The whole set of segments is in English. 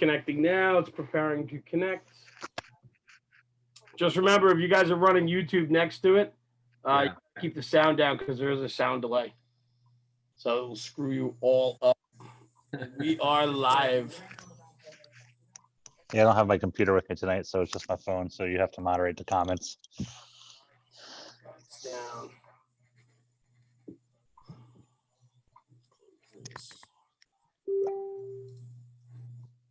connecting now. It's preparing to connect. Just remember, if you guys are running YouTube next to it, keep the sound down because there is a sound delay. So it'll screw you all up. We are live. Yeah, I don't have my computer with me tonight, so it's just my phone. So you have to moderate the comments. It's down.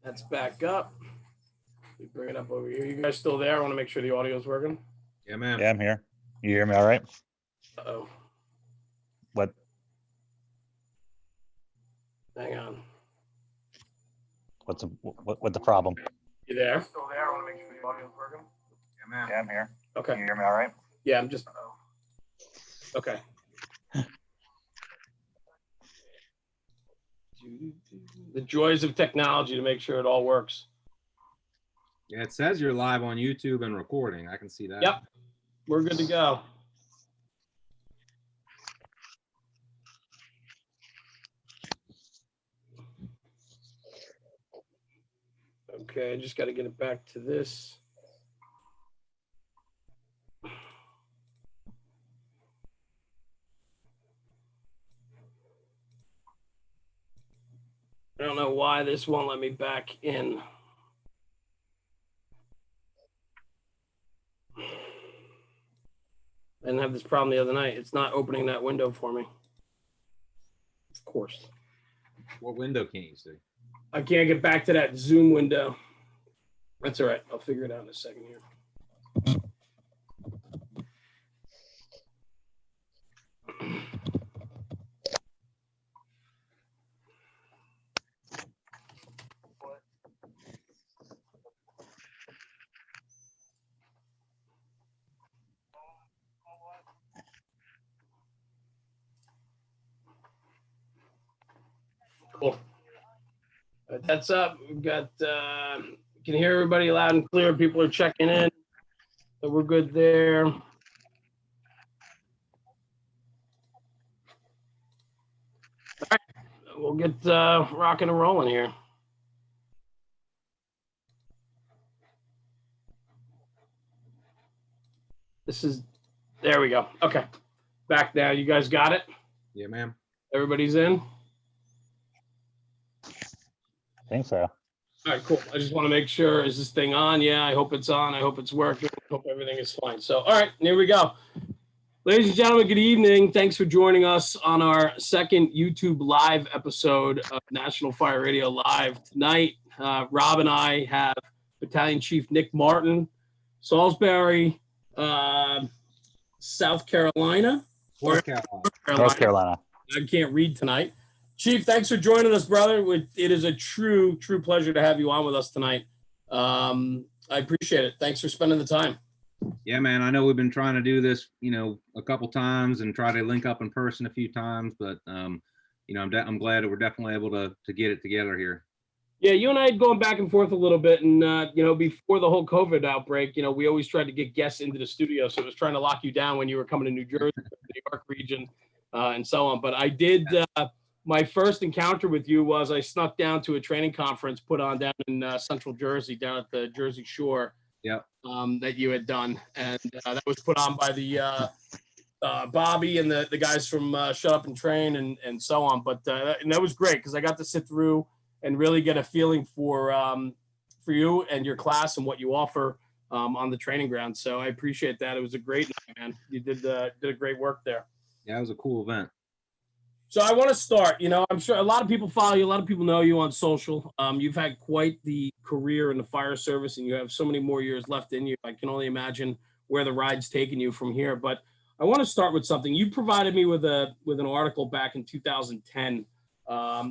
That's back up. We bring it up over here. You guys still there? I want to make sure the audio is working. Yeah, man. Yeah, I'm here. You hear me all right? Uh-oh. What? Hang on. What's the problem? You there? Still there? I want to make sure the audio is working. Yeah, man. Yeah, I'm here. Okay. You hear me all right? Yeah, I'm just. Okay. The joys of technology to make sure it all works. Yeah, it says you're live on YouTube and recording. I can see that. Yep. We're good to go. Okay, I just got to get it back to this. I don't know why this won't let me back in. I didn't have this problem the other night. It's not opening that window for me. Of course. What window can't you see? I can't get back to that Zoom window. That's all right. I'll figure it out in a second here. Cool. That's up. We've got, can hear everybody loud and clear. People are checking in. So we're good there. All right. We'll get rocking and rolling here. There we go. Okay. Back now. You guys got it? Yeah, ma'am. Everybody's in? I think so. All right, cool. I just want to make sure, is this thing on? Yeah, I hope it's on. I hope it's working. I hope everything is fine. So, all right, here we go. Ladies and gentlemen, good evening. Thanks for joining us on our second YouTube live episode of National Fire Radio Live. Tonight, Rob and I have Battalion Chief Nick Martin, Salisbury, South Carolina. North Carolina. North Carolina. I can't read tonight. Chief, thanks for joining us, brother. It is a true pleasure to have you on with us tonight. I appreciate it. Thanks for spending the time. Yeah, man. I know we've been trying to do this, a couple times and try to link up in person a few times, but I'm glad that we're definitely able to get it together here. Yeah, you and I had gone back and forth a little bit, and before the whole COVID outbreak, we always tried to get guests into the studio, so it was trying to lock you down when you were coming to New Jersey, the New York region, and so on. But I did. My first encounter with you was I snuck down to a training conference put on down in Central Jersey, down at the Jersey Shore. Yeah. That you had done, and that was put on by the Bobby and the guys from Shut Up and Train and so on. But and that was great because I got to sit through and really get a feeling for you and your class and what you offer on the training ground. So I appreciate that. It was a great night, man. You did a great work there. Yeah, it was a cool event. So I want to start, I'm sure a lot of people follow you. A lot of people know you on social. You've had quite the career in the fire service, and you have so many more years left in you. I can only imagine where the ride's taking you from here. But I want to start with something. You provided me with an article back in 2010,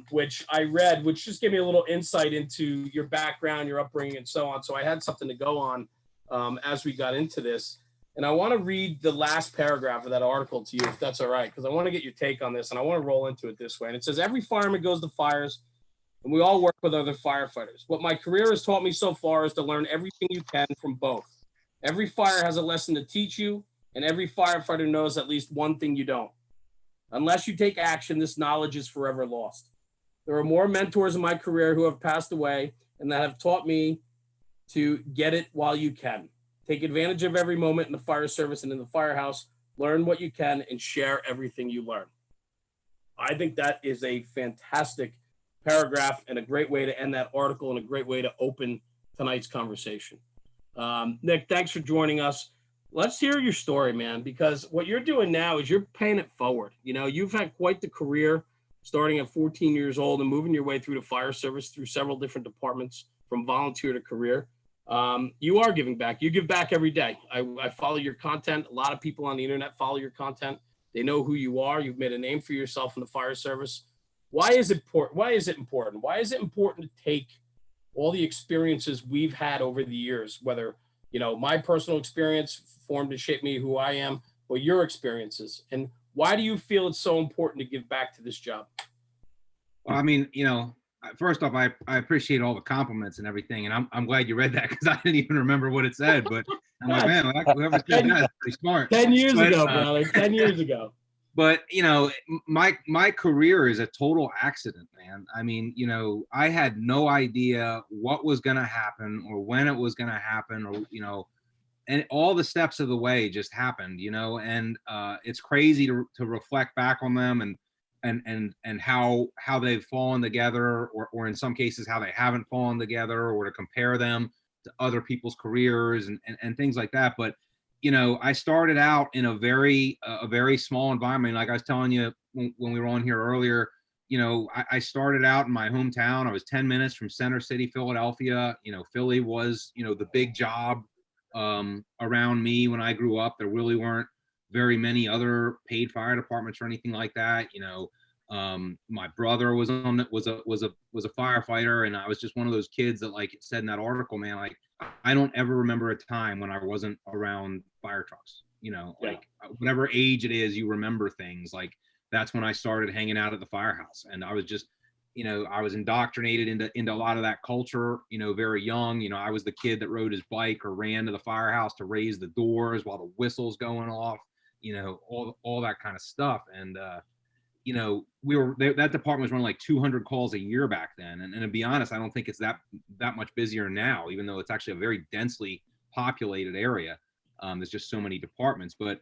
which I read, which just gave me a little insight into your background, your upbringing, and so on. So I had something to go on as we got into this. And I want to read the last paragraph of that article to you, if that's all right, because I want to get your take on this, and I want to roll into it this way. And it says, every fireman goes to fires, and we all work with other firefighters. What my career has taught me so far is to learn everything you can from both. Every fire has a lesson to teach you, and every firefighter knows at least one thing you don't. Unless you take action, this knowledge is forever lost. There are more mentors in my career who have passed away, and that have taught me to get it while you can. Take advantage of every moment in the fire service and in the firehouse. Learn what you can and share everything you learn. I think that is a fantastic paragraph and a great way to end that article and a great way to open tonight's conversation. Nick, thanks for joining us. Let's hear your story, man, because what you're doing now is you're paying it forward. You know, you've had quite the career starting at 14 years old and moving your way through the fire service through several different departments from volunteer to career. You are giving back. You give back every day. I follow your content. A lot of people on the internet follow your content. They know who you are. You've made a name for yourself in the fire service. Why is it important? Why is it important? Why is it important to take all the experiences we've had over the years, whether, you know, my personal experience formed and shaped me who I am, or your experiences? And why do you feel it's so important to give back to this job? Well, I mean, you know, first off, I appreciate all the compliments and everything, and I'm glad you read that because I didn't even remember what it said. But I'm like, man, whoever said that is pretty smart. 10 years ago, brother. 10 years ago. But you know, my career is a total accident, man. I mean, you know, I had no idea what was going to happen or when it was going to happen, or you know, and all the steps of the way just happened, you know. And it's crazy to reflect back on them and how they've fallen together, or in some cases how they haven't fallen together, or to compare them to other people's careers and things like that. But you know, I started out in a very small environment. Like I was telling you when we were on here earlier, you know, I started out in my hometown. I was 10 minutes from Center City, Philadelphia. You know, Philly was, you know, the big job around me when I grew up. There really weren't very many other paid fire departments or anything like that. You know, my brother was a firefighter, and I was just one of those kids that, like it said in that article, man, like I don't ever remember a time when I wasn't around fire trucks. You know, like whatever age it is, you remember things. Like that's when I started hanging out at the firehouse, and I was just, you know, I was indoctrinated into a lot of that culture, you know, very young. You know, I was the kid that rode his bike or ran to the firehouse to raise the doors while the whistle's going off, you know, all that kind of stuff. And you know, that department was running like 200 calls a year back then. And to be honest, I don't think it's that much busier now, even though it's actually a very densely populated area. There's just so many departments. But,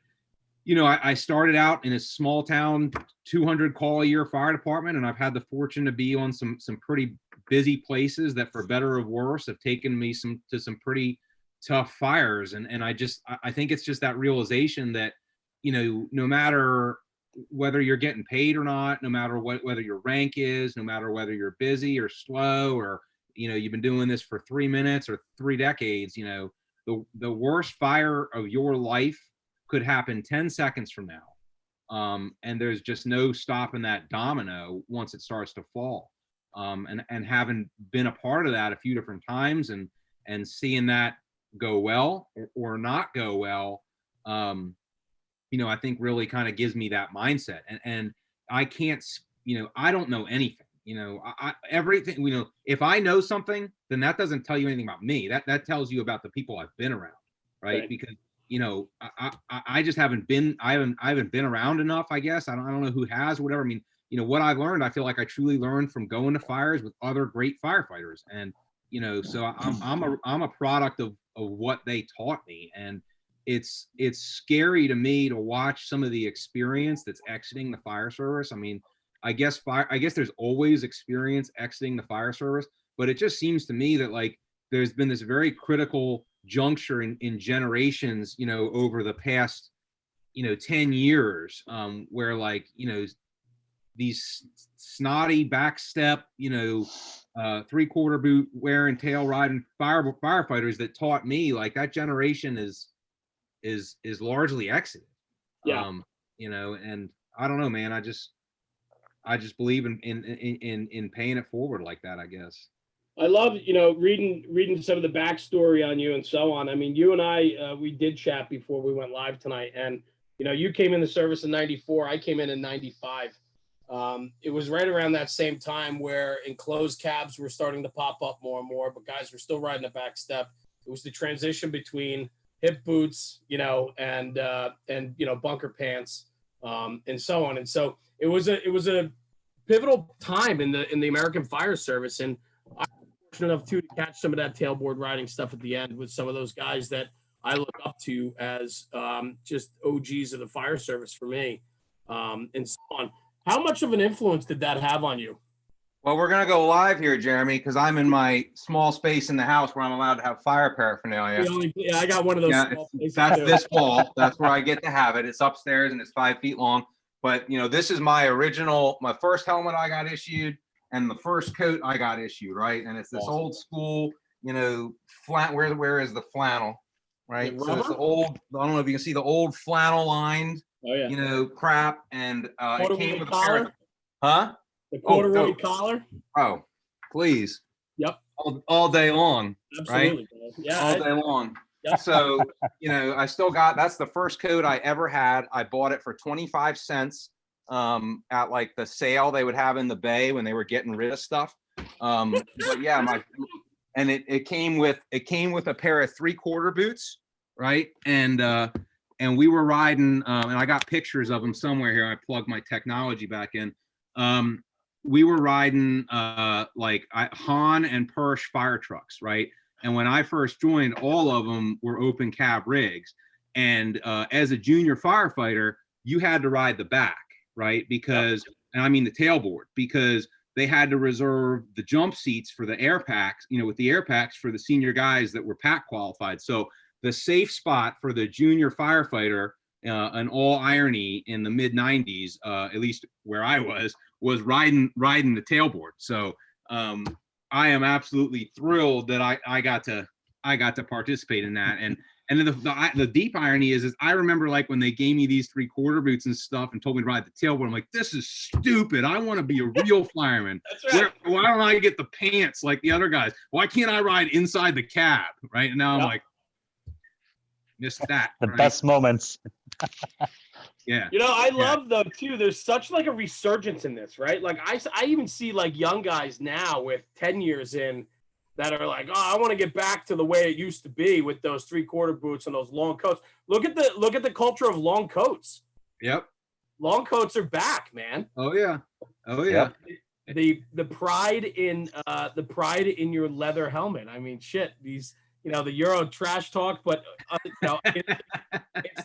you know, I started out in a small town, 200 call a year fire department. And I've had the fortune to be on some pretty busy places that, for better or worse, have taken me to some pretty tough fires. And I think it's just that realization that, you know, no matter whether you're getting paid or not, no matter whether your rank is, no matter whether you're busy or slow, or, you know, you've been doing this for 3 minutes or 3 decades, you know, the worst fire of your life could happen 10 seconds from now. And there's just no stopping that domino once it starts to fall. And having been a part of that a few different times and seeing that go well or not go well, you know, I think really kind of gives me that mindset. And I can't, you know, I don't know anything, you know, everything, you know, if I know something, then that doesn't tell you anything about me. That tells you about the people I've been around. Right. Because, you know, I just haven't been around enough, I guess. I don't know who has or whatever. I mean, you know, what I've learned, I feel like I truly learned from going to fires with other great firefighters. And, you know, so I'm a product of what they taught me. And it's scary to me to watch some of the experience that's exiting the fire service. I mean, I guess there's always experience exiting the fire service, but it just seems to me that, like, there's been this very critical juncture in generations, you know, over the past, you know, 10 years, where, like, you know, these snotty backstep, you know, 3/4 boot wearing tail riding firefighters that taught me, like, that generation is largely exited. You know, and I don't know, man, I just believe in paying it forward like that, I guess. I love, you know, reading some of the backstory on you and so on. I mean, you and I, we did chat before we went live tonight, and, you know, you came in the service in 94. I came in 95. It was right around that same time where enclosed cabs were starting to pop up more and more, but guys were still riding a back step. It was the transition between hip boots, you know, and you know, bunker pants, and so on. And so it was a pivotal time in the American fire service. And I fortunate enough too to catch some of that tailboard riding stuff at the end with some of those guys that I look up to as just OGs of the fire service for me, and so on. How much of an influence did that have on you? Well, we're gonna go live here, Jeremy, because I'm in my small space in the house where I'm allowed to have fire paraphernalia. Yeah, I got one of those. Yeah, small places that's too. this wall. That's where I get to have it. It's upstairs and it's 5 feet long. But this is my first helmet I got issued and the first coat I got issued, right? And it's this Awesome. old school, where is the flannel, right? The So it's rubber? the old, I don't know if you can see the old flannel lined, Oh yeah. crap. And it came with a pair collar. of, huh? The corduroy no. collar. Oh, please. Yep. All day long, right? Absolutely. Yeah. All day long. Yep. So, I still got, that's the first coat I ever had. I bought it for 25 cents at like the sale they would have in the bay when they were getting rid of stuff. But yeah, it came with a pair of 3/4 boots, right? And we were riding, and I got pictures of them somewhere here. I plugged my technology back in. We were riding like Han and Persh fire trucks, right? And when I first joined, all of them were open cab rigs. And as a junior firefighter, you had to ride the back, right? Because, and I mean the tailboard, because they had to reserve the jump seats for the air packs, with the air packs for the senior guys that were pack qualified. So the safe spot for the junior firefighter, in all irony, in the mid 90s, at least where I was riding the tailboard. So I am absolutely thrilled that I got to participate in that. And the deep irony is I remember like when they gave me these 3/4 boots and stuff and told me to ride the tailboard, I'm like, this is stupid. I want to be a real fireman. That's right. Why don't I get the pants like the other guys? Why can't I ride inside the cab? Right. And now I'm like, missed that. The right? best moments. Yeah. I love though too. There's such like a resurgence in this, right? Like I even see like young guys now with 10 years in that are like, oh, I want to get back to the way it used to be with those 3/4 boots and those long coats. Look at the culture of long coats. Yep. Long coats are back, man. Oh yeah. Oh yeah. The pride in your leather helmet. I mean, shit. These. The Euro trash talk, but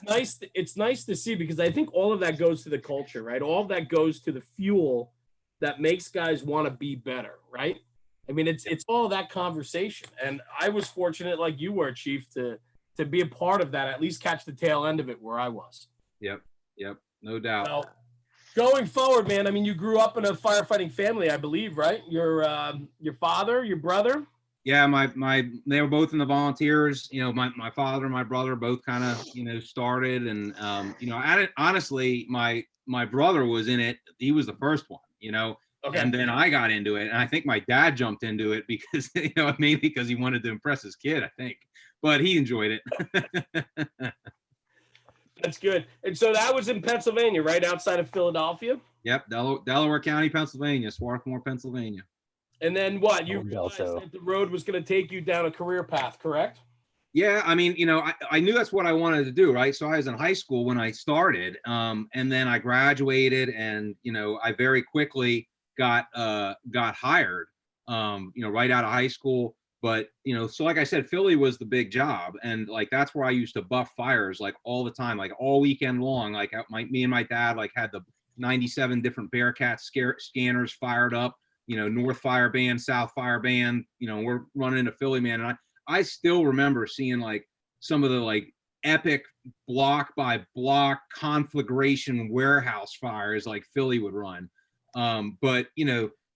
it's nice to see, because I think all of that goes to the culture, right? All of that goes to the fuel that makes guys want to be better, right? I mean, it's all that conversation. And I was fortunate, like you were, Chief, to be a part of that, at least catch the tail end of it where I was. Yep. No doubt. So, going forward, man, I mean, you grew up in a firefighting family, I believe, right? Your father, your brother? Yeah, they were both in the volunteers. My father and my brother both kind of, started, and honestly, my brother was in it. He was the first one, Okay. And then I got into it, and I think my dad jumped into it because, maybe because he wanted to impress his kid, I think, but he enjoyed it. That's good. And so that was in Pennsylvania, right outside of Philadelphia? Yep, Delaware County, Pennsylvania, Swarthmore, Pennsylvania. And then what? You realized that the road was going to take you down a career path, correct? Yeah, I mean, I knew that's what I wanted to do, right? So I was in high school when I started, and then I graduated, and I very quickly got hired, right out of high school. But so like I said, Philly was the big job, and like that's where I used to buff fires like all the time, like all weekend long. Like me and my dad like had the 97 different Bearcat scanners fired up. North Fire Band, South Fire Band, we're running into Philly, man. And I still remember seeing like some of the like epic block by block conflagration warehouse fires like Philly would run. But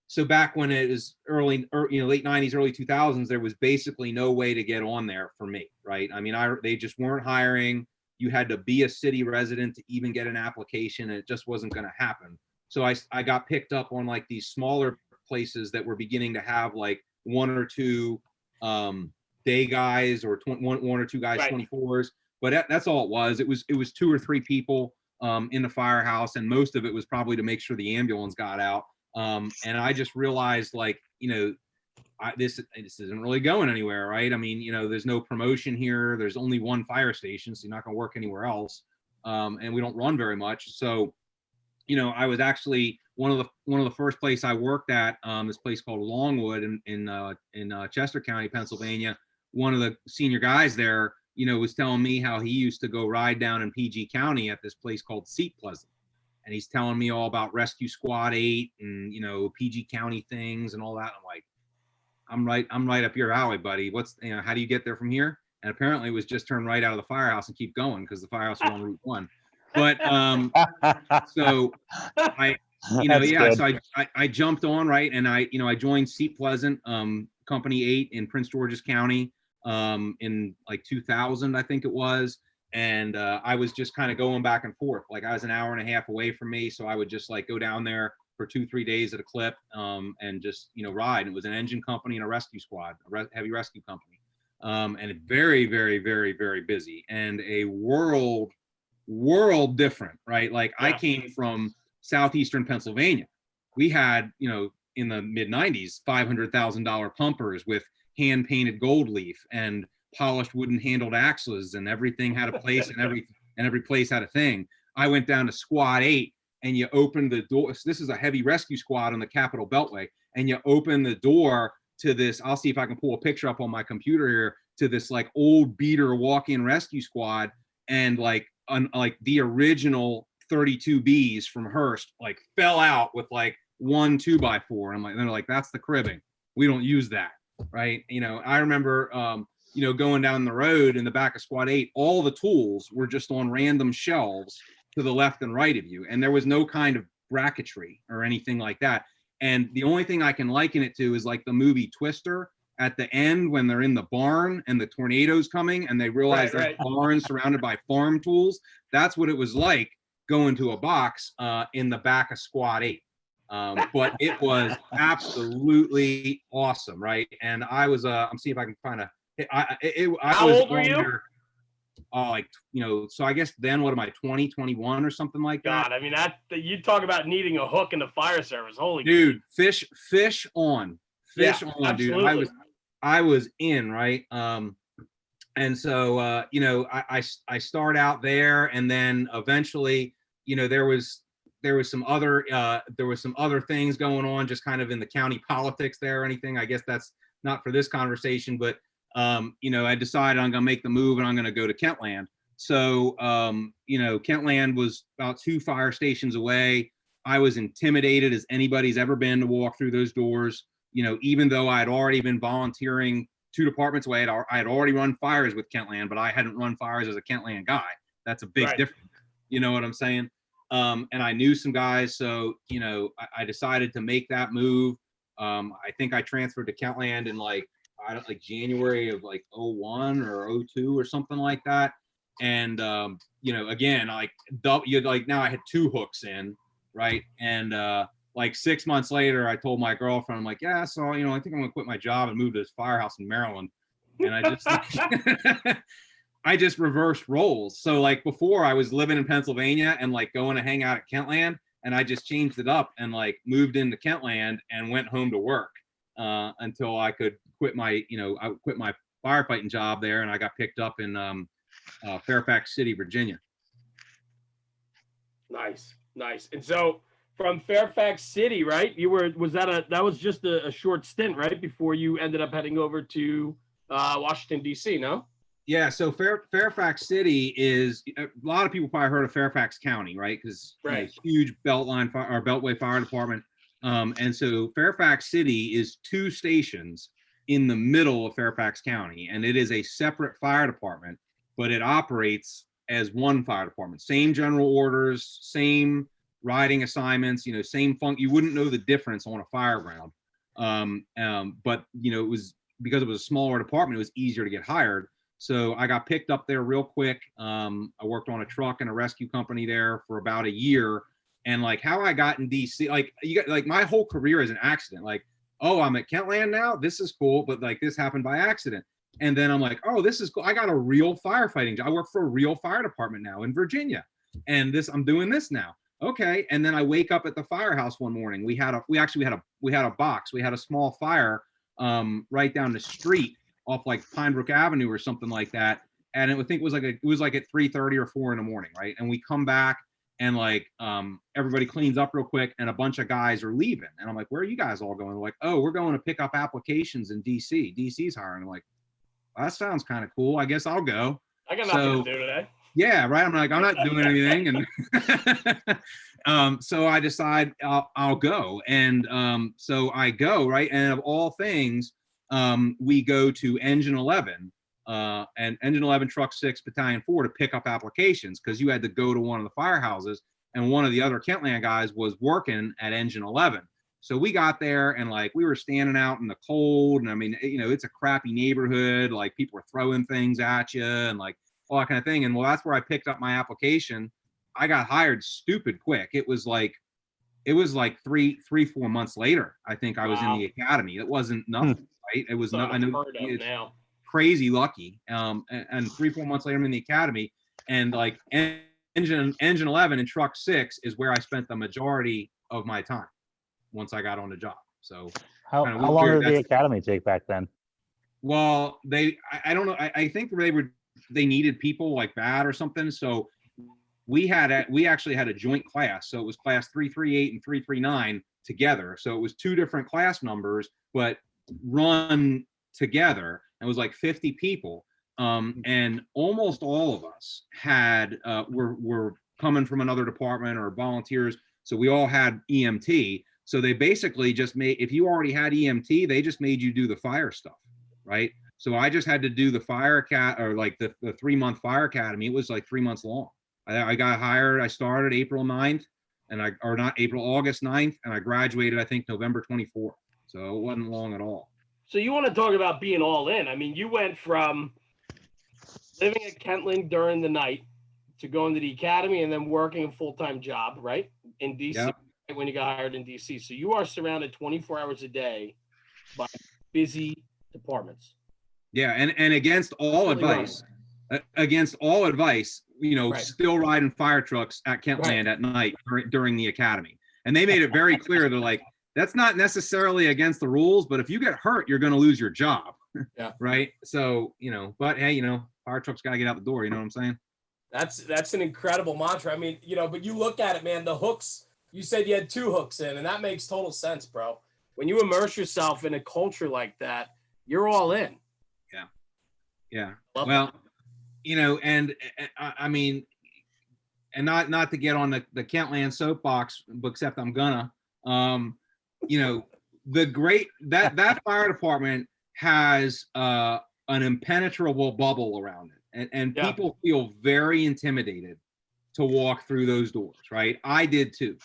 so back when it was late 90s, early 2000s, there was basically no way to get on there for me, right? I mean, they just weren't hiring. You had to be a city resident to even get an application, and it just wasn't going to happen. So I got picked up on like these smaller places that were beginning to have like one or two day guys or one or two guys, right. 24s, but that's all it was. It was 2 or 3 people in the firehouse, and most of it was probably to make sure the ambulance got out. And I just realized like, this isn't really going anywhere, right? I mean, there's no promotion here. There's only one fire station, so you're not going to work anywhere else. And we don't run very much. So, I was actually one of the first place I worked at, this place called Longwood in Chester County, Pennsylvania. One of the senior guys there, you know, was telling me how he used to go ride down in PG County at this place called Seat Pleasant. And he's telling me all about Rescue Squad 8 and, you know, PG County things and all that. I'm like, I'm right up your alley, buddy. How do you get there from here? And apparently it was just turn right out of the firehouse and keep going, because the firehouse was on Route 1. But so I, you know, That's yeah, good. so I jumped on, right, and I joined Seat Pleasant, Company 8 in Prince George's County, in like 2000, I think it was. And I was just kind of going back and forth. Like, I was an hour and a half away from me, so I would just like go down there for 2-3 days at a clip, and just, you know, ride. It was an engine company and a rescue squad, heavy rescue company, and very, very, very, very busy, and a world different, right? Like, yeah. I came from southeastern Pennsylvania. We had, you know, in the mid 90s, $500,000 pumpers with hand painted gold leaf and polished wooden handled axles, and everything had a place, and every place had a thing. I went down to Squad 8, and you open the door. So this is a heavy rescue squad on the Capitol Beltway, and you open the door to this. I'll see if I can pull a picture up on my computer here, to this like old beater walk-in rescue squad, and like the original 32Bs from Hearst like fell out with like 1 2x4. I'm like, they're like, that's the cribbing. We don't use that, right? You know, I remember you know, going down the road in the back of Squad 8, all the tools were just on random shelves to the left and right of you, and there was no kind of bracketry or anything like that. And the only thing I can liken it to is like the movie Twister, at the end when they're in the barn and the tornado's coming and they realize there's a barn surrounded by farm tools. That's what it was like going to a box in the back of Squad 8. But it was absolutely awesome, right? And I was I'm seeing if I can find a How old were you? There, like, you know, so I guess then what am I, 20, 21 or something like that? God, I mean, you talk about needing a hook in the fire service. Holy dude, fish on, yeah, absolutely. Dude. I was in, right? And so you know, I start out there, and then eventually, you know, there was some other things going on, just kind of in the county politics there or anything. I guess that's not for this conversation, but you know, I decided I'm gonna make the move and I'm gonna go to Kentland. So you know, Kentland was about 2 fire stations away. I was intimidated as anybody's ever been to walk through those doors. You know, even though I had already been volunteering 2 departments away, I had already run fires with Kentland, but I hadn't run fires as a Kentland guy. That's a big difference. You know what I'm saying? And I knew some guys, so, you know, I decided to make that move. I think I transferred to Kentland in like January of like 01 or 02 or something like that. And you know, again, like now I had 2 hooks in, right? And like 6 months later, I told my girlfriend, I'm like, yeah, so, you know, I think I'm gonna quit my job and move to this firehouse in Maryland. And I just I just reversed roles. So like before, I was living in Pennsylvania and like going to hang out at Kentland, and I just changed it up and like moved into Kentland and went home to work until I could quit my, you know, I quit my firefighting job there, and I got picked up in Fairfax City, Virginia. Nice. And so from Fairfax City, right? That was just a short stint, right? Before you ended up heading over to Washington, D.C., no? Yeah, so Fairfax City is, a lot of people probably heard of Fairfax County, right? Because you know, huge Beltway Fire Department. And so Fairfax City is 2 stations in the middle of Fairfax County, and it is a separate fire department, but it operates as 1 fire department. Same general orders, same riding assignments, you know, same you wouldn't know the difference on a fire ground. But you know, it was because it was a smaller department, it was easier to get hired. So I got picked up there real quick. I worked on a truck and a rescue company there for about a year. And like how I got in DC, like my whole career is an accident. Like, oh, I'm at Kentland now. This is cool, but like this happened by accident. And then I'm like, oh, this is cool. I got a real firefighting job. I work for a real fire department now in Virginia, and I'm doing this now. Okay. And then I wake up at the firehouse one morning. We had a box. We had a small fire right down the street off like Pine Brook Avenue or something like that. And I think it was like at 3:30 or 4 in the morning, right? And we come back, and like everybody cleans up real quick, and a bunch of guys are leaving, and I'm like, where are you guys all going? They're like, oh, we're going to pick up applications in DC. DC's hiring. I'm like, well, that sounds kind of cool. I guess I'll go. I got nothing to do today. Yeah, right. I'm like, I'm not doing anything, and so I decide I'll go, and so I go, right, and of all things, we go to Engine 11, and Engine 11 Truck 6 Battalion 4 to pick up applications, because you had to go to one of the firehouses, and one of the other Kentland guys was working at Engine 11. So we got there, and like we were standing out in the cold, and I mean, you know, it's a crappy neighborhood, like people were throwing things at you, and like all that kind of thing. And well, that's where I picked up my application. I got hired stupid quick. It was like 4 months later, I think I was in the academy. It wasn't nothing, right? It was not, I know it's crazy lucky. And 3-4 months later, I'm in the academy, and like engine 11 and truck 6 is where I spent the majority of my time once I got on the job. So how long did the academy take back then? Well, I don't know. I think they needed people like bad or something. So we actually had a joint class. So it was class 338 and 339 together. So it was 2 different class numbers, but run together. It was like 50 people. And almost all of us had, were coming from another department or volunteers. So we all had EMT. So they basically just if you already had EMT, they just made you do the fire stuff, right? So I just had to do the the 3-month fire academy. It was like 3 months long. I got hired. I started April 9th, August 9th, and I graduated, I think, November 24th. So it wasn't long at all. So you want to talk about being all in? I mean, you went from living at Kentland during the night to going to the academy and then working a full-time job, right? In DC, Yep. When you got hired in DC. So you are surrounded 24 hours a day by busy departments. Yeah, and against all advice, you know, Right. still riding fire trucks at Kentland at night during the academy. And they made it very clear. They're like, that's not necessarily against the rules, but if you get hurt, you're going to lose your job. Yeah. Right. So, you know, but hey, you know, fire trucks got to get out the door. You know what I'm saying? That's an incredible mantra. I mean, you know, but you look at it, man, the hooks, you said you had 2 hooks in, and that makes total sense, bro. When you immerse yourself in a culture like that, you're all in. Yeah. Love Well, you know, and I mean, and not to get on the Kentland soapbox, but except I'm gonna, you know, that fire department has an impenetrable bubble around it, and Yeah. people feel very intimidated to walk through those doors, right? I did too.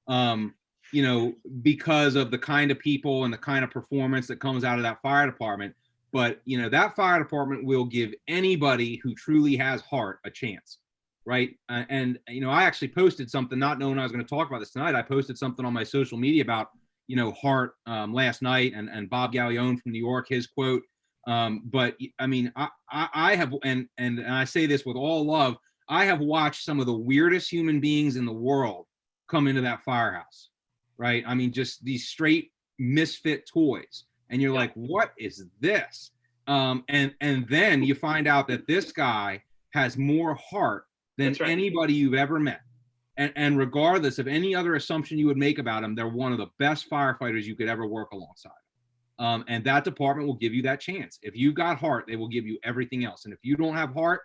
You know, because of the kind of people and the kind of performance that comes out of that fire department. But, you know, that fire department will give anybody who truly has heart a chance, right? And, you know, I actually posted something, not knowing I was going to talk about this tonight. I posted something on my social media about, you know, heart last night, and Bob Gallione from New York, his quote. But, I mean, I have, and I say this with all love, I have watched some of the weirdest human beings in the world come into that firehouse, right? I mean, just these straight misfit toys. And you're like, what is this? And then you find out that this guy has more heart than anybody you've ever met. And regardless of any other assumption you would make about them, they're one of the best firefighters you could ever work alongside. And that department will give you that chance. If you've got heart, they will give you everything else. And if you don't have heart,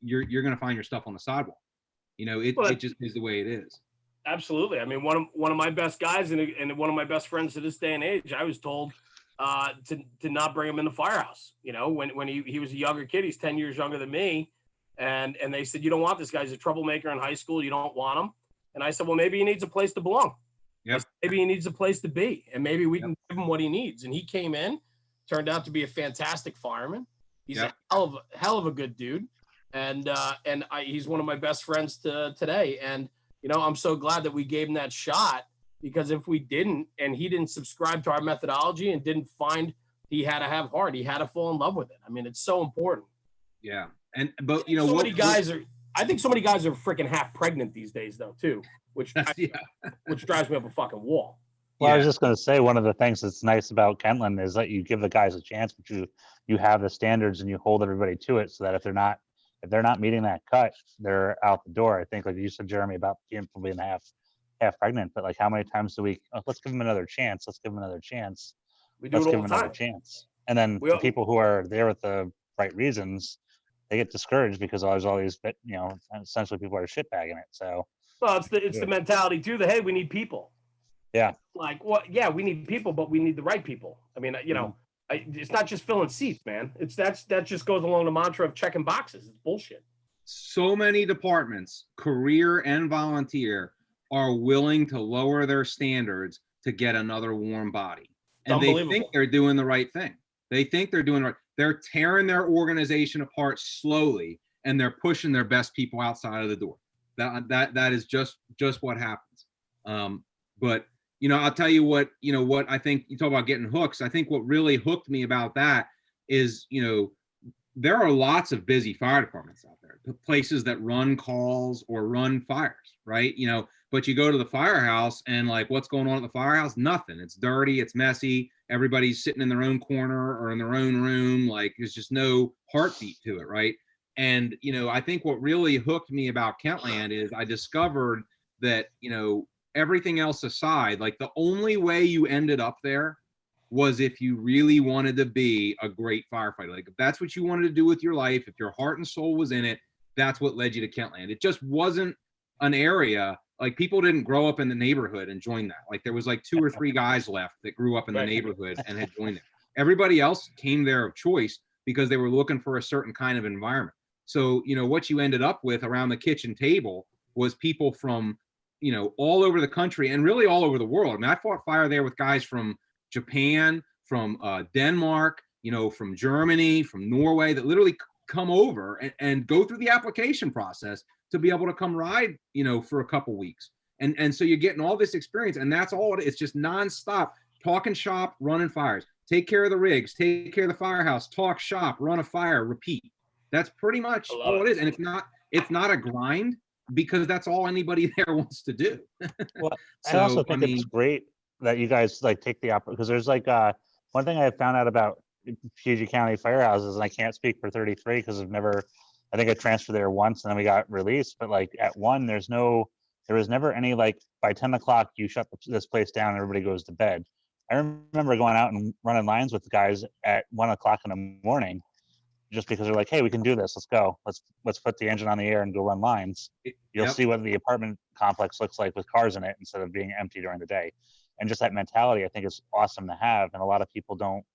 you're going to find your stuff on the sidewalk. You know, it just is the way it is. Absolutely. I mean, one of my best guys and one of my best friends to this day and age, I was told to not bring him in the firehouse. You know, when he was a younger kid, he's 10 years younger than me. And they said, you don't want this guy. He's a troublemaker in high school. You don't want him. And I said, well, maybe he needs a place to belong. Yep. Maybe he needs a place to be. And maybe we can give him what he needs. And he came in, turned out to be a fantastic fireman. He's a hell of a good dude. And he's one of my best friends today. And, you know, I'm so glad that we gave him that shot, because if we didn't, and he didn't subscribe to our methodology and didn't find he had to have heart, he had to fall in love with it. I mean, it's so important. Yeah. But you know, I think so many guys are freaking half pregnant these days though, too, which drives me up a fucking wall. Well, I was just going to say, one of the things that's nice about Kentland is that you give the guys a chance, but you have the standards and you hold everybody to it, so that if if they're not meeting that cut, they're out the door. I think, like you said, Jeremy, about being probably in half pregnant, but like how many times do we, oh, let's give them another chance. Let's give them another chance. We do Let's it give all them the another time. chance. And then We the all- people who are there with the right reasons, they get discouraged because there's all these, you know, essentially people are shitbagging it. So, Well, it's the mentality too. Hey, we need people. yeah. Like, well, yeah, we need people, but we need the right people. I mean, you know, it's not just filling seats, man. That just goes along the mantra of checking boxes. It's bullshit. So many departments, career and volunteer, are willing to lower their standards to get another warm body. And they think they're doing the right thing. They think they're doing right. They're tearing their organization apart slowly, and they're pushing their best people outside of the door. That is just what happens. But you know, I'll tell you what, you know, what I think you talk about getting hooks. I think what really hooked me about that is, you know, there are lots of busy fire departments out there, places that run calls or run fires, right? You know, but you go to the firehouse and like, what's going on at the firehouse? Nothing. It's dirty. It's messy. Everybody's sitting in their own corner or in their own room. Like there's just no heartbeat to it, right? And, you know, I think what really hooked me about Kentland is I discovered that, you know, everything else aside, like the only way you ended up there was if you really wanted to be a great firefighter. Like if that's what you wanted to do with your life, if your heart and soul was in it, that's what led you to Kentland. It just wasn't an area, like people didn't grow up in the neighborhood and join that. Like there was like 2 or 3 guys left that grew up in the neighborhood and had joined it. Everybody else came there of choice because they were looking for a certain kind of environment. So, you know, what you ended up with around the kitchen table was people from, you know, all over the country and really all over the world. I mean, I fought fire there with guys from Japan, from Denmark, you know, from Germany, from Norway, that literally come over and go through the application process to be able to come ride, you know, for a couple weeks. And so you're getting all this experience, and that's all it's just nonstop talking shop, running fires, take care of the rigs, take care of the firehouse, talk shop, run a fire, repeat. That's pretty much all it is. And it's not a grind because that's all anybody there wants to do. Well, So, I also think it's great that you guys like take the opportunity, because there's like one thing I found out about PG County firehouses, and I can't speak for 33 because I think I transferred there once and then we got released, but like at one, there was never any like by 10 o'clock you shut this place down and everybody goes to bed. I remember going out and running lines with the guys at 1 o'clock in the morning, just because they're like, hey, we can do this. Let's go. Let's put the engine on the air and go run lines. You'll see what the apartment complex looks like with cars in it instead of being empty during the day. And just that mentality, I think, is awesome to have. And a lot of people don't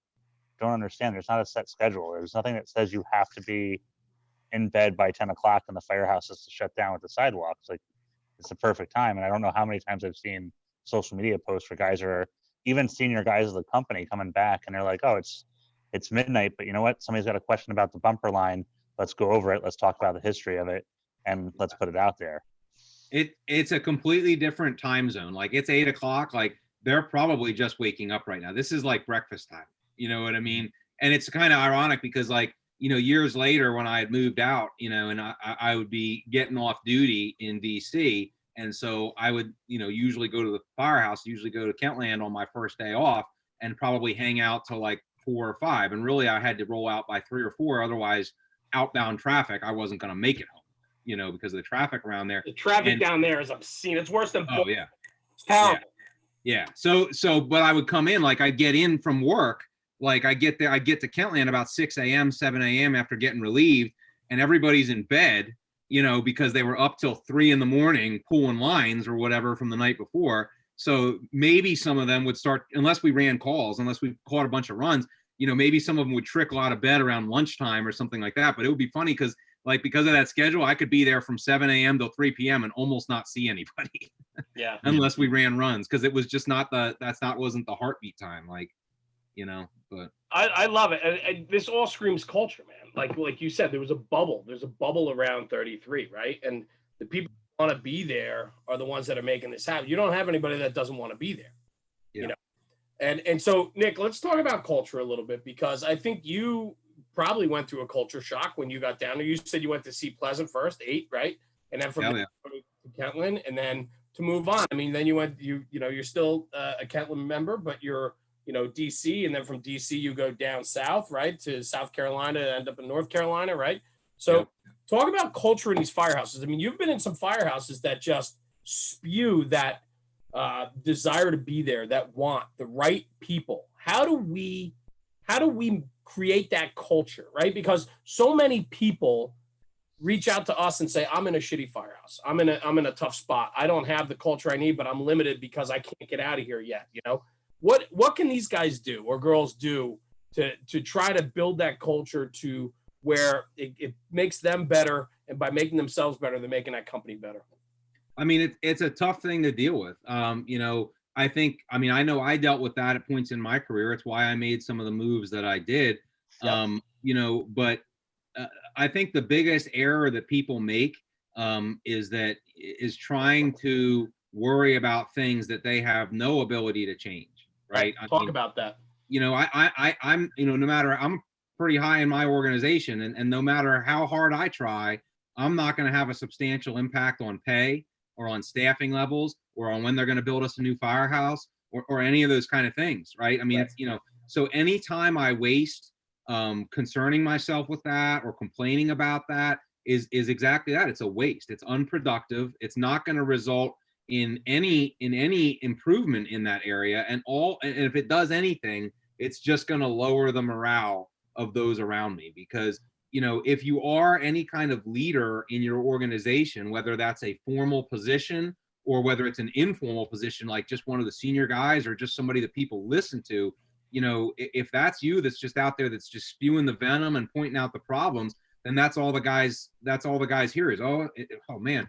understand. There's not a set schedule. There's nothing that says you have to be in bed by 10 o'clock and the firehouse is to shut down with the sidewalks. Like it's the perfect time. And I don't know how many times I've seen social media posts for guys or even senior guys of the company coming back and they're like, oh, it's midnight, but you know what? Somebody's got a question about the bumper line. Let's go over it. Let's talk about the history of it and let's put it out there. It's a completely different time zone. Like it's 8 o'clock. Like they're probably just waking up right now. This is like breakfast time. You know what I mean? And it's kind of ironic because like, you know, years later when I had moved out, you know, and I would be getting off duty in DC. And so I would, you know, usually go to the firehouse, usually go to Kentland on my first day off and probably hang out till like 4 or 5. And really I had to roll out by 3 or 4. Otherwise outbound traffic, I wasn't going to make it home, you know, because of the traffic around there. The traffic down there is obscene. It's worse than. Oh yeah. It's terrible. Yeah. So, but I would come in, like I'd get in from work. Like I get there, I get to Kentland about 6 a.m., 7 a.m. after getting relieved, and everybody's in bed, you know, because they were up till 3 in the morning pulling lines or whatever from the night before. So maybe some of them would start, unless we ran calls, unless we caught a bunch of runs, you know, maybe some of them would trickle out of bed around lunchtime or something like that. But it would be funny because because of that schedule, I could be there from 7 a.m. till 3 p.m. and almost not see anybody. Yeah. Unless we ran runs, because it was just wasn't the heartbeat time. Like, you know, but I love it. And this all screams culture, man. Like you said, there was a bubble. There's a bubble around 33, right? And the people who want to be there are the ones that are making this happen. You don't have anybody that doesn't want to be there. yeah. You know? And so, Nick, let's talk about culture a little bit, because I think you probably went through a culture shock when you got down there. You said you went to see Pleasant first, 8, right? And then from to Kentland, and then to move on. I mean, then you went, you know, you're still a Kentland member, but you're, you know, DC, and then from DC you go down south, right, to South Carolina, end up in North Carolina, right? So Yep. talk about culture in these firehouses. I mean, you've been in some firehouses that just spew that desire to be there, that want the right people. How do we create that culture, right? Because so many people reach out to us and say, I'm in a shitty firehouse. I'm in a tough spot. I don't have the culture I need, but I'm limited because I can't get out of here yet. You know, what can these guys do or girls do to try to build that culture to where it makes them better, and by making themselves better, they're making that company better? I mean, it's a tough thing to deal with. I know I dealt with that at points in my career. It's why I made some of the moves that I did. Yep. But I think the biggest error that people make is trying to worry about things that they have no ability to change. Right. Talk about that. I'm, no matter, I'm pretty high in my organization, and no matter how hard I try, I'm not going to have a substantial impact on pay or on staffing levels or on when they're going to build us a new firehouse or any of those kind of things. Right. I mean, Right. So anytime I waste concerning myself with that or complaining about that is exactly that. It's a waste. It's unproductive. It's not going to result in any improvement in that area. And if it does anything, it's just going to lower the morale of those around me. Because if you are any kind of leader in your organization, whether that's a formal position or whether it's an informal position, like just one of the senior guys or just somebody that people listen to, if that's you, that's just out there, that's just spewing the venom and pointing out the problems, then that's all the guys hear is, oh man,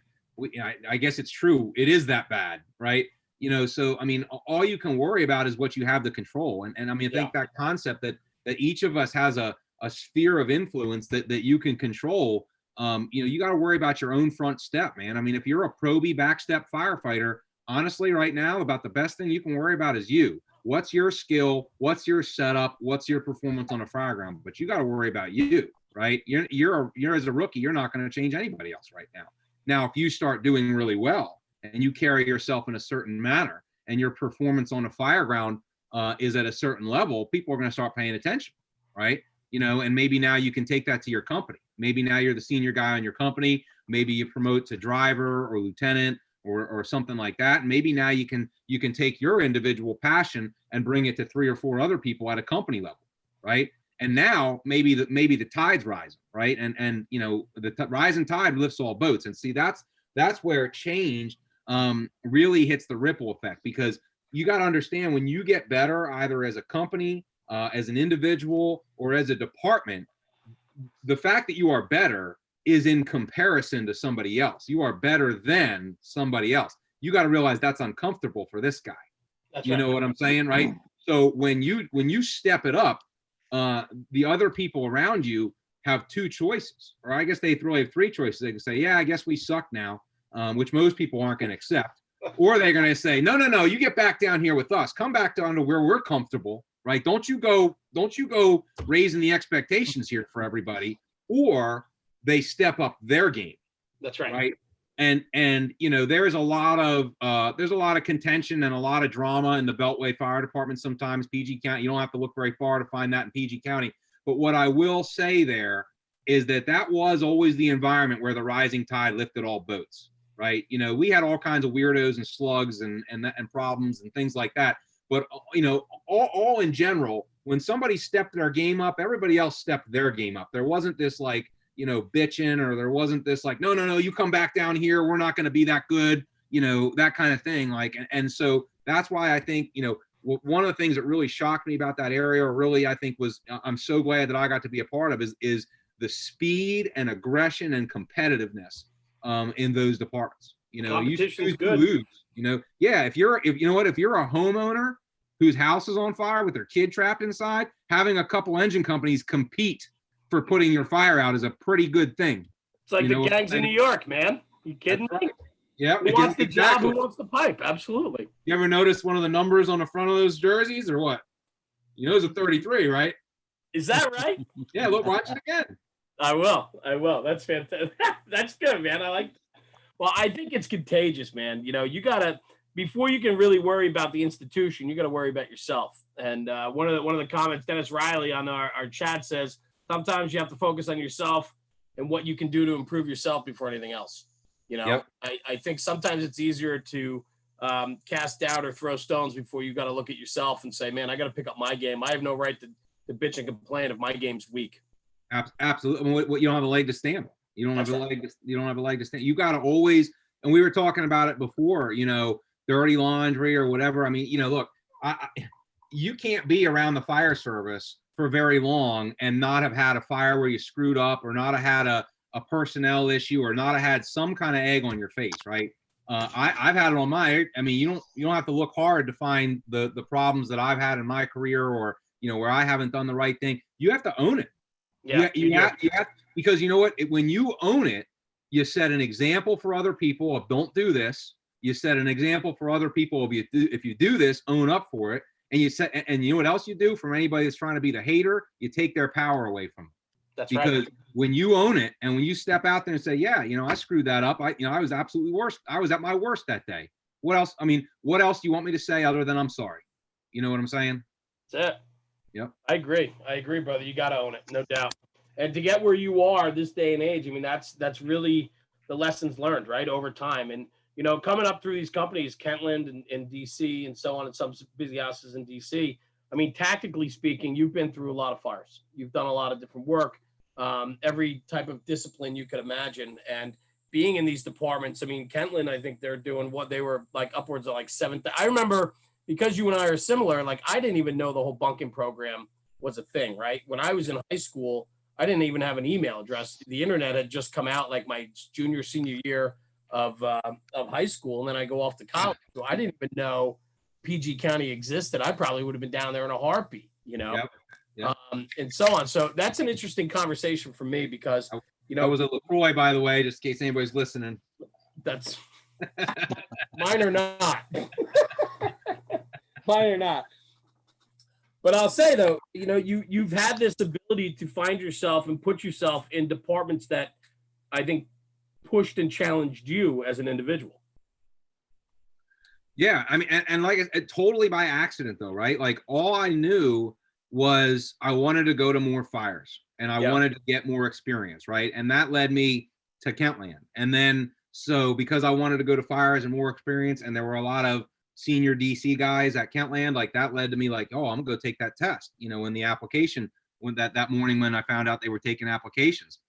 I guess it's true. It is that bad. Right. So, I mean, all you can worry about is what you have to control. And I mean, I think that concept that each of us has a sphere of influence that you can control. You got to worry about your own front step, man. I mean, if you're a probie backstep firefighter, honestly, right now, about the best thing you can worry about is you. What's your skill? What's your setup? What's your performance on a fire ground? But you got to worry about you, right? You're as a rookie, you're not going to change anybody else right now. Now, if you start doing really well and you carry yourself in a certain manner and your performance on a fire ground is at a certain level, people are going to start paying attention, right? And maybe now you can take that to your company. Maybe now you're the senior guy on your company. Maybe you promote to driver or lieutenant or something like that. And maybe now you can take your individual passion and bring it to 3 or 4 other people at a company level, right? And now maybe the tide's rising, right? And the rising tide lifts all boats. And see, that's where change really hits the ripple effect, because you got to understand, when you get better, either as a company, as an individual, or as a department, the fact that you are better is in comparison to somebody else. You are better than somebody else. You got to realize that's uncomfortable for this guy. That's you right. know what I'm saying, right? So when you step it up, the other people around you have 2 choices, or I guess they really have 3 choices. They can say, yeah, I guess we suck now, which most people aren't going to accept. Or they're going to say, no, you get back down here with us. Come back down to where we're comfortable, right? Don't you go raising the expectations here for everybody. Or they step up their game. That's right. Right. And there's a lot of contention and a lot of drama in the Beltway Fire Department sometimes. PG County, you don't have to look very far to find that in PG County. But what I will say there is that was always the environment where the rising tide lifted all boats, right? We had all kinds of weirdos and slugs and problems and things like that. But all in general, when somebody stepped their game up, everybody else stepped their game up. There wasn't this bitching, or there wasn't this no, you come back down here, we're not going to be that good, that kind of thing. And so that's why I think, one of the things that really shocked me about that area, or really I think I'm so glad that I got to be a part of, is the speed and aggression and competitiveness in those departments. Competition is good. Lose, if you're a homeowner whose house is on fire with their kid trapped inside, having a couple engine companies compete for putting your fire out is a pretty good thing. It's like the gangs in New York, man. You kidding me? Yeah. Who wants the job? Who wants the pipe? Absolutely. You ever notice one of the numbers on the front of those jerseys, or what? It's a 33, right? Is that right? Yeah, look, watch it again. I will. That's fantastic. That's good, man. I like that. Well, I think it's contagious, man. You gotta, before you can really worry about the institution, you got to worry about yourself. And one of the comments, Dennis Riley on our chat says, sometimes you have to focus on yourself and what you can do to improve yourself before anything else. You know, Yep. I think sometimes it's easier to cast doubt or throw stones before you got to look at yourself and say, man, I got to pick up my game. I have no right to bitch and complain if my game's weak. Absolutely. I mean, what you don't have a leg to stand on. You don't That's have a right. leg. You don't have a leg to stand. You got to always. And we were talking about it before. You know, dirty laundry or whatever. I mean, you know, look, you can't be around the fire service for very long and not have had a fire where you screwed up, or not have had a personnel issue, or not have had some kind of egg on your face, right? I've had it on my. I mean, you don't have to look hard to find the problems that I've had in my career, or you know, where I haven't done the right thing. You have to own it. Yeah, you have, because you know what? When you own it, you set an example for other people of don't do this. You set an example for other people of if you do this, own up for it. And you know what else you do from anybody that's trying to be the hater? You take their power away from them. That's Because right. when you own it, and when you step out there and say, yeah, you know, I screwed that up. I was absolutely worst. I was at my worst that day. What else? I mean, what else do you want me to say other than I'm sorry? You know what I'm saying? That's it. Yep. I agree, brother. You got to own it, no doubt. And to get where you are this day and age, I mean, that's really the lessons learned, right, over time. And, you know, coming up through these companies, Kentland and DC and so on, and some busy houses in DC, I mean, tactically speaking, you've been through a lot of fires. You've done a lot of different work, every type of discipline you could imagine. And being in these departments, I mean, Kentland, I think they're doing what they were like upwards of like 7. I remember, because you and I are similar, like I didn't even know the whole bunking program was a thing, right? When I was in high school, I didn't even have an email address. The internet had just come out like my senior year of high school, and then I go off to college. So I didn't even know PG County existed. I probably would have been down there in a heartbeat, you know, Yep. and so on. So that's an interesting conversation for me because, you know, I was at LaCroix, by the way, just in case anybody's listening. That's mine or not. Mine or not. But I'll say though, you know, you've had this ability to find yourself and put yourself in departments that I think pushed and challenged you as an individual. Yeah, I mean, and like totally by accident though, right? Like all I knew was I wanted to go to more fires and I wanted to get more experience, right? And that led me to Kentland. And then so because I wanted to go to fires and more experience, and there were a lot of senior DC guys at Kentland, like that led to me like, oh, I'm gonna go take that test, you know, when the application, when that morning when I found out they were taking applications,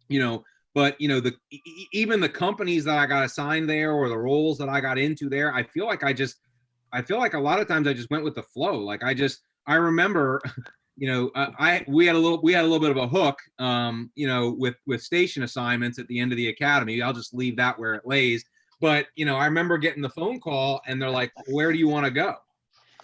you know. But you know, even the companies that I got assigned there, or the roles that I got into there, I feel like a lot of times I just went with the flow. Like I remember, you know, we had a little bit of a hook, you know, with station assignments at the end of the academy. I'll just leave that where it lays. But you know, I remember getting the phone call, and they're like, "Where do you want to go?"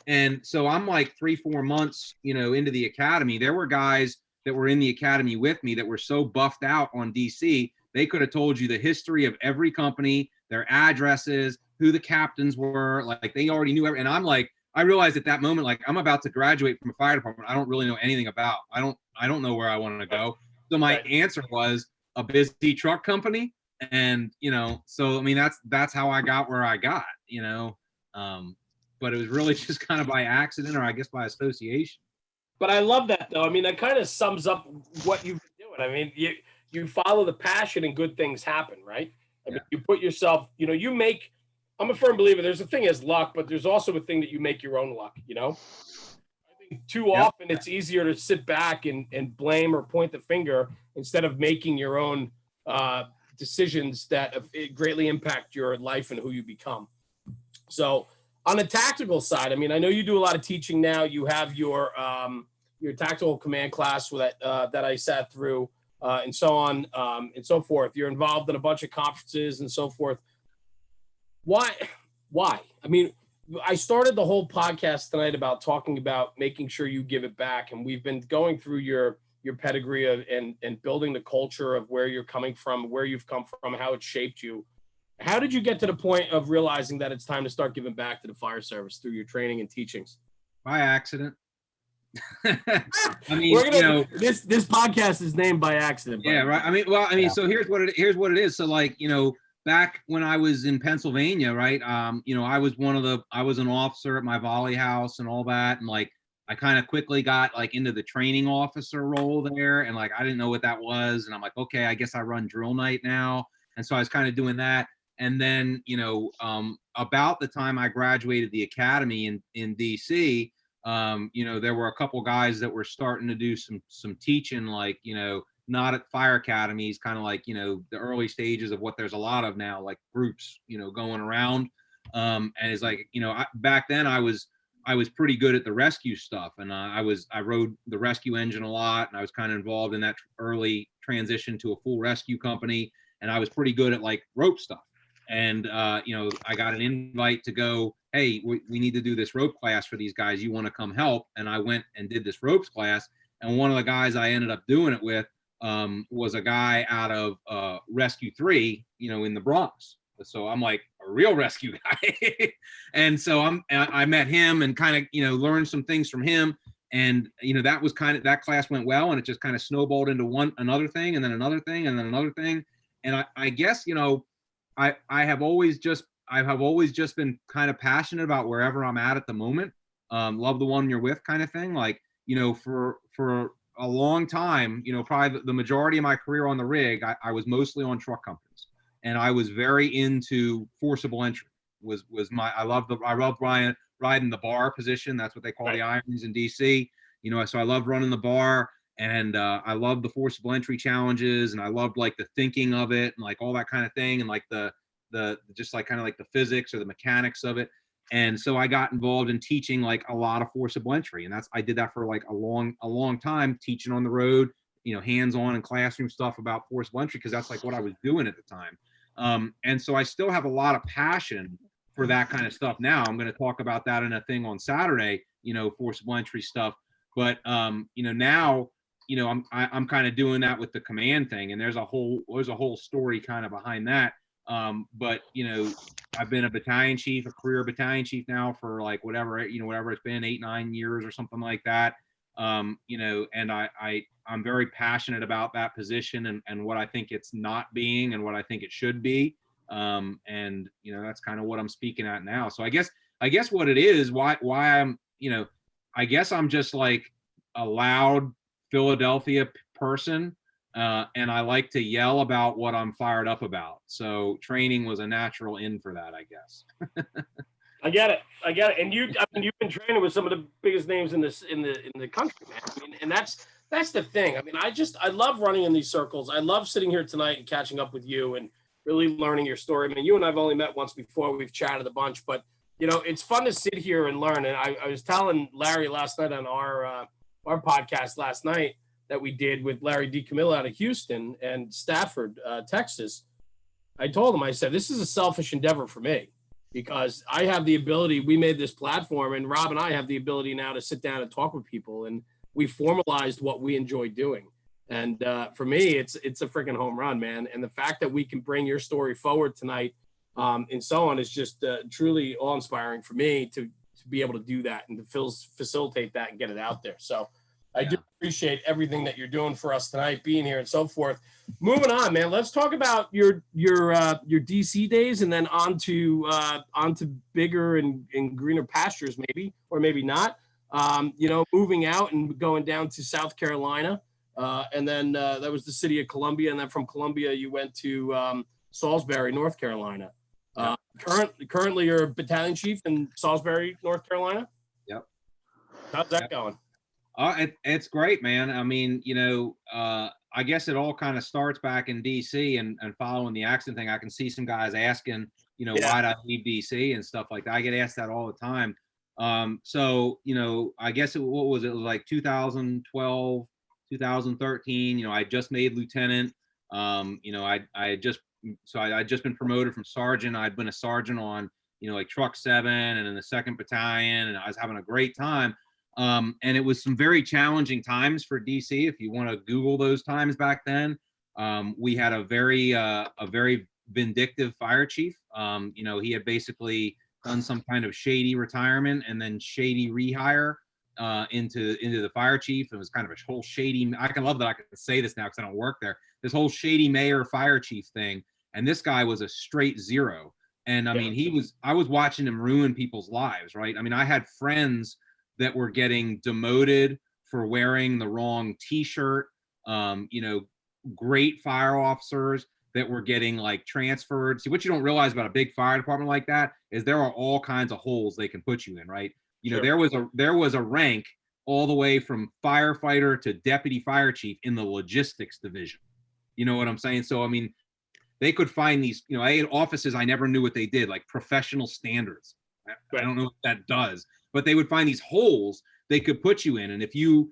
And so I'm like 3-4 months, you know, into the academy. There were guys that were in the academy with me that were so buffed out on DC, they could have told you the history of every company, their addresses, who the captains were. Like they already knew everything. And I'm like, I realized at that moment, like I'm about to graduate from a fire department I don't really know anything about. I don't know where I want to go. So my answer was a busy truck company. And, you know, so, I mean, that's how I got where I got, you know, but it was really just kind of by accident, or I guess by association. But I love that though. I mean, that kind of sums up what you've been doing. I mean, you follow the passion and good things happen, right? I mean, you put yourself, you know, I'm a firm believer there's a thing as luck, but there's also a thing that you make your own luck, you know? I think too often it's easier to sit back and blame or point the finger instead of making your own decisions that greatly impact your life and who you become. So on the tactical side, I mean, I know you do a lot of teaching now. You have your tactical command class that I sat through, and so on and so forth. You're involved in a bunch of conferences and so forth. Why? I mean, I started the whole podcast tonight about talking about making sure you give it back, and we've been going through your pedigree and building the culture of where you're coming from, where you've come from, how it shaped you. How did you get to the point of realizing that it's time to start giving back to the fire service through your training and teachings? By accident. I mean, you know, this podcast is named by accident. Yeah, right. I mean, so here's what it is. So like, you know, back when I was in Pennsylvania, right? You know, I was an officer at my volley house and all that, and like I kind of quickly got like into the training officer role there, and like I didn't know what that was, and I'm like, okay, I guess I run drill night now, and so I was kind of doing that. And then, about the time I graduated the academy in DC, there were a couple guys that were starting to do some teaching, like, not at fire academies, kind of like, the early stages of what there's a lot of now, like groups, going around. And it's like, back then I was pretty good at the rescue stuff, and I rode the rescue engine a lot, and I was kind of involved in that early transition to a full rescue company, and I was pretty good at like rope stuff. And I got an invite to go, hey, we need to do this rope class for these guys. You want to come help? And I went and did this ropes class. And one of the guys I ended up doing it with was a guy out of Rescue 3, in the Bronx. So I'm like a real rescue guy. And so I met him and kind of, learned some things from him. And, that class went well, and it just kind of snowballed into another thing, and then another thing, and then another thing. And I guess, I have always just been kind of passionate about wherever I'm at the moment. Love the one you're with kind of thing. Like, for a long time, probably the majority of my career on the rig, I was mostly on truck companies, and I was very into forcible entry. I loved riding the bar position. That's what they call the irons in DC. So I loved running the bar. And I loved the forcible entry challenges, and I loved like the thinking of it, and like all that kind of thing, and like the just like kind of like the physics or the mechanics of it. And so I got involved in teaching like a lot of forcible entry, and I did that for like a long time, teaching on the road, hands-on and classroom stuff about forcible entry, because that's like what I was doing at the time. And so I still have a lot of passion for that kind of stuff. Now I'm going to talk about that in a thing on Saturday, forcible entry stuff. But now, I'm kind of doing that with the command thing, and there's a whole story kind of behind that. But I've been a career battalion chief now for like whatever it's been, 8-9 years or something like that. And I'm very passionate about that position and what I think it's not being and what I think it should be. And that's kind of what I'm speaking at now. So I guess what it is, why I'm, I guess I'm just like a loud Philadelphia person, and I like to yell about what I'm fired up about. So training was a natural in for that, I guess. I get it. And you've been training with some of the biggest names in the country, man. I mean, and that's the thing. I mean, I love running in these circles. I love sitting here tonight and catching up with you and really learning your story. I mean, you and I've only met once before. We've chatted a bunch, but it's fun to sit here and learn. And I was telling Larry last night on our podcast last night that we did with Larry DeCamillo out of Houston and Stafford, Texas. I told him, I said, this is a selfish endeavor for me, because I have the ability, we made this platform, and Rob and I have the ability now to sit down and talk with people, and we formalized what we enjoy doing. And for me, it's a freaking home run, man. And the fact that we can bring your story forward tonight and so on is just truly awe-inspiring for me to be able to do that and to facilitate that and get it out there. So I do appreciate everything that you're doing for us tonight, being here and so forth. Moving on, man. Let's talk about your DC days, and then on to bigger and greener pastures, maybe, or maybe not. Moving out and going down to South Carolina, and then that was the city of Columbia, and then from Columbia you went to Salisbury, North Carolina. Currently, you're a battalion chief in Salisbury, North Carolina. Yep. How's that going? It's great, man. I mean, I guess it all kind of starts back in DC and following the accident thing. I can see some guys asking, why'd I leave DC and stuff like that. I get asked that all the time. So, I guess what was it? It was like 2012, 2013. I just made lieutenant. I had just been promoted from sergeant. I'd been a sergeant on, like Truck 7 and in the 2nd Battalion, and I was having a great time. And it was some very challenging times for DC. If you want to Google those times back then, we had a very vindictive fire chief. He had basically done some kind of shady retirement and then shady rehire into the fire chief. It was kind of a whole shady. I can love that I can say this now because I don't work there. This whole shady mayor fire chief thing, and this guy was a straight zero. And I mean, I was watching him ruin people's lives, right? I mean, I had friends that were getting demoted for wearing the wrong t-shirt, you know, great fire officers that were getting like transferred. See, what you don't realize about a big fire department like that is there are all kinds of holes they can put you in, right? You know, there was a rank all the way from firefighter to deputy fire chief in the logistics division. You know what I'm saying? So, I mean, they could find these, you know, I had offices, I never knew what they did, like professional standards. I don't know what that does, but they would find these holes they could put you in. And if you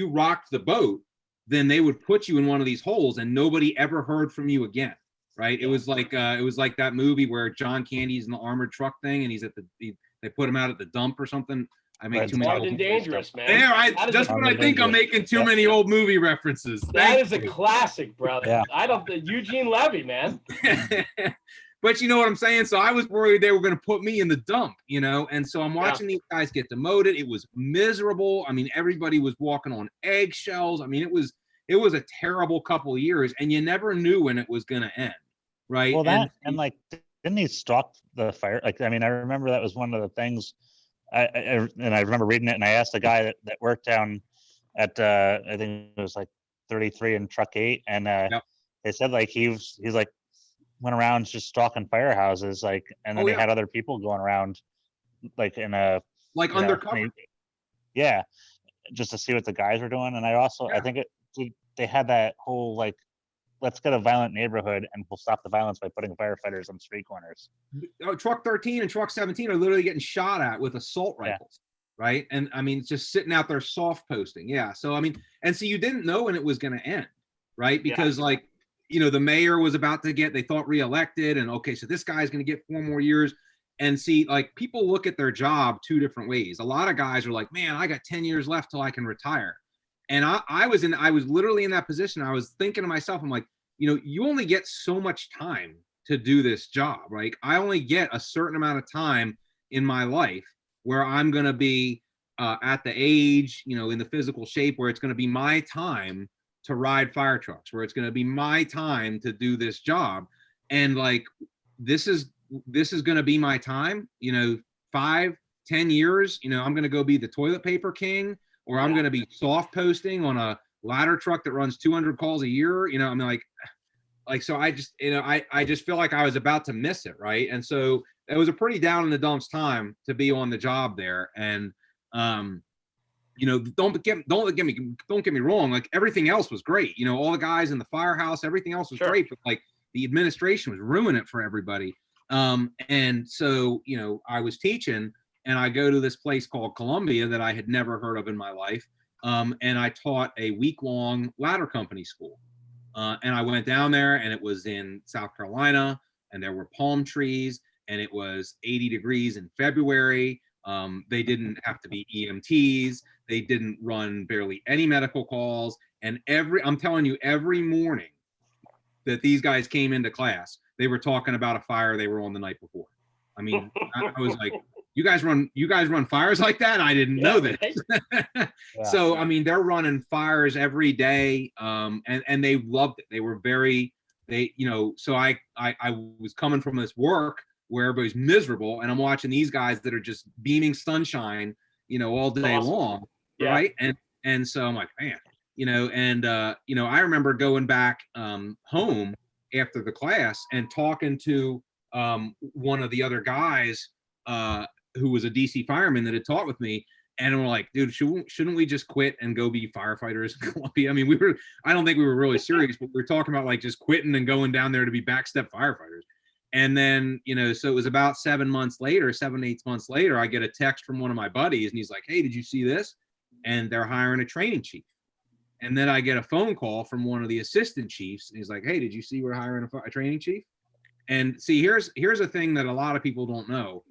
rocked the boat, then they would put you in one of these holes and nobody ever heard from you again. Right. It was like that movie where John Candy's in the armored truck thing and he's at they put him out at the dump or something. I make too many Armed and Dangerous, man. There, just when I think I'm making too many old movie references. That is a classic, brother. Yeah. I don't Eugene Levy, man. But you know what I'm saying? So I was worried they were going to put me in the dump, you know? And so I'm watching these guys get demoted. It was miserable. I mean, everybody was walking on eggshells. I mean, it was a terrible couple of years and you never knew when it was going to end. Right. Well, and like, didn't he stalk the fire? Like, I mean, I remember that was one of the things I remember reading it and I asked the guy that worked down at, I think it was like 33 and truck 8. And they said like, he's like, went around just stalking firehouses, like, and then he had other people going around, like in a like undercover, just to see what the guys were doing. And I also I think they had that whole like, let's get a violent neighborhood and we'll stop the violence by putting firefighters on street corners. Truck 13 and truck 17 are literally getting shot at with assault rifles, right? And I mean, just sitting out there soft posting, So I mean, and so you didn't know when it was going to end, right? Because like, you know, the mayor was about to they thought reelected, and okay, so this guy's going to get 4 more years. And see, like, people look at their job 2 different ways. A lot of guys are like, man, I got 10 years left till I can retire. And I was literally in that position. I was thinking to myself, I'm like, you know, you only get so much time to do this job, right? I only get a certain amount of time in my life where I'm going to be at the age, you know, in the physical shape where it's going to be my time to ride fire trucks, where it's going to be my time to do this job. And like, this is going to be my time, you know, 5-10 years, you know, I'm going to go be the toilet paper king, or I'm going to be soft posting on a ladder truck that runs 200 calls a year. You know, I mean, like, so I just, you know, I just feel like I was about to miss it. Right. And so it was a pretty down in the dumps time to be on the job there. And, you know, don't get me wrong. Like, everything else was great. You know, all the guys in the firehouse, everything else was great, but like the administration was ruining it for everybody. And so, you know, I was teaching and I go to this place called Columbia that I had never heard of in my life. And I taught a week-long ladder company school. And I went down there and it was in South Carolina and there were palm trees and it was 80 degrees in February. They didn't have to be EMTs. They didn't run barely any medical calls. And I'm telling you, every morning that these guys came into class, they were talking about a fire they were on the night before. I mean, I was like, you guys run fires like that? I didn't know this. Right? So, I mean, they're running fires every day. And they loved it. They were you know, so I was coming from this work where everybody's miserable and I'm watching these guys that are just beaming sunshine, you know, all day long. Right. And so I'm like, man, you know, and, you know, I remember going back home after the class and talking to one of the other guys who was a DC fireman that had taught with me. And we're like, dude, shouldn't we just quit and go be firefighters in Columbia? I mean, I don't think we were really serious, but we were talking about like just quitting and going down there to be backstep firefighters. And then, you know, so it was about 7 months later, 7-8 months later, I get a text from one of my buddies and he's like, hey, did you see this? And they're hiring a training chief. And then I get a phone call from one of the assistant chiefs. And he's like, hey, did you see we're hiring a training chief? And see, here's a thing that a lot of people don't know.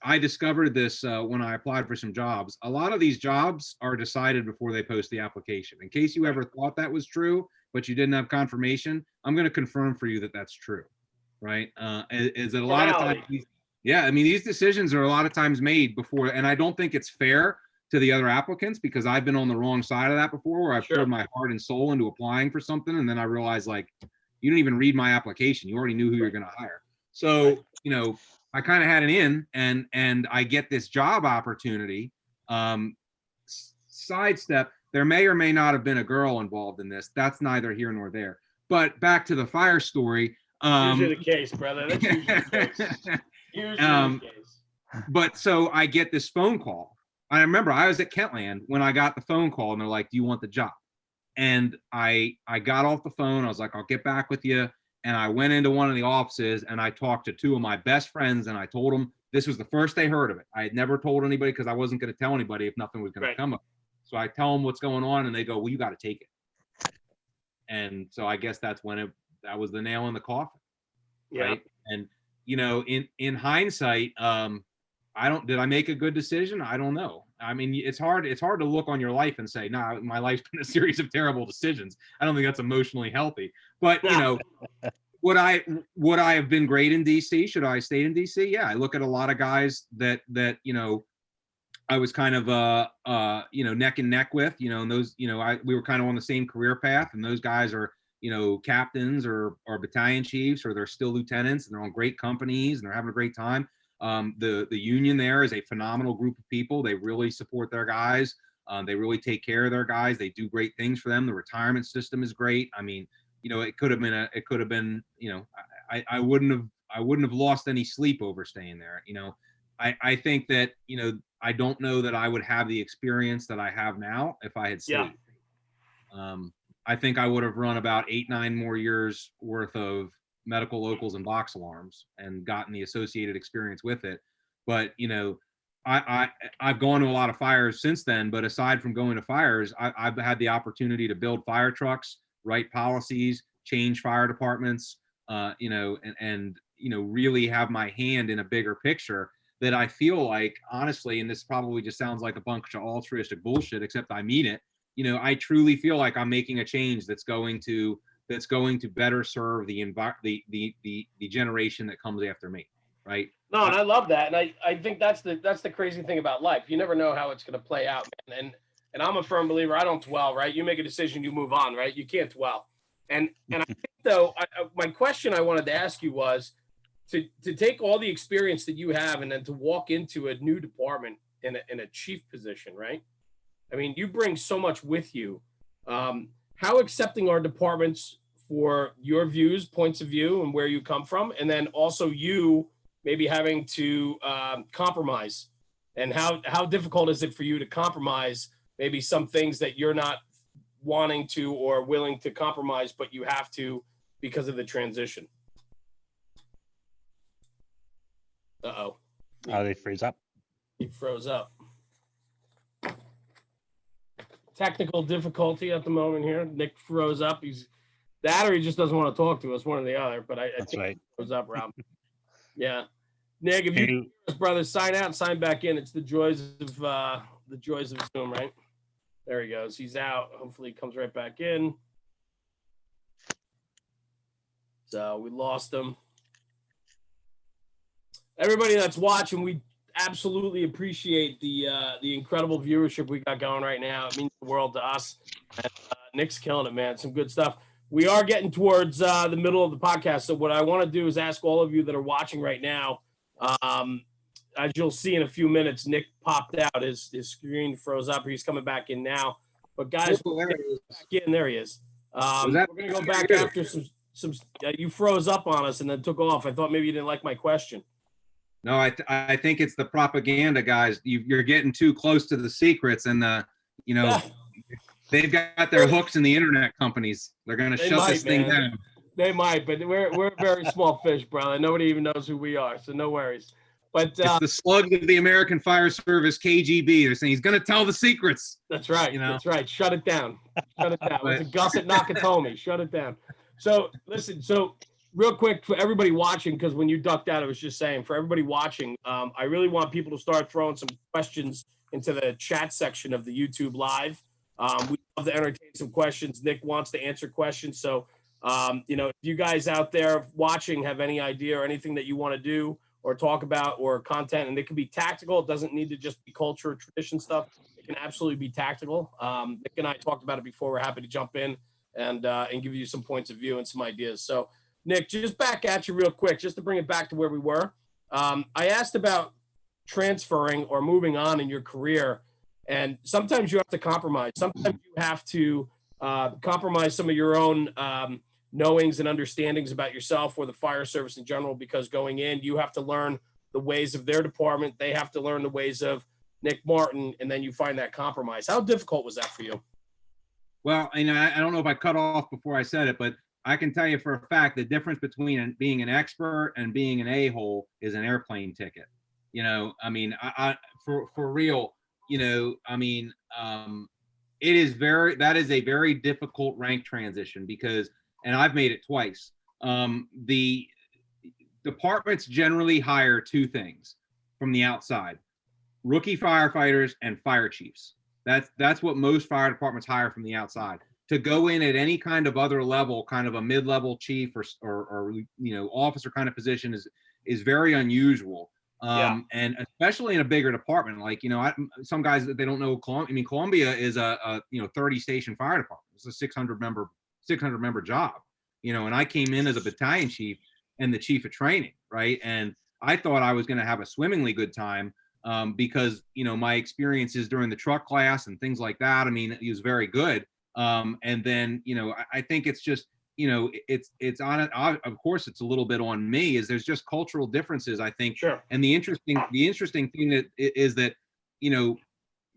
I discovered this when I applied for some jobs. A lot of these jobs are decided before they post the application. In case you ever thought that was true, but you didn't have confirmation, I'm going to confirm for you that that's true. Right? Is that a lot of times? I mean, these decisions are a lot of times made before, and I don't think it's fair to the other applicants because I've been on the wrong side of that before, where I've poured my heart and soul into applying for something, and then I realized like, you didn't even read my application. You already knew who you're going to hire. So, you know, I kind of had an in, and I get this job opportunity Sidestep, there may or may not have been a girl involved in this. That's neither here nor there. But back to the fire story. Usually the case, brother. That's usually the case. Usually the case. But so I get this phone call. I remember I was at Kentland when I got the phone call, and they're like, "Do you want the job?" And I got off the phone. I was like, "I'll get back with you." And I went into one of the offices and I talked to two of my best friends, and I told them this was the first they heard of it. I had never told anybody because I wasn't going to tell anybody if nothing was going to come up. So I tell them what's going on, and they go, "Well, you got to take it." And so I guess that's when that was the nail in the coffin. Right. And, you know, in hindsight, did I make a good decision? I don't know. I mean, it's hard to look on your life and say, nah, my life's been a series of terrible decisions. I don't think that's emotionally healthy. But, you know, would I have been great in DC? Should I have stayed in DC? Yeah. I look at a lot of guys that, you know, I was kind of, you know, neck and neck with, you know, and those, you know, we were kind of on the same career path, and those guys are, you know, captains or battalion chiefs, or they're still lieutenants, and they're on great companies and they're having a great time. The union there is a phenomenal group of people. They really support their guys. They really take care of their guys. They do great things for them. The retirement system is great. I mean, you know, it could have been, you know, I wouldn't have lost any sleep over staying there. You know, I think that, you know, I don't know that I would have the experience that I have now if I had stayed. I think I would have run about 8-9 more years worth of medical locals and box alarms and gotten the associated experience with it. But, you know, I've gone to a lot of fires since then, but aside from going to fires, I've had the opportunity to build fire trucks, write policies, change fire departments, you know, and, you know, really have my hand in a bigger picture that I feel like, honestly, and this probably just sounds like a bunch of altruistic bullshit, except I mean it. You know, I truly feel like I'm making a change that's going to better serve the generation that comes after me, right? No, and I love that, and I think that's the crazy thing about life. You never know how it's going to play out, man. And I'm a firm believer. I don't dwell, right? You make a decision, you move on, right? You can't dwell. And I think though, my question I wanted to ask you was to take all the experience that you have and then to walk into a new department in a chief position, right? I mean, you bring so much with you. How accepting are departments for your views, points of view, and where you come from? And then also you maybe having to compromise. And how difficult is it for you to compromise maybe some things that you're not wanting to or willing to compromise, but you have to because of the transition? Uh-oh. They freeze up. He froze up. Technical difficulty at the moment here. Nick froze up. He's that, or he just doesn't want to talk to us, one or the other. But I That's think right. He froze up, Rob. Yeah, Nick, if you can hear us, brother, sign out and sign back in. It's the joys of Zoom, right? There he goes. He's out. Hopefully, he comes right back in. So we lost him. Everybody that's watching, we absolutely appreciate the incredible viewership we got going right now. It means the world to us. And, Nick's killing it, man. Some good stuff. We are getting towards the middle of the podcast. So what I want to do is ask all of you that are watching right now, as you'll see in a few minutes, Nick popped out. His screen froze up. He's coming back in now. But guys, there he is. We're going to go back after some you froze up on us and then took off. I thought maybe you didn't like my question. No, I think it's the propaganda, guys. You're getting too close to the secrets, and you know, they've got their hooks in the internet companies. They're going to shut this thing down. They might, but we're a very small fish, brother. Nobody even knows who we are, so no worries. But it's the slugs of the American Fire Service, KGB. They're saying he's going to tell the secrets. That's right. You know? That's right. Shut it down. Shut it down. It's a Gusset Nakatomi. Shut it down. So listen. So. Real quick for everybody watching, because when you ducked out, I was just saying, for everybody watching, I really want people to start throwing some questions into the chat section of the YouTube Live. We love to entertain some questions. Nick wants to answer questions. So, you know, if you guys out there watching have any idea or anything that you want to do or talk about or content, and it can be tactical. It doesn't need to just be culture or tradition stuff. It can absolutely be tactical. Nick and I talked about it before. We're happy to jump in and give you some points of view and some ideas. So, Nick, just back at you real quick, just to bring it back to where we were. I asked about transferring or moving on in your career. And sometimes you have to compromise. Sometimes you have to compromise some of your own knowings and understandings about yourself or the fire service in general, because going in, you have to learn the ways of their department. They have to learn the ways of Nick Martin, and then you find that compromise. How difficult was that for you? Well, and I don't know if I cut off before I said it, but I can tell you for a fact the difference between being an expert and being an a-hole is an airplane ticket. You know, I mean, for real, you know, I mean, that is a very difficult rank transition because, and I've made it twice. The departments generally hire two things from the outside: rookie firefighters and fire chiefs. That's what most fire departments hire from the outside. To go in at any kind of other level, kind of a mid-level chief or you know, officer kind of position is very unusual. And especially in a bigger department, like, you know, some guys that they don't know, I mean, Columbia is a you know, 30 station fire department. It's a 600 member job, you know, and I came in as a battalion chief and the chief of training, right? And I thought I was going to have a swimmingly good time because, you know, my experiences during the truck class and things like that, I mean, it was very good. And then, you know, I think it's just, you know, it's on it. Of course, it's a little bit on me. Is there's just cultural differences, I think. Sure. And the interesting thing that is that, you know,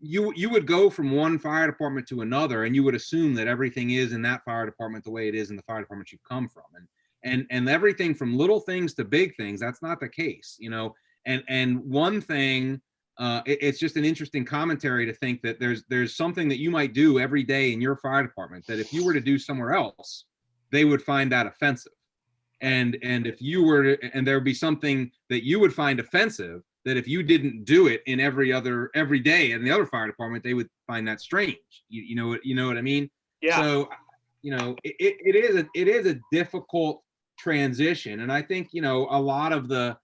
you would go from one fire department to another, and you would assume that everything is in that fire department the way it is in the fire department you've come from, and everything from little things to big things. That's not the case, you know. And one thing. It's just an interesting commentary to think that there's something that you might do every day in your fire department that if you were to do somewhere else, they would find that offensive. And if you were to, and there would be something that you would find offensive that if you didn't do it in every day in the other fire department, they would find that strange. You know what I mean? Yeah. So, you know, it is a difficult transition. And I think, you know, a lot of the,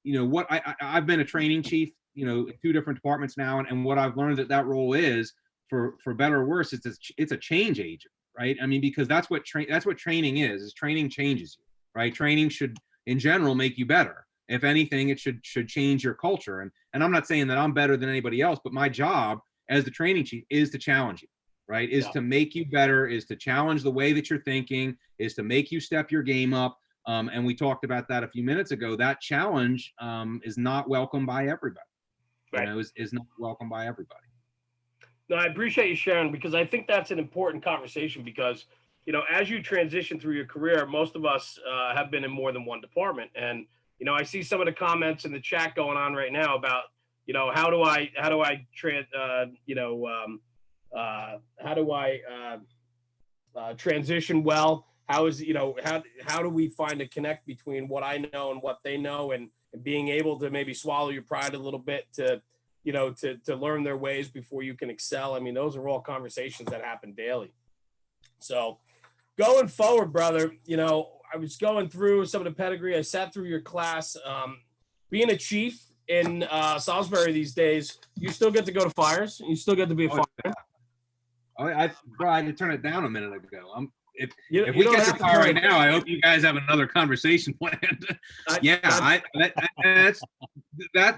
you know, what I've been a training chief, you know, in two different departments now, and what I've learned that role is, for better or worse, it's a change agent, right? I mean, because that's what training is training changes you, right? Training should, in general, make you better. If anything, it should change your culture. And I'm not saying that I'm better than anybody else, but my job as the training chief is to challenge you, right? Is to make you better, is to challenge the way that you're thinking, is to make you step your game up. And we talked about that a few minutes ago. That challenge is not welcome by everybody. Right. You know, is not welcome by everybody. No, I appreciate you sharing, because I think that's an important conversation, because, you know, as you transition through your career, most of us have been in more than one department. And, you know, I see some of the comments in the chat going on right now about, you know, how do I transition well? How is, you know, how do we find a connect between what I know and what they know, and being able to maybe swallow your pride a little bit to, you know, to learn their ways before you can excel. I mean, those are all conversations that happen daily. So going forward, brother, you know, I was going through some of the pedigree. I sat through your class. Being a chief in Salisbury these days, you still get to go to fires. You still get to be a fireman. I had to turn it down a minute ago. If You we don't get to have to fire turn right it now, I hope you guys have another conversation planned.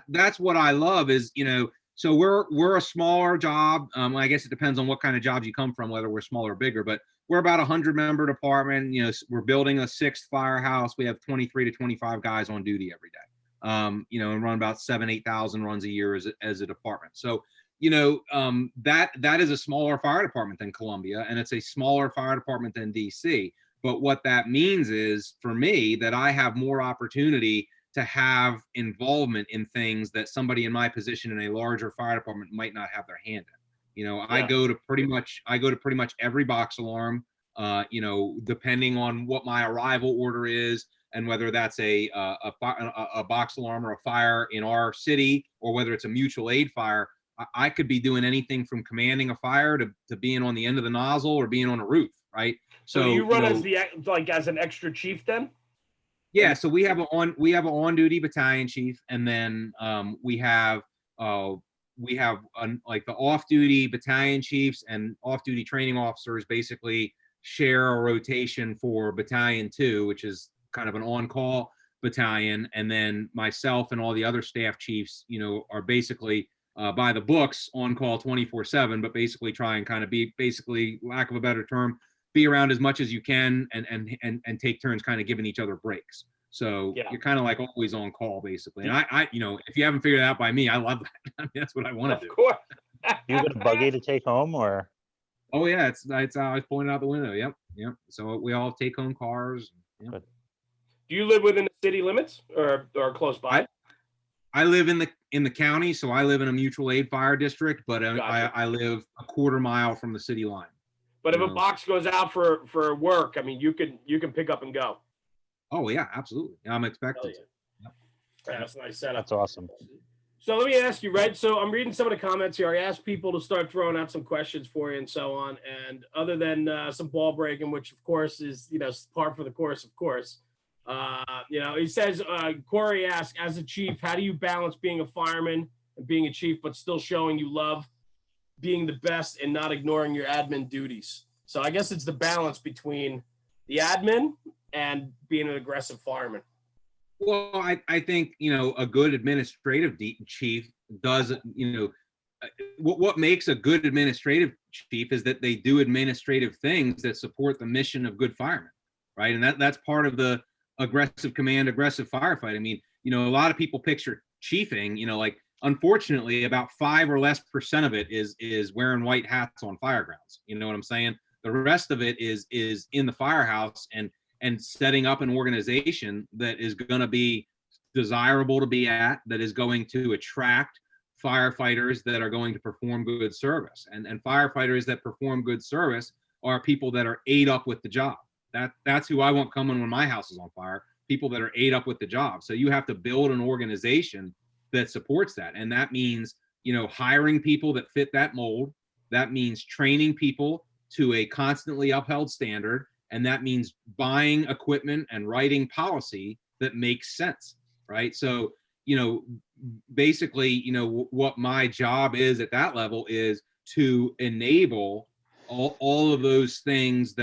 That's what I love is, you know, so we're a smaller job. I guess it depends on what kind of jobs you come from, whether we're smaller or bigger, but we're about 100 member department. You know, we're building a 6th firehouse. We have 23 to 25 guys on duty every day. You know, and run about 8,000 runs a year as a department. So, you know, that is a smaller fire department than Columbia, and it's a smaller fire department than DC. But what that means is, for me, that I have more opportunity to have involvement in things that somebody in my position in a larger fire department might not have their hand in. You know, I go to pretty much every box alarm, you know, depending on what my arrival order is, and whether that's a box alarm or a fire in our city, or whether it's a mutual aid fire. I could be doing anything from commanding a fire to being on the end of the nozzle or being on a roof, right? So you run as as an extra chief then? Yeah, so we have an on-duty battalion chief, and then we have like the off-duty battalion chiefs and off-duty training officers basically share a rotation for battalion 2, which is kind of an on-call battalion, and then myself and all the other staff chiefs, you know, are basically by the books on call 24/7, but basically try and kind of be, basically, lack of a better term, be around as much as you can and take turns kind of giving each other breaks. So Yeah. you're kind of like always on call, basically. And I, if you haven't figured it out by me, I love that. I mean, that's what I want to do. Of course. You got a buggy to take home, or? Oh yeah, it's I was pointing out the window. Yep. So we all take home cars. Yep. Do you live within the city limits or close by? I live in the county, so I live in a mutual aid fire district, but Gotcha. I live a quarter mile from the city line. But if a box goes out for work, I mean, you can pick up and go. Oh yeah, absolutely. I'm expected. Yep. That's a nice setup. That's awesome. So let me ask you, right? So I'm reading some of the comments here. I asked people to start throwing out some questions for you and so on. And other than some ball breaking, which of course is, par for the course, of course. He says, Corey asked, as a chief, how do you balance being a fireman and being a chief, but still showing you love being the best and not ignoring your admin duties? So I guess it's the balance between the admin and being an aggressive fireman. Well, I think, a good administrative chief does, what makes a good administrative chief is that they do administrative things that support the mission of good firemen, right? And that's part of the aggressive command, aggressive firefight. I mean, a lot of people picture chiefing, like, unfortunately, about 5% or less of it is wearing white hats on firegrounds. You know what I'm saying? The rest of it is in the firehouse and setting up an organization that is going to be desirable to be at, that is going to attract firefighters that are going to perform good service. And firefighters that perform good service are people that are ate up with the job. That's who I want coming when my house is on fire, people that are ate up with the job. So you have to build an organization that supports that. And that means, hiring people that fit that mold. That means training people to a constantly upheld standard. And that means buying equipment and writing policy that makes sense, right? So, basically, what my job is at that level is to enable all of those things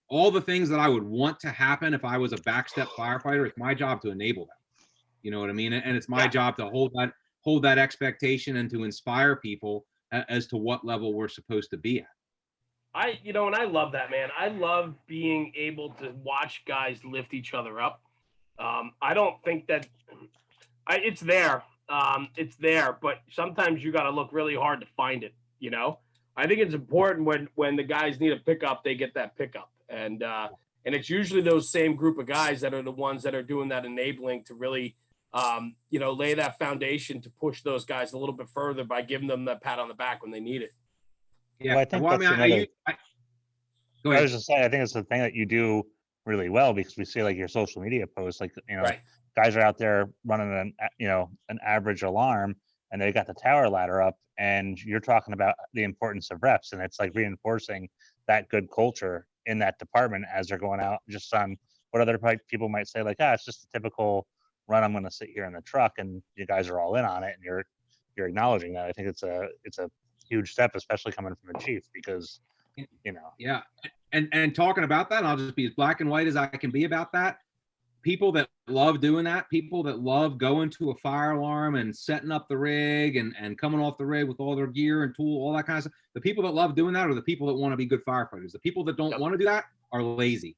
all the things that I would want to happen if I was a backstep firefighter. It's my job to enable them. You know what I mean? And it's my job to hold that expectation and to inspire people as to what level we're supposed to be at. And I love that, man. I love being able to watch guys lift each other up. I don't think that it's there. It's there, but sometimes you got to look really hard to find it. I think it's important when the guys need a pickup, they get that pickup. And it's usually those same group of guys that are the ones that are doing that enabling to really, lay that foundation to push those guys a little bit further by giving them that pat on the back when they need it. Yeah, well, I think I was just saying, I think it's the thing that you do really well, because we see like your social media posts, like, Right. guys are out there running an average alarm, and they got the tower ladder up, and you're talking about the importance of reps, and it's like reinforcing that good culture in that department as they're going out, just on what other people might say, like, it's just a typical run, I'm going to sit here in the truck, and you guys are all in on it, and you're acknowledging that. I think it's a huge step, especially coming from a chief, because yeah. And talking about that, and I'll just be as black and white as I can be about that. People that love doing that, people that love going to a fire alarm and setting up the rig and coming off the rig with all their gear and tool, all that kind of stuff. The people that love doing that are the people that want to be good firefighters. The people that don't want to do that are lazy.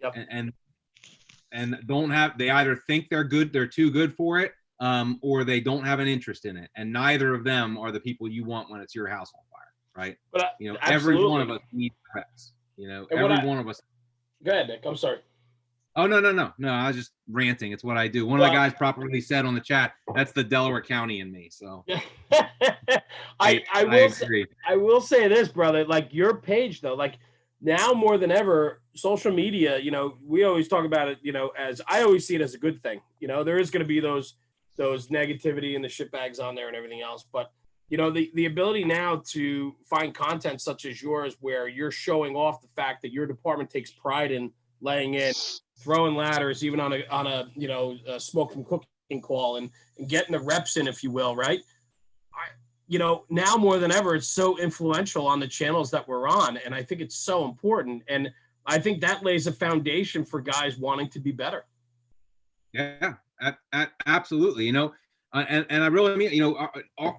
Yep. And they either think they're too good for it, or they don't have an interest in it. And neither of them are the people you want when it's your house on fire, right? But every one of us needs reps. Every one of us. Go ahead, Nick. I'm sorry. Oh, no. I was just ranting. It's what I do. One of the guys properly said on the chat, that's the Delaware County in me. So I will say this, brother, like your page though, like now more than ever, social media, we always talk about it, as I always see it as a good thing. There is going to be those negativity and the shitbags on there and everything else. But, the ability now to find content such as yours, where you're showing off the fact that your department takes pride in laying in, throwing ladders, even on a smoke from cooking call and getting the reps in, if you will. Right. Now more than ever, it's so influential on the channels that we're on. And I think it's so important. And I think that lays a foundation for guys wanting to be better. Yeah, absolutely. And I really mean, you know,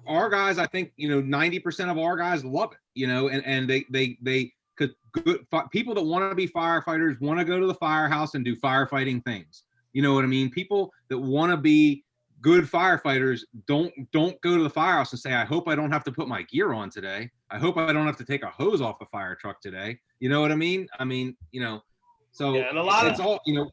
our guys, I think, you know, 90% of our guys love it, you know, and they could people that want to be firefighters want to go to the firehouse and do firefighting things. You know what I mean? People that want to be good firefighters don't go to the firehouse and say, I hope I don't have to put my gear on today. I hope I don't have to take a hose off a fire truck today. You know what I mean? I mean, you know, so Yeah, and it's all, you know.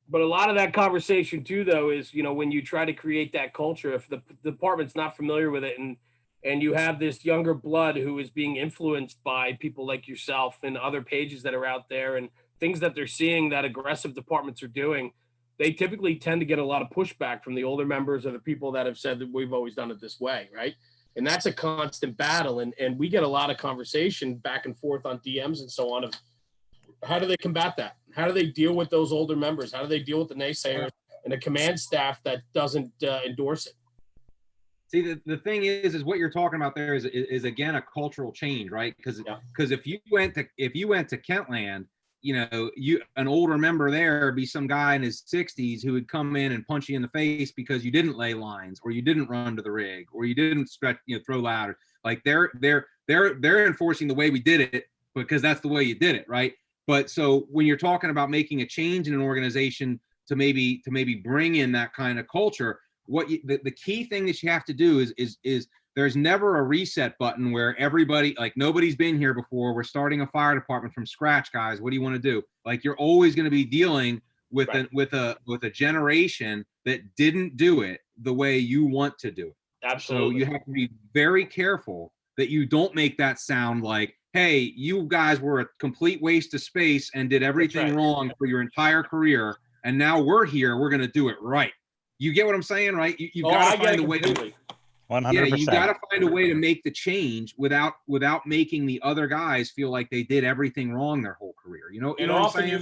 But a lot of that conversation too, though, is, you know, when you try to create that culture, if the department's not familiar with it, and you have this younger blood who is being influenced by people like yourself and other pages that are out there and things that they're seeing that aggressive departments are doing, they typically tend to get a lot of pushback from the older members or the people that have said that we've always done it this way, right? And that's a constant battle, and we get a lot of conversation back and forth on DMs and so on of how do they combat that? How do they deal with those older members? How do they deal with the naysayers and the command staff that doesn't endorse it? See, the thing is what you're talking about there is again a cultural change, right? Because if you went to Kentland, you know, an older member there would be some guy in his 60s who would come in and punch you in the face because you didn't lay lines or you didn't run to the rig or you didn't stretch, you know, throw ladder. Like they're enforcing the way we did it because that's the way you did it, right? But so when you're talking about making a change in an organization to maybe bring in that kind of culture, the key thing that you have to do is there's never a reset button where everybody, like, nobody's been here before. We're starting a fire department from scratch, guys. What do you want to do? Like, you're always going to be dealing with a generation that didn't do it the way you want to do it. Absolutely. So you have to be very careful that you don't make that sound like, hey, you guys were a complete waste of space and did everything wrong for your entire career, and now we're here. We're going to do it right. You get what I'm saying, right? You got to find a way. 100%. Yeah, you got to find a way to make the change without making the other guys feel like they did everything wrong their whole career. You know often you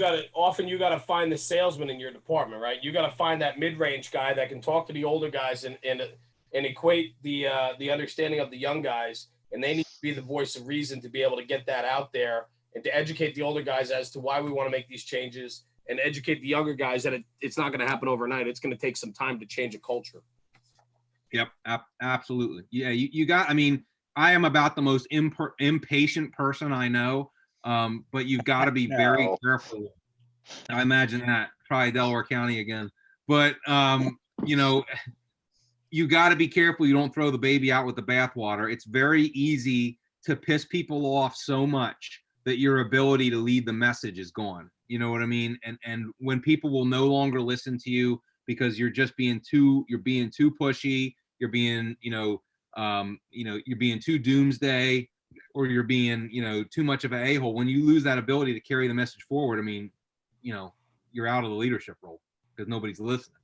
got to find the salesman in your department, right? You got to find that mid-range guy that can talk to the older guys and equate the understanding of the young guys, and they need to be the voice of reason to be able to get that out there and to educate the older guys as to why we want to make these changes, and educate the younger guys that it's not going to happen overnight. It's going to take some time to change a culture. Yep, absolutely. Yeah, you got. I mean, I am about the most impatient person I know, but you've got to be very careful. I imagine that probably Delaware County again, but you know, you got to be careful you don't throw the baby out with the bathwater. It's very easy to piss people off so much that your ability to lead the message is gone. You know what I mean? And when people will no longer listen to you because you're being too pushy, you're being, you're being too doomsday, or you're being, too much of an a-hole. When you lose that ability to carry the message forward, I mean, you're out of the leadership role because nobody's listening.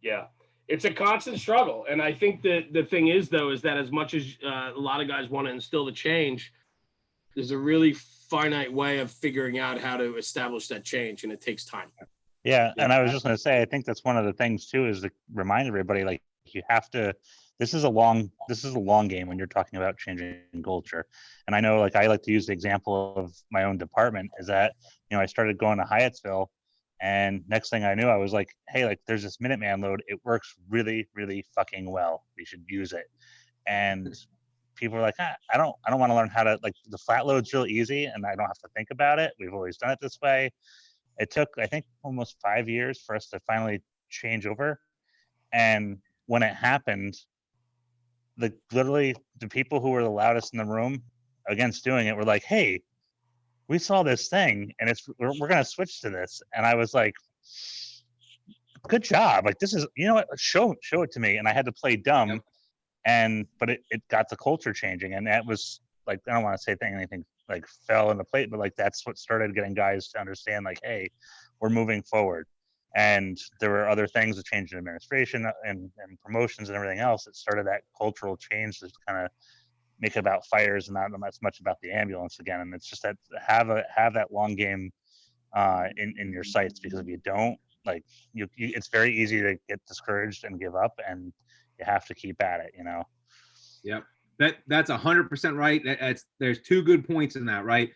Yeah. It's a constant struggle. And I think that the thing is, though, is that as much as a lot of guys want to instill the change, there's a really finite way of figuring out how to establish that change, and it takes time. Yeah. And I was just going to say, I think that's one of the things too, is to remind everybody, like, you have to, this is a long game when you're talking about changing culture. And I know, like, I like to use the example of my own department is that, I started going to Hyattsville, and next thing I knew, I was like, hey, like, there's this Minuteman load. It works really, really fucking well. We should use it. And people are like, I don't want to learn how to, like, the flat load's real easy and I don't have to think about it. We've always done it this way. It took, I think, almost 5 years for us to finally change over. And when it happened, literally the people who were the loudest in the room against doing it were like, hey, we saw this thing and we're going to switch to this. And I was like, good job. Like, this is, what, show it to me. And I had to play dumb. Yep. But it got the culture changing. And that was, like, I don't want to say anything like fell in the plate, but, like, that's what started getting guys to understand, like, hey, we're moving forward. And there were other things, the change in administration and promotions and everything else that started that cultural change to kind of make it about fires and not as much about the ambulance again. And it's just that have that long game in your sights, because if you don't, like, you it's very easy to get discouraged and give up, and you have to keep at it. Yep, that's 100% right. There's two good points in that, right?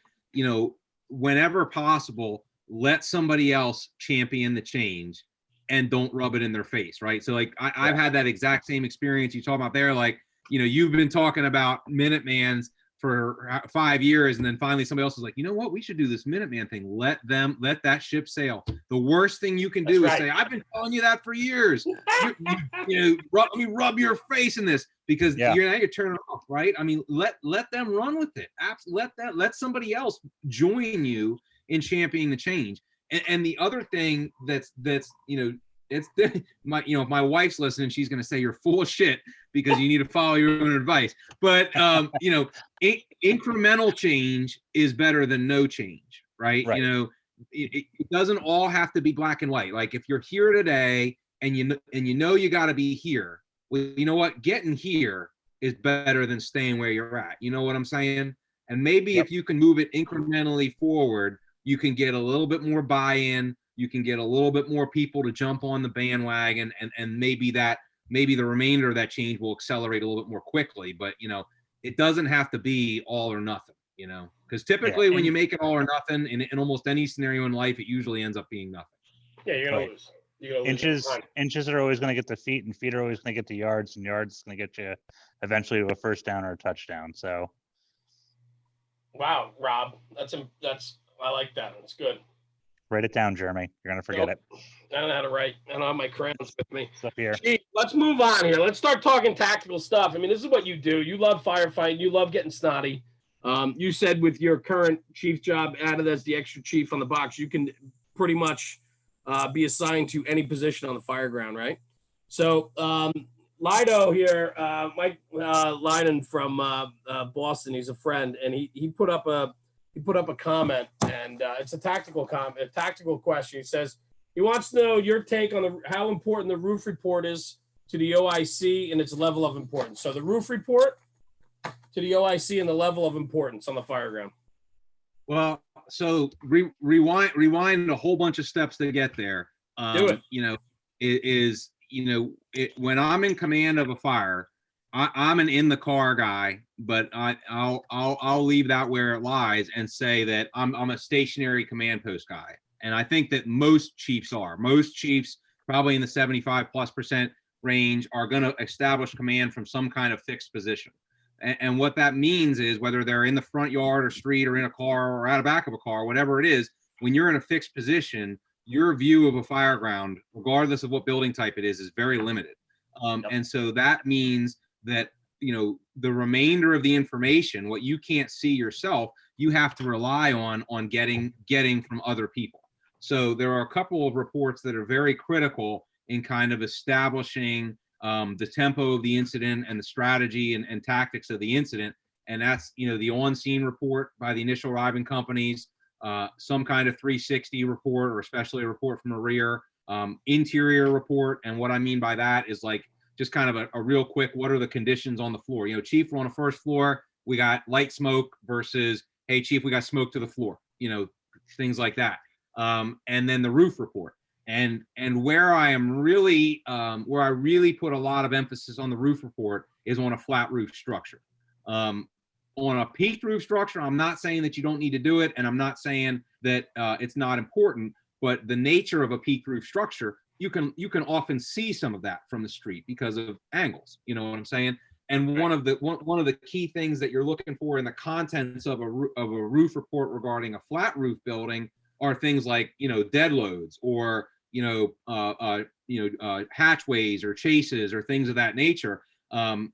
Whenever possible, let somebody else champion the change, and don't rub it in their face, right? So like I've had that exact same experience you talk about there. Like, you know, you've been talking about Minutemans for 5 years, and then finally somebody else is like, you know what, we should do this Minuteman thing. Let that ship sail. The worst thing you can do is say, I've been telling you that for years. Let me rub your face in this, because you're turning off, right? I mean, let them run with it. Let somebody else join you in championing the change. And the other thing that's it's if my wife's listening, she's going to say you're full of shit because you need to follow your own advice. But incremental change is better than no change, right? You know, it doesn't all have to be black and white. Like if you're here today and you got to be here, well, you know what? Getting here is better than staying where you're at. You know what I'm saying? And maybe if you can move it incrementally forward, you can get a little bit more buy-in. You can get a little bit more people to jump on the bandwagon, and maybe the remainder of that change will accelerate a little bit more quickly. But it doesn't have to be all or nothing. Because typically when you make it all or nothing in almost any scenario in life, it usually ends up being nothing. Yeah, you're gonna lose. Inches are always going to get the feet, and feet are always going to get the yards, and yards is going to get you eventually to a first down or a touchdown. So, wow, Rob, that's I like that. That's good. Write it down, Jeremy. You're going to forget it. I don't know how to write. I don't have my crayons with me. It's up here. Gee, let's move on here. Let's start talking tactical stuff. I mean, this is what you do. You love firefighting. You love getting snotty. You said with your current chief job added as the extra chief on the box, you can pretty much be assigned to any position on the fire ground, right? So Lido here, Mike Lydon from Boston, he's a friend, and he put up a comment, and it's a tactical question. He says he wants to know your take on how important the roof report is to the OIC and its level of importance. So the roof report to the OIC and the level of importance on the fire ground. Well, so rewind a whole bunch of steps to get there. Do it. When I'm in command of a fire, I'm an in the car guy, but I'll leave that where it lies and say that I'm a stationary command post guy. And I think that most chiefs probably in the 75+% range are going to establish command from some kind of fixed position. And what that means is whether they're in the front yard or street or in a car or out of back of a car, whatever it is, when you're in a fixed position, your view of a fire ground, regardless of what building type it is very limited. And so that means that, the remainder of the information, what you can't see yourself, you have to rely on getting from other people. So there are a couple of reports that are very critical in kind of establishing the tempo of the incident and the strategy and tactics of the incident. And that's, the on-scene report by the initial arriving companies, some kind of 360 report, or especially a report from a rear, interior report. And what I mean by that is like just kind of a real quick, what are the conditions on the floor? Chief, we're on the first floor, we got light smoke versus, hey, chief, we got smoke to the floor, things like that. And then the roof report. And where I really put a lot of emphasis on the roof report is on a flat roof structure. On a peaked roof structure, I'm not saying that you don't need to do it, and I'm not saying that it's not important, but the nature of a peaked roof structure, you can often see some of that from the street because of angles. You know what I'm saying? And one of the key things that you're looking for in the contents of a roof report regarding a flat roof building are things like dead loads or hatchways or chases or things of that nature. And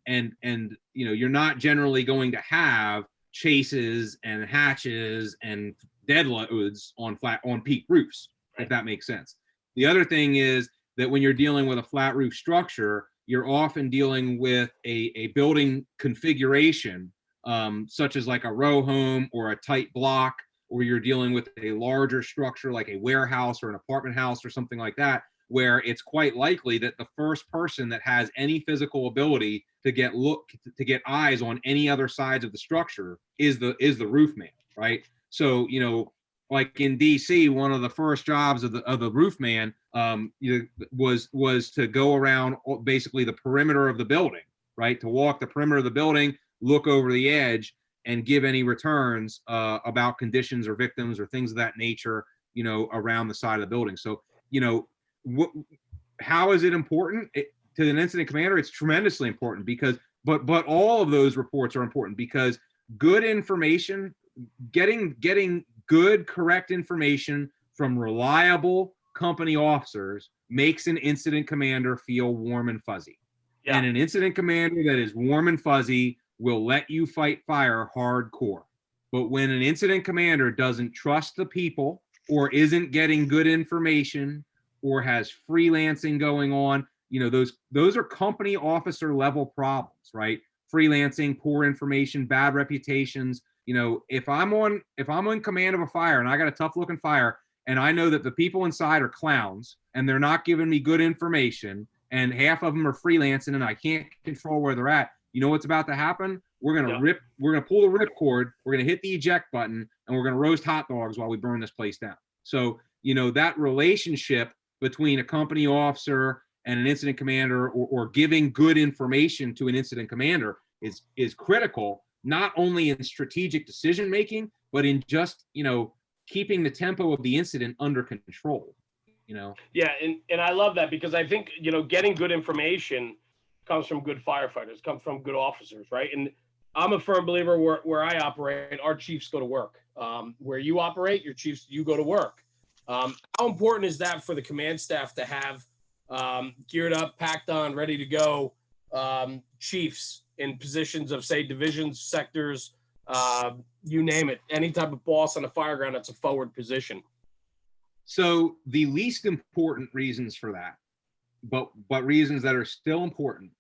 you're not generally going to have chases and hatches and dead loads on peak roofs, if that makes sense. The other thing is that when you're dealing with a flat roof structure, you're often dealing with a building configuration, such as like a row home or a tight block, or you're dealing with a larger structure like a warehouse or an apartment house or something like that, where it's quite likely that the first person that has any physical ability to get eyes on any other sides of the structure is the roof man, right? So, like in DC, one of the first jobs of the roof man was to go around basically the perimeter of the building, right? To walk the perimeter of the building, look over the edge, and give any returns about conditions or victims or things of that nature, around the side of the building. So, how is it important to an incident commander? It's tremendously important because, but all of those reports are important because good information, getting good, correct information from reliable company officers makes an incident commander feel warm and fuzzy. Yeah. And an incident commander that is warm and fuzzy will let you fight fire hardcore. But when an incident commander doesn't trust the people or isn't getting good information or has freelancing going on, you know, those are company officer level problems, right? Freelancing, poor information, bad reputations. You know, if I'm in command of a fire and I got a tough looking fire and I know that the people inside are clowns and they're not giving me good information and half of them are freelancing and I can't control where they're at, you know what's about to happen? We're gonna pull the rip cord, we're gonna hit the eject button, and we're gonna roast hot dogs while we burn this place down. So, you know, that relationship between a company officer and an incident commander, or giving good information to an incident commander is critical, not only in strategic decision making, but in just, you know, keeping the tempo of the incident under control. You know? Yeah, and I love that because I think, you know, getting good information comes from good firefighters, comes from good officers, right? And I'm a firm believer where I operate, our chiefs go to work. Where you operate, your chiefs, you go to work. How important is that for the command staff to have geared up, packed on, ready to go chiefs in positions of, say, divisions, sectors, you name it, any type of boss on a fire ground that's a forward position? So the least important reasons for that, but reasons that are still important,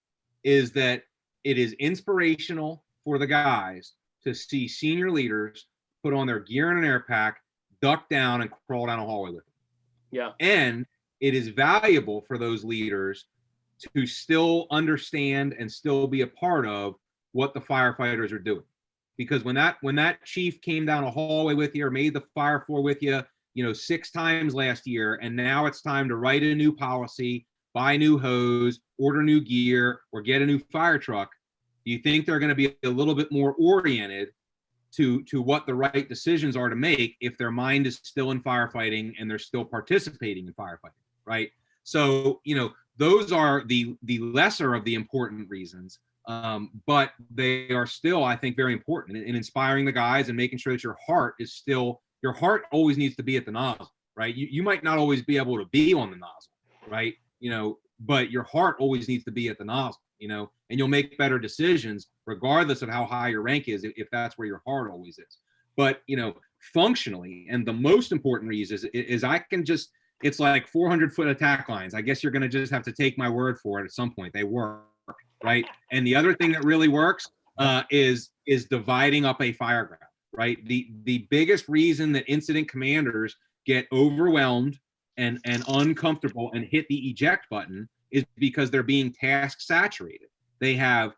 is that it is inspirational for the guys to see senior leaders put on their gear in an air pack, duck down, and crawl down a hallway with them. Yeah. And it is valuable for those leaders to still understand and still be a part of what the firefighters are doing. Because when that chief came down a hallway with you or made the fire floor with you, you know, 6 times last year, and now it's time to write a new policy, buy new hose, order new gear, or get a new fire truck, do you think they're going to be a little bit more oriented to what the right decisions are to make if their mind is still in firefighting and they're still participating in firefighting, right? So, you know, those are the lesser of the important reasons, but they are still, I think, very important in inspiring the guys and making sure that your heart always needs to be at the nozzle, right? You might not always be able to be on the nozzle, right? You know, but your heart always needs to be at the nozzle, you know, and you'll make better decisions regardless of how high your rank is, if that's where your heart always is. But, you know, functionally, and the most important reason is I can just, it's like 400-foot attack lines. I guess you're going to just have to take my word for it at some point. They work, right? And the other thing that really works is dividing up a fire ground, right? The biggest reason that incident commanders get overwhelmed and uncomfortable and hit the eject button is because they're being task saturated. They have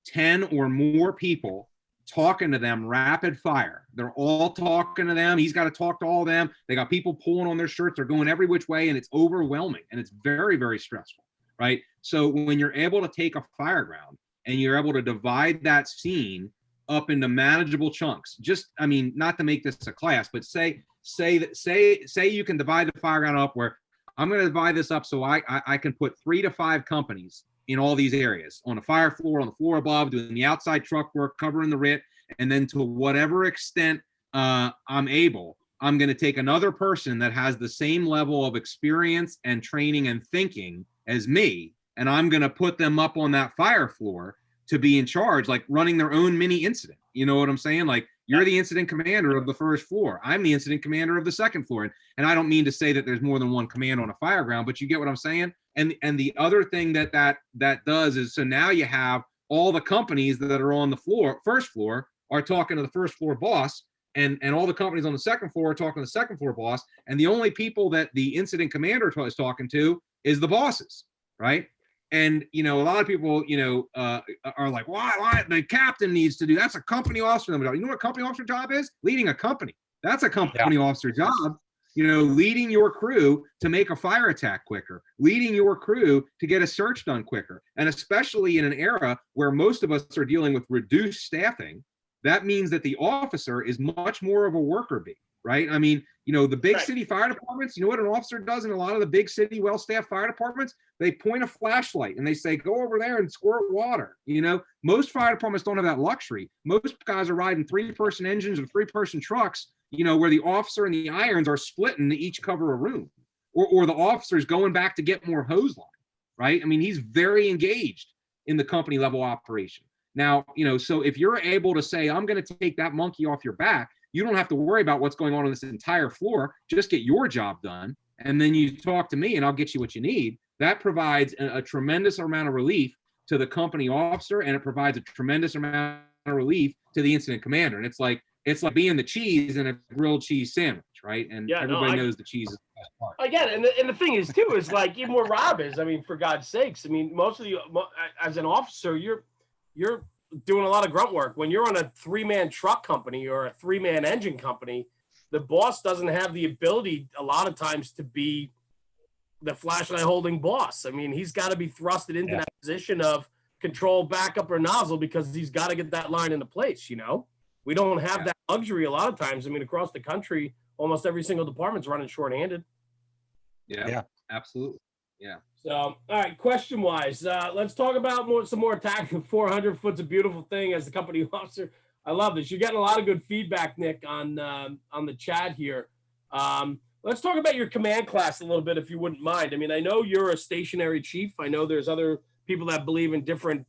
10 or more people talking to them rapid fire. They're all talking to them. He's got to talk to all of them. They got people pulling on their shirts. They're going every which way, and it's overwhelming, and it's very, very stressful, right? So when you're able to take a fire ground and you're able to divide that scene up into manageable chunks, just, I mean, not to make this a class, but say you can divide the fire ground up where I'm going to divide this up so I can put 3 to 5 companies in all these areas, on the fire floor, on the floor above, doing the outside truck work, covering the RIT, and then to whatever extent I'm able, I'm going to take another person that has the same level of experience and training and thinking as me, and I'm going to put them up on that fire floor to be in charge, like running their own mini incident. You know what I'm saying? Like, you're the incident commander of the first floor. I'm the incident commander of the second floor. And I don't mean to say that there's more than one command on a fire ground, but you get what I'm saying? And the other thing that does is, so now you have all the companies that are on the first floor are talking to the first floor boss, and all the companies on the second floor are talking to the second floor boss. And the only people that the incident commander is talking to is the bosses, right? And, you know, a lot of people, you know, are like, why the captain needs to do, that's a company officer. You know what a company officer job is? Leading a company. That's a company officer job. You know, leading your crew to make a fire attack quicker, leading your crew to get a search done quicker. And especially in an era where most of us are dealing with reduced staffing, that means that the officer is much more of a worker bee, right? I mean, the big Right. city fire departments, you know what an officer does in a lot of the big city, well-staffed fire departments? They point a flashlight and they say, go over there and squirt water. Most fire departments don't have that luxury. Most guys are riding 3-person engines or 3-person trucks, where the officer and the irons are splitting to each cover a room, or the officer's going back to get more hose line, right? I mean, he's very engaged in the company level operation. Now, so if you're able to say, I'm going to take that monkey off your back, you don't have to worry about what's going on this entire floor. Just get your job done. And then you talk to me and I'll get you what you need. That provides a tremendous amount of relief to the company officer, and it provides a tremendous amount of relief to the incident commander. And it's like being the cheese in a grilled cheese sandwich, right? And everybody knows the cheese is the best part. I get it. And the thing is too, is like, even where Rob is, I mean, for God's sakes, I mean, most of you as an officer, you're doing a lot of grunt work. When you're on a 3-man truck company or a 3-man engine company, the boss doesn't have the ability a lot of times to be the flashlight holding boss. I mean, he's got to be thrusted into that position of control, backup, or nozzle, because he's got to get that line into place. We don't have that luxury a lot of times. I mean, across the country, almost every single department's running shorthanded. Yeah, absolutely. Yeah. So, all right, question wise, let's talk about some more tactical. 400 foot's a beautiful thing as the company officer. I love this. You're getting a lot of good feedback, Nick, on the chat here. Let's talk about your command class a little bit, if you wouldn't mind. I mean, I know you're a stationary chief. I know there's other people that believe in different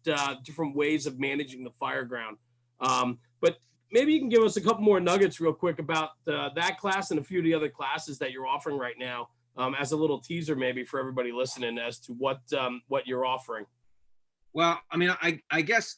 ways of managing the fire ground. But maybe you can give us a couple more nuggets real quick about that class and a few of the other classes that you're offering right now, as a little teaser maybe for everybody listening as to what you're offering. Well, I mean, I guess,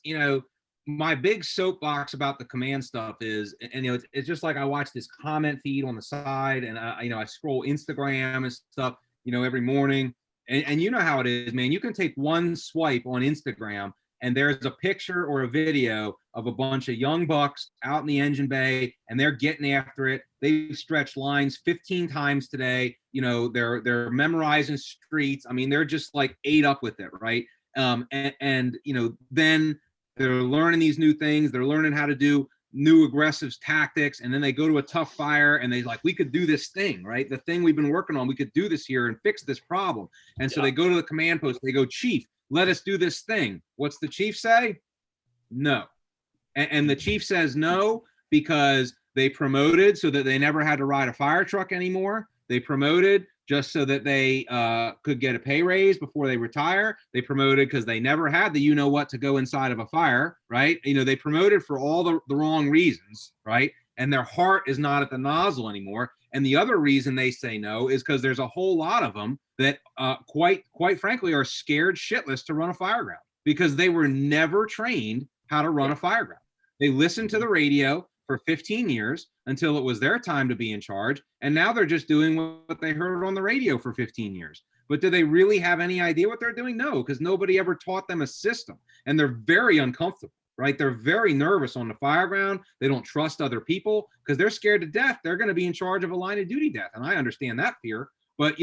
my big soapbox about the command stuff is, and it's just like I watch this comment feed on the side, and I scroll Instagram and stuff, every morning, and you know how it is, man. You can take one swipe on Instagram, and there's a picture or a video of a bunch of young bucks out in the engine bay, and they're getting after it. They've stretched lines 15 times today. They're memorizing streets. I mean, they're just like ate up with it, right? And then they're learning these new things. They're learning how to do new aggressive tactics. And then they go to a tough fire and they like, we could do this thing, right? The thing we've been working on, we could do this here and fix this problem. And so they go to the command post. They go, Chief, let us do this thing. What's the chief say? No. And the chief says no because they promoted so that they never had to ride a fire truck anymore. They promoted just so that they could get a pay raise before they retire. They promoted because they never had the you-know-what to go inside of a fire, right? They promoted for all the wrong reasons, right? And their heart is not at the nozzle anymore. And the other reason they say no is because there's a whole lot of them that quite frankly are scared shitless to run a fire ground because they were never trained how to run a fire ground. They listened to the radio for 15 years until it was their time to be in charge. And now they're just doing what they heard on the radio for 15 years. But do they really have any idea what they're doing? No, because nobody ever taught them a system. And they're very uncomfortable, right? They're very nervous on the fire ground. They don't trust other people because they're scared to death. They're going to be in charge of a line of duty death. And I understand that fear. But,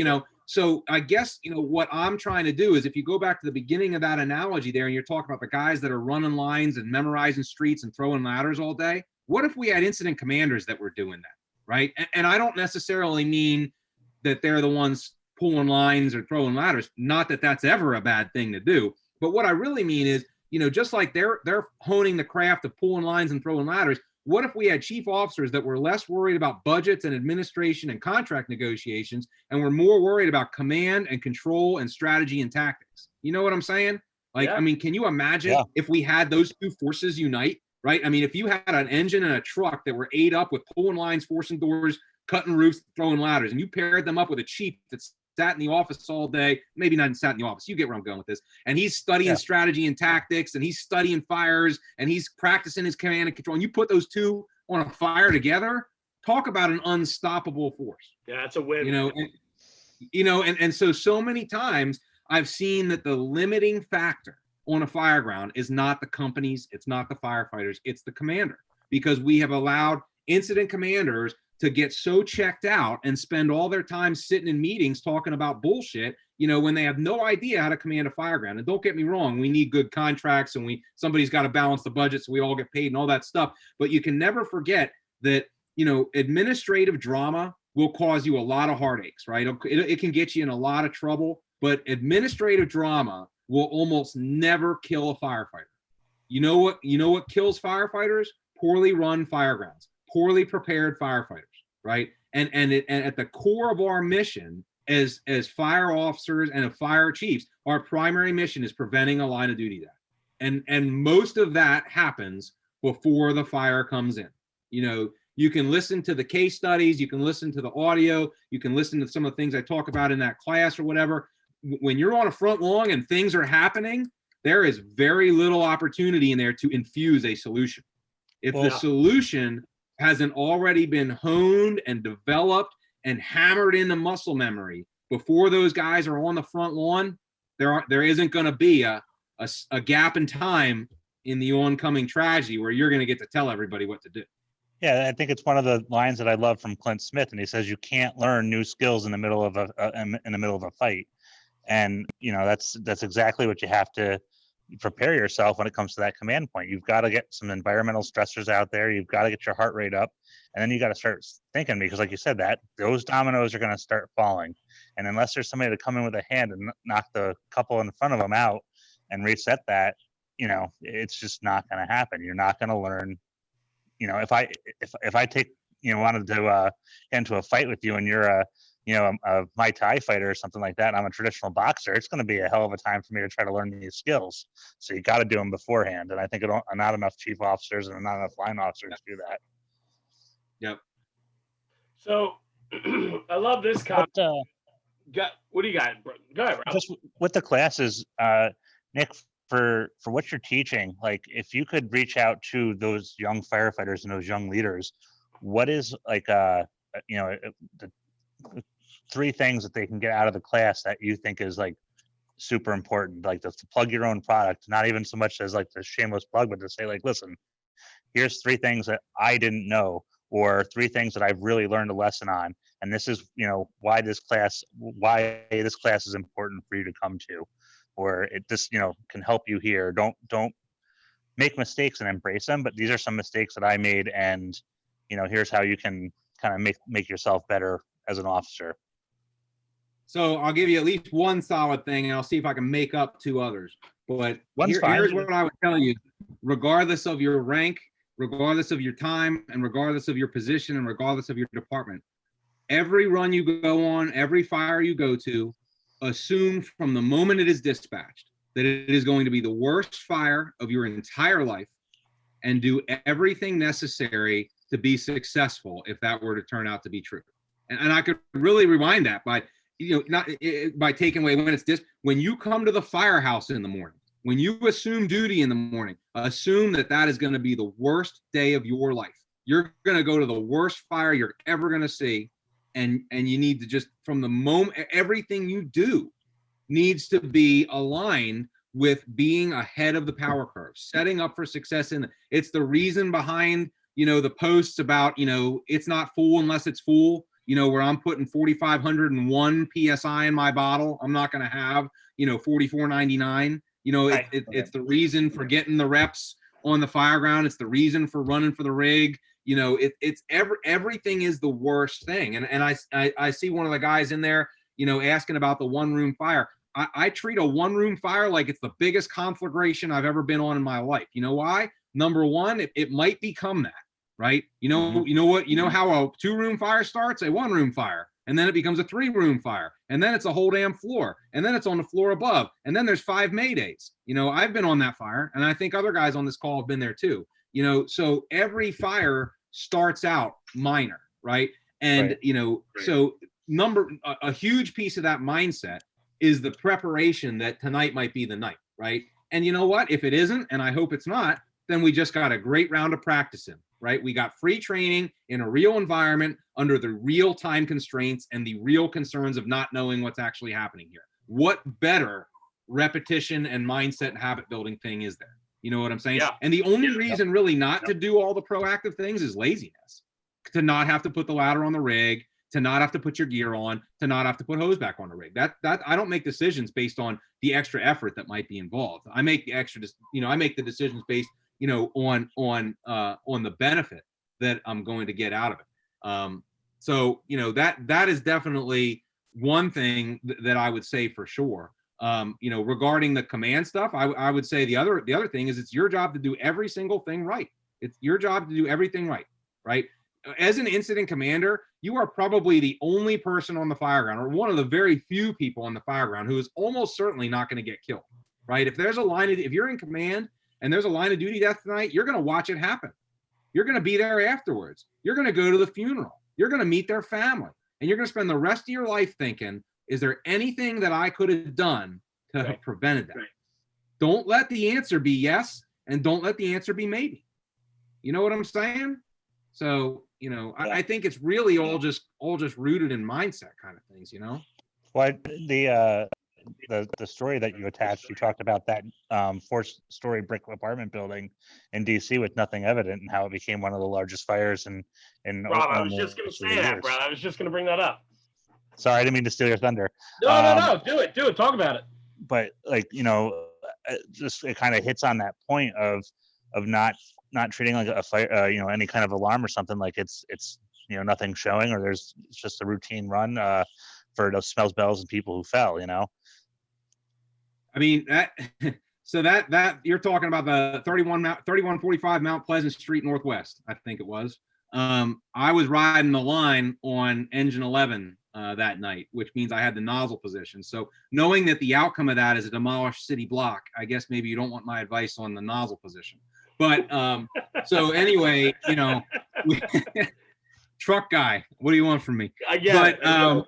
so I guess, what I'm trying to do is if you go back to the beginning of that analogy there and you're talking about the guys that are running lines and memorizing streets and throwing ladders all day, what if we had incident commanders that were doing that, right? And I don't necessarily mean that they're the ones pulling lines or throwing ladders. Not that that's ever a bad thing to do. But what I really mean is, just like they're honing the craft of pulling lines and throwing ladders, what if we had chief officers that were less worried about budgets and administration and contract negotiations and were more worried about command and control and strategy and tactics? You know what I'm saying? Like, I mean, can you imagine if we had those two forces unite? Right? I mean, if you had an engine and a truck that were ate up with pulling lines, forcing doors, cutting roofs, throwing ladders, and you paired them up with a chief that sat in the office all day, maybe not sat in the office, you get where I'm going with this, and he's studying strategy and tactics, and he's studying fires, and he's practicing his command and control, and you put those two on a fire together, talk about an unstoppable force. Yeah, it's a win. And so many times I've seen that the limiting factor on a fire ground is not the companies, it's not the firefighters, it's the commander. Because we have allowed incident commanders to get so checked out and spend all their time sitting in meetings talking about bullshit, when they have no idea how to command a fire ground. And don't get me wrong, we need good contracts and somebody's got to balance the budget so we all get paid and all that stuff. But you can never forget that administrative drama will cause you a lot of heartaches, right? It can get you in a lot of trouble, but administrative drama will almost never kill a firefighter. You know what kills firefighters? Poorly run firegrounds, poorly prepared firefighters, right? And at the core of our mission as fire officers and fire chiefs, our primary mission is preventing a line of duty death. And most of that happens before the fire comes in. You can listen to the case studies, you can listen to the audio, you can listen to some of the things I talk about in that class or whatever. When you're on a front lawn and things are happening, there is very little opportunity in there to infuse a solution. If the solution hasn't already been honed and developed and hammered into muscle memory before those guys are on the front lawn, there isn't going to be a gap in time in the oncoming tragedy where you're going to get to tell everybody what to do. Yeah, I think it's one of the lines that I love from Clint Smith, and he says you can't learn new skills in the middle of a fight, and that's exactly what you have to prepare yourself when it comes to that command point. You've got to get some environmental stressors out there. You've got to get your heart rate up, and then you got to start thinking, because like you said, that those dominoes are going to start falling, and unless there's somebody to come in with a hand and knock the couple in front of them out and reset that, it's just not going to happen. You're not going to learn. If I take, wanted to get into a fight with you and you're a Muay Thai fighter or something like that, and I'm a traditional boxer, it's going to be a hell of a time for me to try to learn these skills. So you got to do them beforehand. And I think not enough chief officers and not enough line officers do that. Yep. So I love this comment. What do you got? Go ahead, Rob. Just with the classes, Nick, for what you're teaching, like if you could reach out to those young firefighters and those young leaders, what is the 3 things that they can get out of the class that you think is like super important, like to plug your own product, not even so much as like the shameless plug, but to say like, listen, here's 3 things that I didn't know, or 3 things that I've really learned a lesson on, and this is why this class is important for you to come to, or it just can help you here. Don't make mistakes and embrace them, but these are some mistakes that I made, and here's how you can kind of make yourself better as an officer. So I'll give you at least one solid thing, and I'll see if I can make up 2 others. But here's what I would tell you: regardless of your rank, regardless of your time, and regardless of your position, and regardless of your department, every run you go on, every fire you go to, assume from the moment it is dispatched that it is going to be the worst fire of your entire life, and do everything necessary to be successful if that were to turn out to be true. And I could really rewind that by not by taking away when you come to the firehouse in the morning, when you assume duty in the morning, assume that is going to be the worst day of your life. You're going to go to the worst fire you're ever going to see. And you need to just, from the moment, everything you do needs to be aligned with being ahead of the power curve, setting up for success. It's the reason behind, the posts about, it's not full unless it's full, where I'm putting 4,501 PSI in my bottle. I'm not going to have, 44.99. It's the reason for getting the reps on the fire ground. It's the reason for running for the rig. Everything is the worst thing. And I see one of the guys in there, asking about the 1-room fire. I treat a 1-room fire like it's the biggest conflagration I've ever been on in my life. You know why? Number one, it might become that, right? How a 2-room fire starts? A 1-room fire. And then it becomes a 3-room fire. And then it's a whole damn floor. And then it's on the floor above. And then there's 5 maydays. I've been on that fire. And I think other guys on this call have been there too. So every fire starts out minor, right? And, so a huge piece of that mindset is the preparation that tonight might be the night, right? And you know what? If it isn't, and I hope it's not, then we just got a great round of practicing, right? We got free training in a real environment under the real time constraints and the real concerns of not knowing what's actually happening here. What better repetition and mindset and habit building thing is there? You know what I'm saying? Yeah. And the only reason really not to do all the proactive things is laziness. To not have to put the ladder on the rig, to not have to put your gear on, to not have to put hose back on the rig. That I don't make decisions based on the extra effort that might be involved. I make the decisions based, on the benefit. that I'm going to get out of it. So, you know, that is definitely one thing that I would say for sure. You know, regarding the command stuff, I would say the other thing is it's your job to do every single thing right. It's your job to do everything right, right? As an incident commander, you are probably the only person on the fireground, or one of the very few people on the fireground, who is almost certainly not going to get killed, right? If there's a line of, if you're in command and there's a line of duty death tonight, you're going to watch it happen. You're going to be there afterwards. You're going to go to the funeral. You're going to meet their family, and you're going to spend the rest of your life thinking, is there anything that I could have done to have prevented that? Right. Don't let the answer be yes, and don't let the answer be maybe. You know what I'm saying? So, you know, I think it's really all just rooted in mindset kind of things, you know? Well, the story that you attached, you talked about that 4-story brick apartment building in DC with nothing evident, and how it became one of the largest fires in Rob, I was just going to say that, Brad. I was just going to bring that up. Sorry, I didn't mean to steal your thunder. No. Do it. Talk about it. But, like, you know, just it kind of hits on that point of not treating like a fire, you know, any kind of alarm or something, like it's you know, nothing showing, or it's just a routine run for those smells, bells, and people who fell, you know. I mean, so that you're talking about the 3145 Mount Pleasant Street Northwest, I think it was. I was riding the line on engine 11 that night, which means I had the nozzle position. So knowing that the outcome of that is a demolished city block, I guess maybe you don't want my advice on the nozzle position. But so anyway, you know, truck guy, what do you want from me? I get it.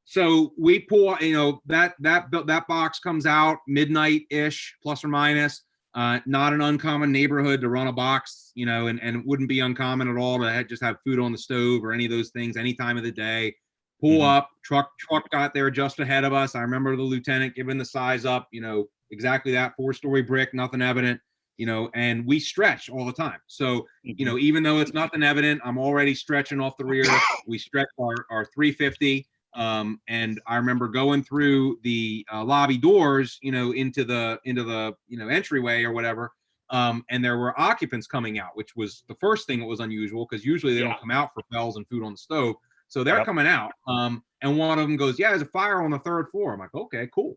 So we pull, you know, that box comes out midnight-ish, plus or minus. Not an uncommon neighborhood to run a box, you know, and it wouldn't be uncommon at all to just have food on the stove or any of those things any time of the day. Pull up, truck got there just ahead of us. I remember the lieutenant giving the size up, you know, exactly that 4-story brick, nothing evident, you know, and we stretch all the time. So, you know, even though it's nothing evident, I'm already stretching off the rear. We stretch our 350. And I remember going through the lobby doors, you know, into the you know, entryway or whatever. And there were occupants coming out, which was the first thing that was unusual, because usually they don't come out for bells and food on the stove. So they're coming out. And one of them goes, yeah, there's a fire on the 3rd floor. I'm like, okay, cool.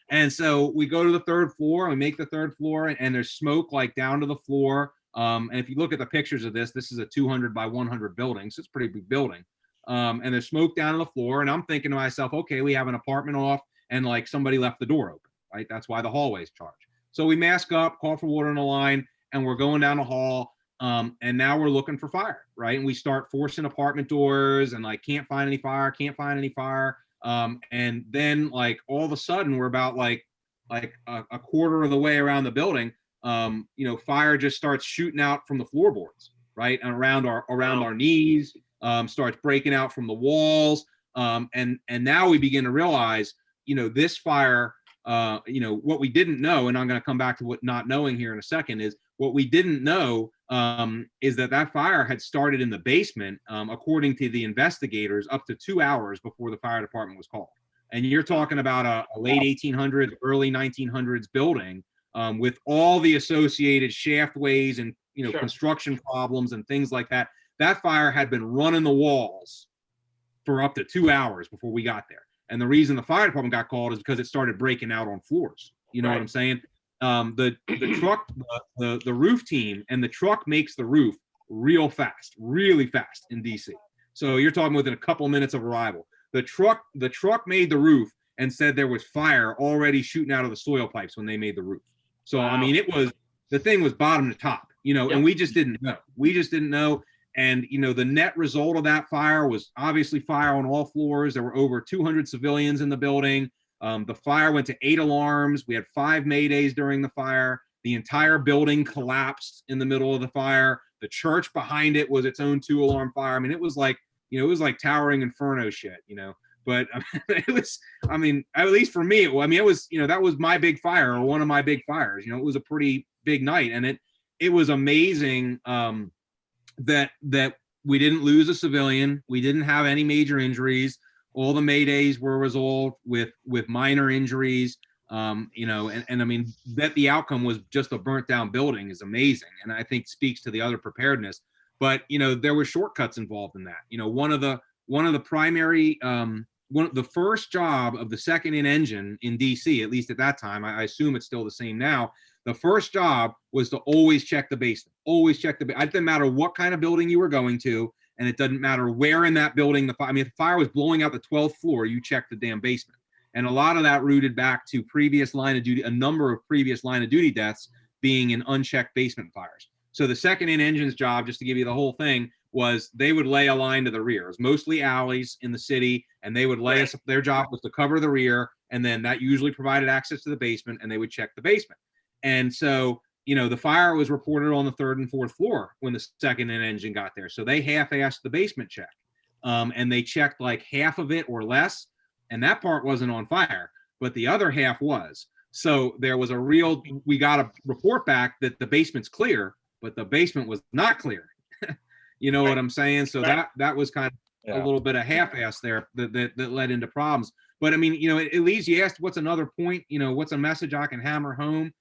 And so we go to the 3rd floor, and we make the 3rd floor, and there's smoke like down to the floor. And if you look at the pictures of this is a 200 by 100 building. So it's a pretty big building. And there's smoke down on the floor, and I'm thinking to myself, okay, we have an apartment off, and like somebody left the door open, right? That's why the hallway's charged. So we mask up, call for water in the line, and we're going down the hall. And now we're looking for fire, right? And we start forcing apartment doors, and like, can't find any fire. And then like all of a sudden we're about like a quarter of the way around the building. You know, fire just starts shooting out from the floorboards, right? And around our knees. Starts breaking out from the walls. And now we begin to realize, you know, this fire, you know, what we didn't know, and I'm going to come back to what not knowing here in a second, is what we didn't know is that fire had started in the basement, according to the investigators, up to 2 hours before the fire department was called. And you're talking about a late 1800s, early 1900s building with all the associated shaftways and, you know, construction problems and things like that. That fire had been running the walls for up to 2 hours before we got there. And the reason the fire department got called is because it started breaking out on floors. You know what I'm saying? The truck, the roof team, and the truck makes the roof really fast in DC. So you're talking within a couple of minutes of arrival. The truck made the roof and said there was fire already shooting out of the soil pipes when they made the roof. So, I mean, the thing was bottom to top, you know, and we just didn't know. And, you know, the net result of that fire was obviously fire on all floors. There were over 200 civilians in the building. The fire went to 8 alarms. We had 5 maydays during the fire. The entire building collapsed in the middle of the fire. The church behind it was its own 2-alarm fire. I mean, it was like, you know, it was like towering inferno shit, you know. But it was, I mean, at least for me, it was, you know, that was my big fire, or one of my big fires. You know, it was a pretty big night, and it was amazing. That we didn't lose a civilian. We didn't have any major injuries. All the maydays were resolved with minor injuries. You know, and I mean, that the outcome was just a burnt down building is amazing, and I think speaks to the other preparedness. But there were shortcuts involved in that. One of the primary the first job of the second in engine in DC, at least at that time, I assume it's still the same now. The first job was to always check the basement. Always check it didn't matter what kind of building you were going to, and it doesn't matter where in that building the fire. If the fire was blowing out the 12th floor, you checked the damn basement. And a lot of that rooted back to previous line of duty, a number of previous line of duty deaths being in unchecked basement fires. So the second in engine's job, just to give you the whole thing, was they would lay a line to the rear. It was mostly alleys in the city, and they would lay us. Their job was to cover the rear, and then that usually provided access to the basement, and they would check the basement. And so, the fire was reported on the 3rd and 4th floor when the second in engine got there. So they half-assed the basement check, and they checked like half of it or less, and that part wasn't on fire, but the other half was. So there was we got a report back that the basement's clear, but the basement was not clear. You know what I'm saying? So that was kind of a little bit of half-ass there that led into problems. But I mean, it leaves you asked, what's another point? What's a message I can hammer home?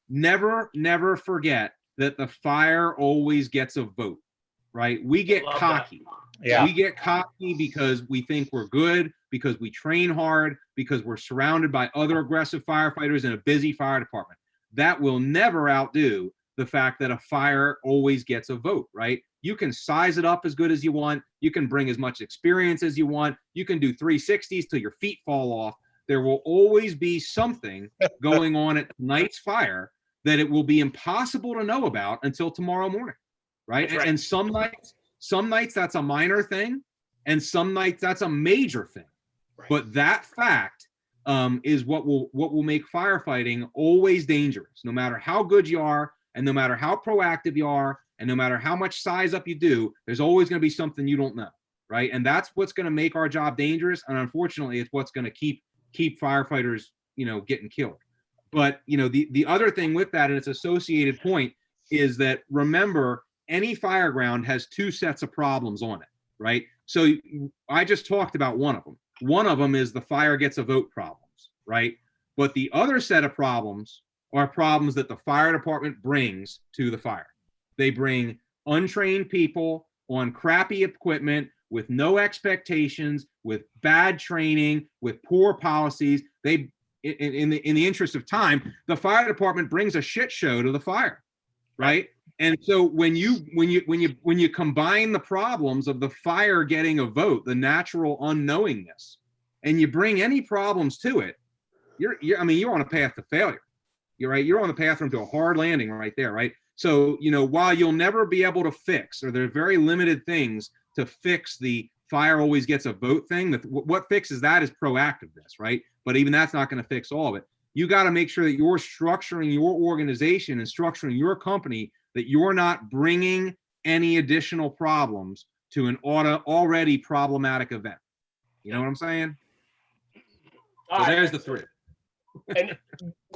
Never forget that the fire always gets a vote, right? We get cocky. We get cocky because we think we're good, because we train hard, because we're surrounded by other aggressive firefighters in a busy fire department. That will never outdo the fact that a fire always gets a vote, right? You can size it up as good as you want. You can bring as much experience as you want. You can do 360s till your feet fall off. There will always be something going on at night's fire that it will be impossible to know about until tomorrow morning, right? And some nights that's a minor thing, and some nights that's a major thing. But that fact is what will make firefighting always dangerous, no matter how good you are, and no matter how proactive you are, and no matter how much size up you do, there's always going to be something you don't know, right? And that's what's going to make our job dangerous. And unfortunately, it's what's going to keep firefighters, getting killed. But, the other thing with that, and its associated point, is that remember, any fire ground has 2 sets of problems on it, right? So I just talked about one of them. One of them is the fire gets a vote problems, right? But the other set of problems are problems that the fire department brings to the fire. They bring untrained people on crappy equipment with no expectations, with bad training, with poor policies. In the interest of time, the fire department brings a shit show to the fire, right? And so when you combine the problems of the fire getting a vote, the natural unknowingness, and you bring any problems to it, you're on a path to failure. You're on the pathway to a hard landing right there, right? So, while you'll never be able to fix, or there are very limited things to fix the fire always gets a vote thing, what fixes that is proactiveness, right? But even that's not going to fix all of it. You got to make sure that you're structuring your organization and structuring your company, that you're not bringing any additional problems to an already problematic event. You know what I'm saying? So there's the 3. And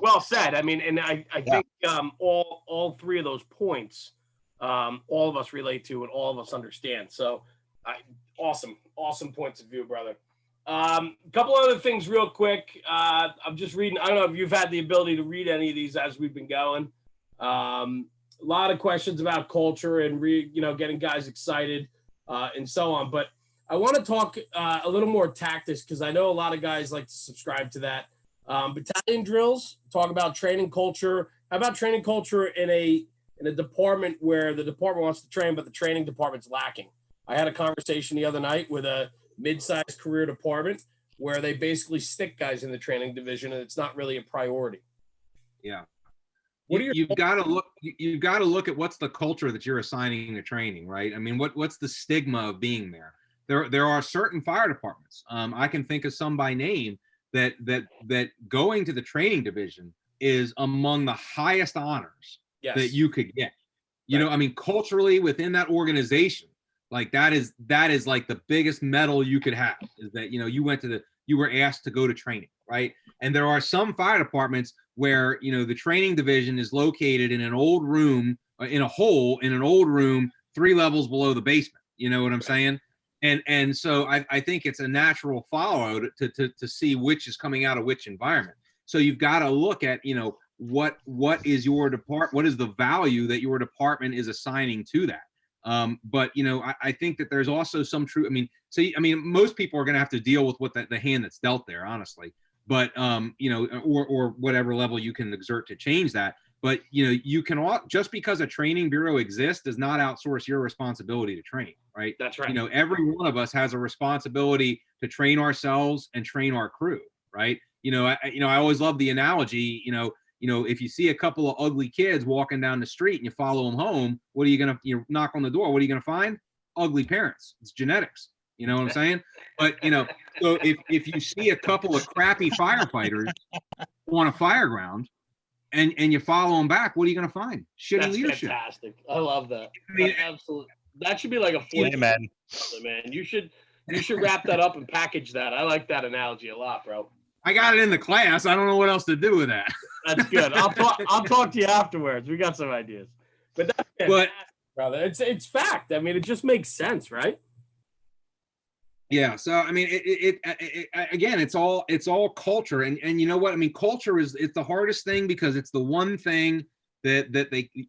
well said. I mean, and I think all 3 of those points, all of us relate to and all of us understand. So awesome points of view, brother. Couple other things real quick. I'm just reading. I don't know if you've had the ability to read any of these as we've been going. A lot of questions about culture and getting guys excited and so on. But I want to talk a little more tactics, because I know a lot of guys like to subscribe to that. Battalion drills, talk about training culture. How about training culture in a department where the department wants to train, but the training department's lacking? I had a conversation the other night with a mid-sized career department where they basically stick guys in the training division, and it's not really a priority. Yeah. You've got to look at what's the culture that you're assigning to training, right? I mean, what's the stigma of being there? There are certain fire departments. I can think of some by name that going to the training division is among the highest honors that you could get. I mean, culturally within that organization, like that is like the biggest medal you could have, is that, you were asked to go to training, right? And there are some fire departments where, the training division is located in an old room, in a hole in an old room, 3 levels below the basement. You know what I'm saying? And so I think it's a natural follow to see which is coming out of which environment. So you've got to look at, what is the value that your department is assigning to that. But I think that there's also some truth. I mean, most people are going to have to deal with what the hand that's dealt there, honestly. But or whatever level you can exert to change that. But you can just because a training bureau exists does not outsource your responsibility to train, right? That's right. Every one of us has a responsibility to train ourselves and train our crew, right? I always love the analogy. If you see a couple of ugly kids walking down the street and you follow them home, what are you gonna? You knock on the door. What are you gonna find? Ugly parents. It's genetics. You know what I'm saying? But so if you see a couple of crappy firefighters on a fire ground, and you follow them back, what are you going to find? Shitty That's leadership. Fantastic. I love that. Absolutely. That should be like a fourth. Amen. Man, you should wrap that up and package that. I like that analogy a lot, bro. I got it in the class. I don't know what else to do with that. That's good. I'll talk to you afterwards. We got some ideas. But that's fantastic, brother. It's fact. I mean, it just makes sense, right? Yeah. So I mean, again, it's all culture, and you know what I mean. Culture it's the hardest thing because it's the one thing that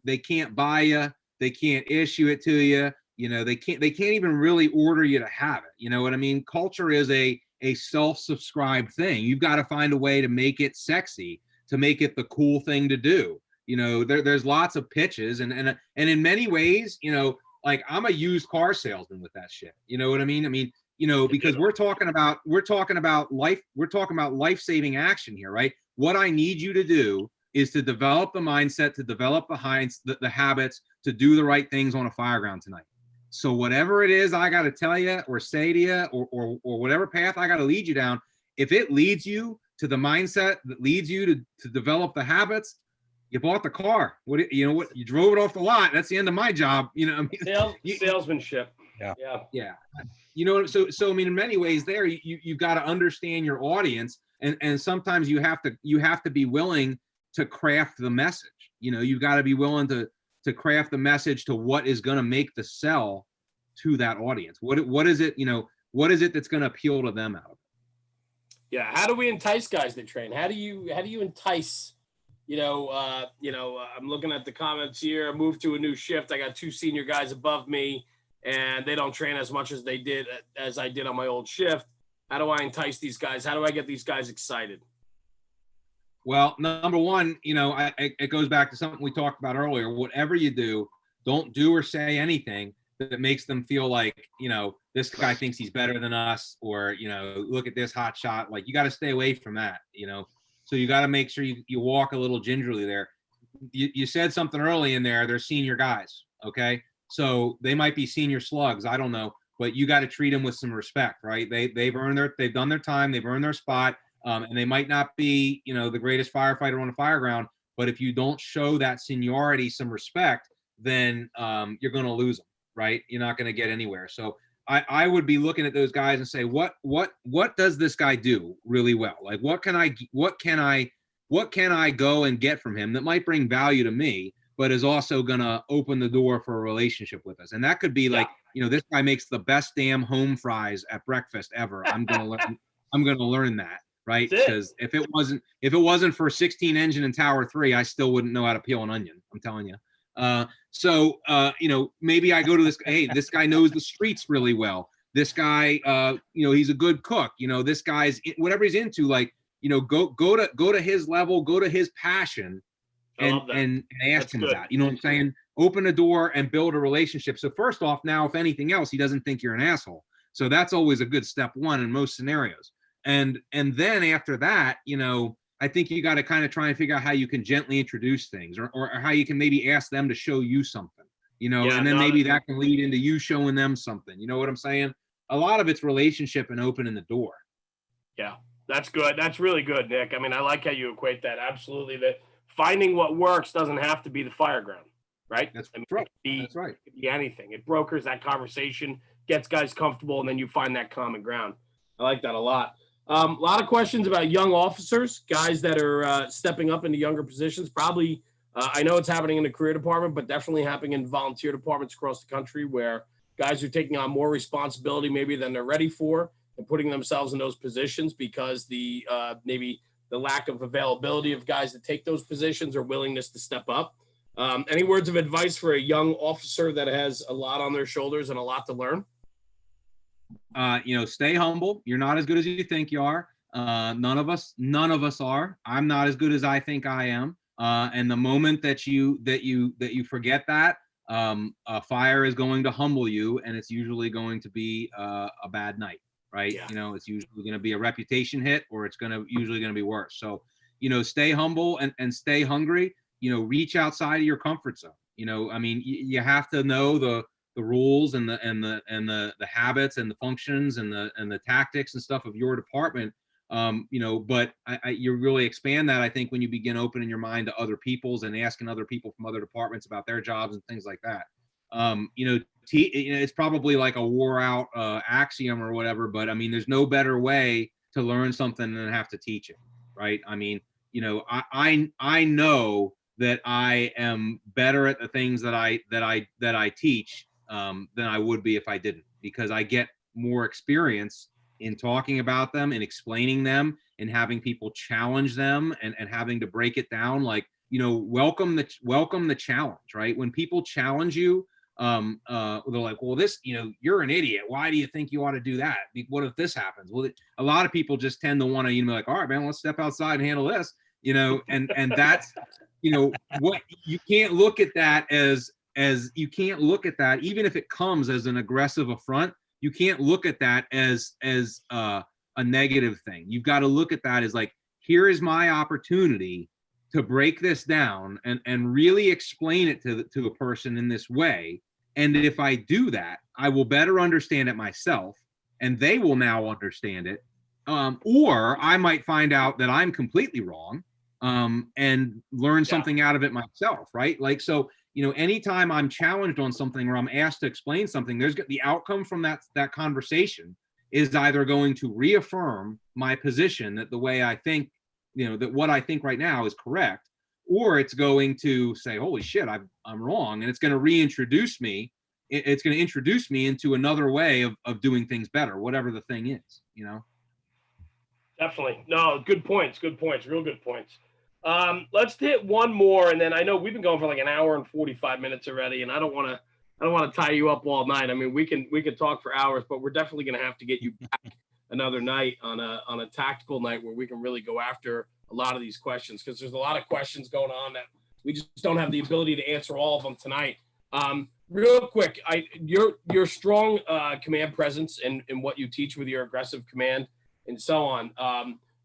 they can't buy you, they can't issue it to you. They can't even really order you to have it. You know what I mean? Culture is a self-subscribed thing. You've got to find a way to make it sexy, to make it the cool thing to do. There's lots of pitches, and in many ways, like I'm a used car salesman with that shit. You know what I mean? I mean. Because we're talking about life-saving action here, right? What I need you to do is to develop the mindset, to develop the habits, to do the right things on a fire ground tonight. So whatever it is I got to tell you or say to you, or whatever path I got to lead you down, if it leads you to the mindset that leads you to develop the habits, you bought the car. You drove it off the lot. That's the end of my job. Salesmanship. Yeah. So I mean, in many ways there, you've got to understand your audience, and sometimes you have to be willing to craft the message. You've got to be willing to craft the message to what is going to make the sell to that audience. What is it, what is it that's going to appeal to them out of it? Yeah. How do we entice guys to train? How do you entice, I'm looking at the comments here. I moved to a new shift. I got 2 senior guys above me, and they don't train as much as I did on my old shift. How do I entice these guys? How do I get these guys excited? Well, number one, it goes back to something we talked about earlier. Whatever you do, don't do or say anything that makes them feel like, this guy thinks he's better than us, or, look at this hot shot. Like, you got to stay away from that, So you got to make sure you walk a little gingerly there. You said something early in there. They're senior guys, okay? So they might be senior slugs. I don't know, but you got to treat them with some respect, right? They've done their time. They've earned their spot. And they might not be, the greatest firefighter on a fire ground, but if you don't show that seniority some respect, then you're going to lose them, right? You're not going to get anywhere. So I would be looking at those guys and say, what does this guy do really well? Like, what can I go and get from him that might bring value to me, but is also going to open the door for a relationship with us? And that could be like, this guy makes the best damn home fries at breakfast ever. I'm going to learn that. Right. Because if it wasn't for 16 engine and Tower 3, I still wouldn't know how to peel an onion. I'm telling you. Maybe I go to this. Hey, this guy knows the streets really well. This guy, he's a good cook. This guy's whatever he's into. Like, go to his level, go to his passion, and ask him about. You know what I'm saying? Open a door and build a relationship. So first off, now if anything else, he doesn't think you're an asshole. So that's always a good step one in most scenarios. And then after that, I think you got to kind of try and figure out how you can gently introduce things, or how you can maybe ask them to show you something, and then maybe that can lead into you showing them something. You know what I'm saying? A lot of it's relationship and opening the door. Yeah, that's good. That's really good, Nick. I mean, I like how you equate that. Absolutely. That finding what works doesn't have to be the fire ground, right? That's right. That's right. It could be anything. It brokers that conversation, gets guys comfortable, and then you find that common ground. I like that a lot. A lot of questions about young officers, guys that are stepping up into younger positions. Probably, I know it's happening in the career department, but definitely happening in volunteer departments across the country, where guys are taking on more responsibility maybe than they're ready for, and putting themselves in those positions because maybe the lack of availability of guys to take those positions or willingness to step up. Any words of advice for a young officer that has a lot on their shoulders and a lot to learn? Stay humble. You're not as good as you think you are. None of us are. I'm not as good as I think I am. And the moment that you forget that, fire is going to humble you, and it's usually going to be a bad night, right? Yeah. It's usually going to be a reputation hit, or it's usually going to be worse. So, stay humble and stay hungry. Reach outside of your comfort zone. You have to know the rules and the habits and the functions and the tactics and stuff of your department. But you really expand that, I think, when you begin opening your mind to other people's and asking other people from other departments about their jobs and things like that. It's probably like a wore out axiom or whatever, but I mean, there's no better way to learn something than have to teach it, right? I mean, I know that I am better at the things that I teach than I would be if I didn't, because I get more experience in talking about them and explaining them and having people challenge them and having to break it down. Like, welcome the challenge, right? When people challenge you, they're like, well, this, you're an idiot. Why do you think you ought to do that? What if this happens? Well, a lot of people just tend to want to, be like, all right, man, let's step outside and handle this, and that's, what you can't look at that as you can't look at that, even if it comes as an aggressive affront, you can't look at that as a negative thing. You've got to look at that as like, here is my opportunity to break this down and really explain it to a person in this way. And if I do that, I will better understand it myself, and they will now understand it. Or I might find out that I'm completely wrong, and learn something out of it myself, right? Like, so, anytime I'm challenged on something or I'm asked to explain something, there's the outcome from that conversation is either going to reaffirm my position that the way I think, that what I think right now is correct, or it's going to say, holy shit, I'm wrong. And it's going to reintroduce me. It's going to introduce me into another way of doing things better, whatever the thing is, Definitely. No, good points. Real good points. Let's hit one more, and then I know we've been going for like an hour and 45 minutes already, and I don't want to tie you up all night. I mean, we can talk for hours, but we're definitely going to have to get you back another night on a tactical night where we can really go after a lot of these questions, because there's a lot of questions going on that we just don't have the ability to answer all of them tonight. Real quick, your strong command presence in what you teach with your aggressive command and so on.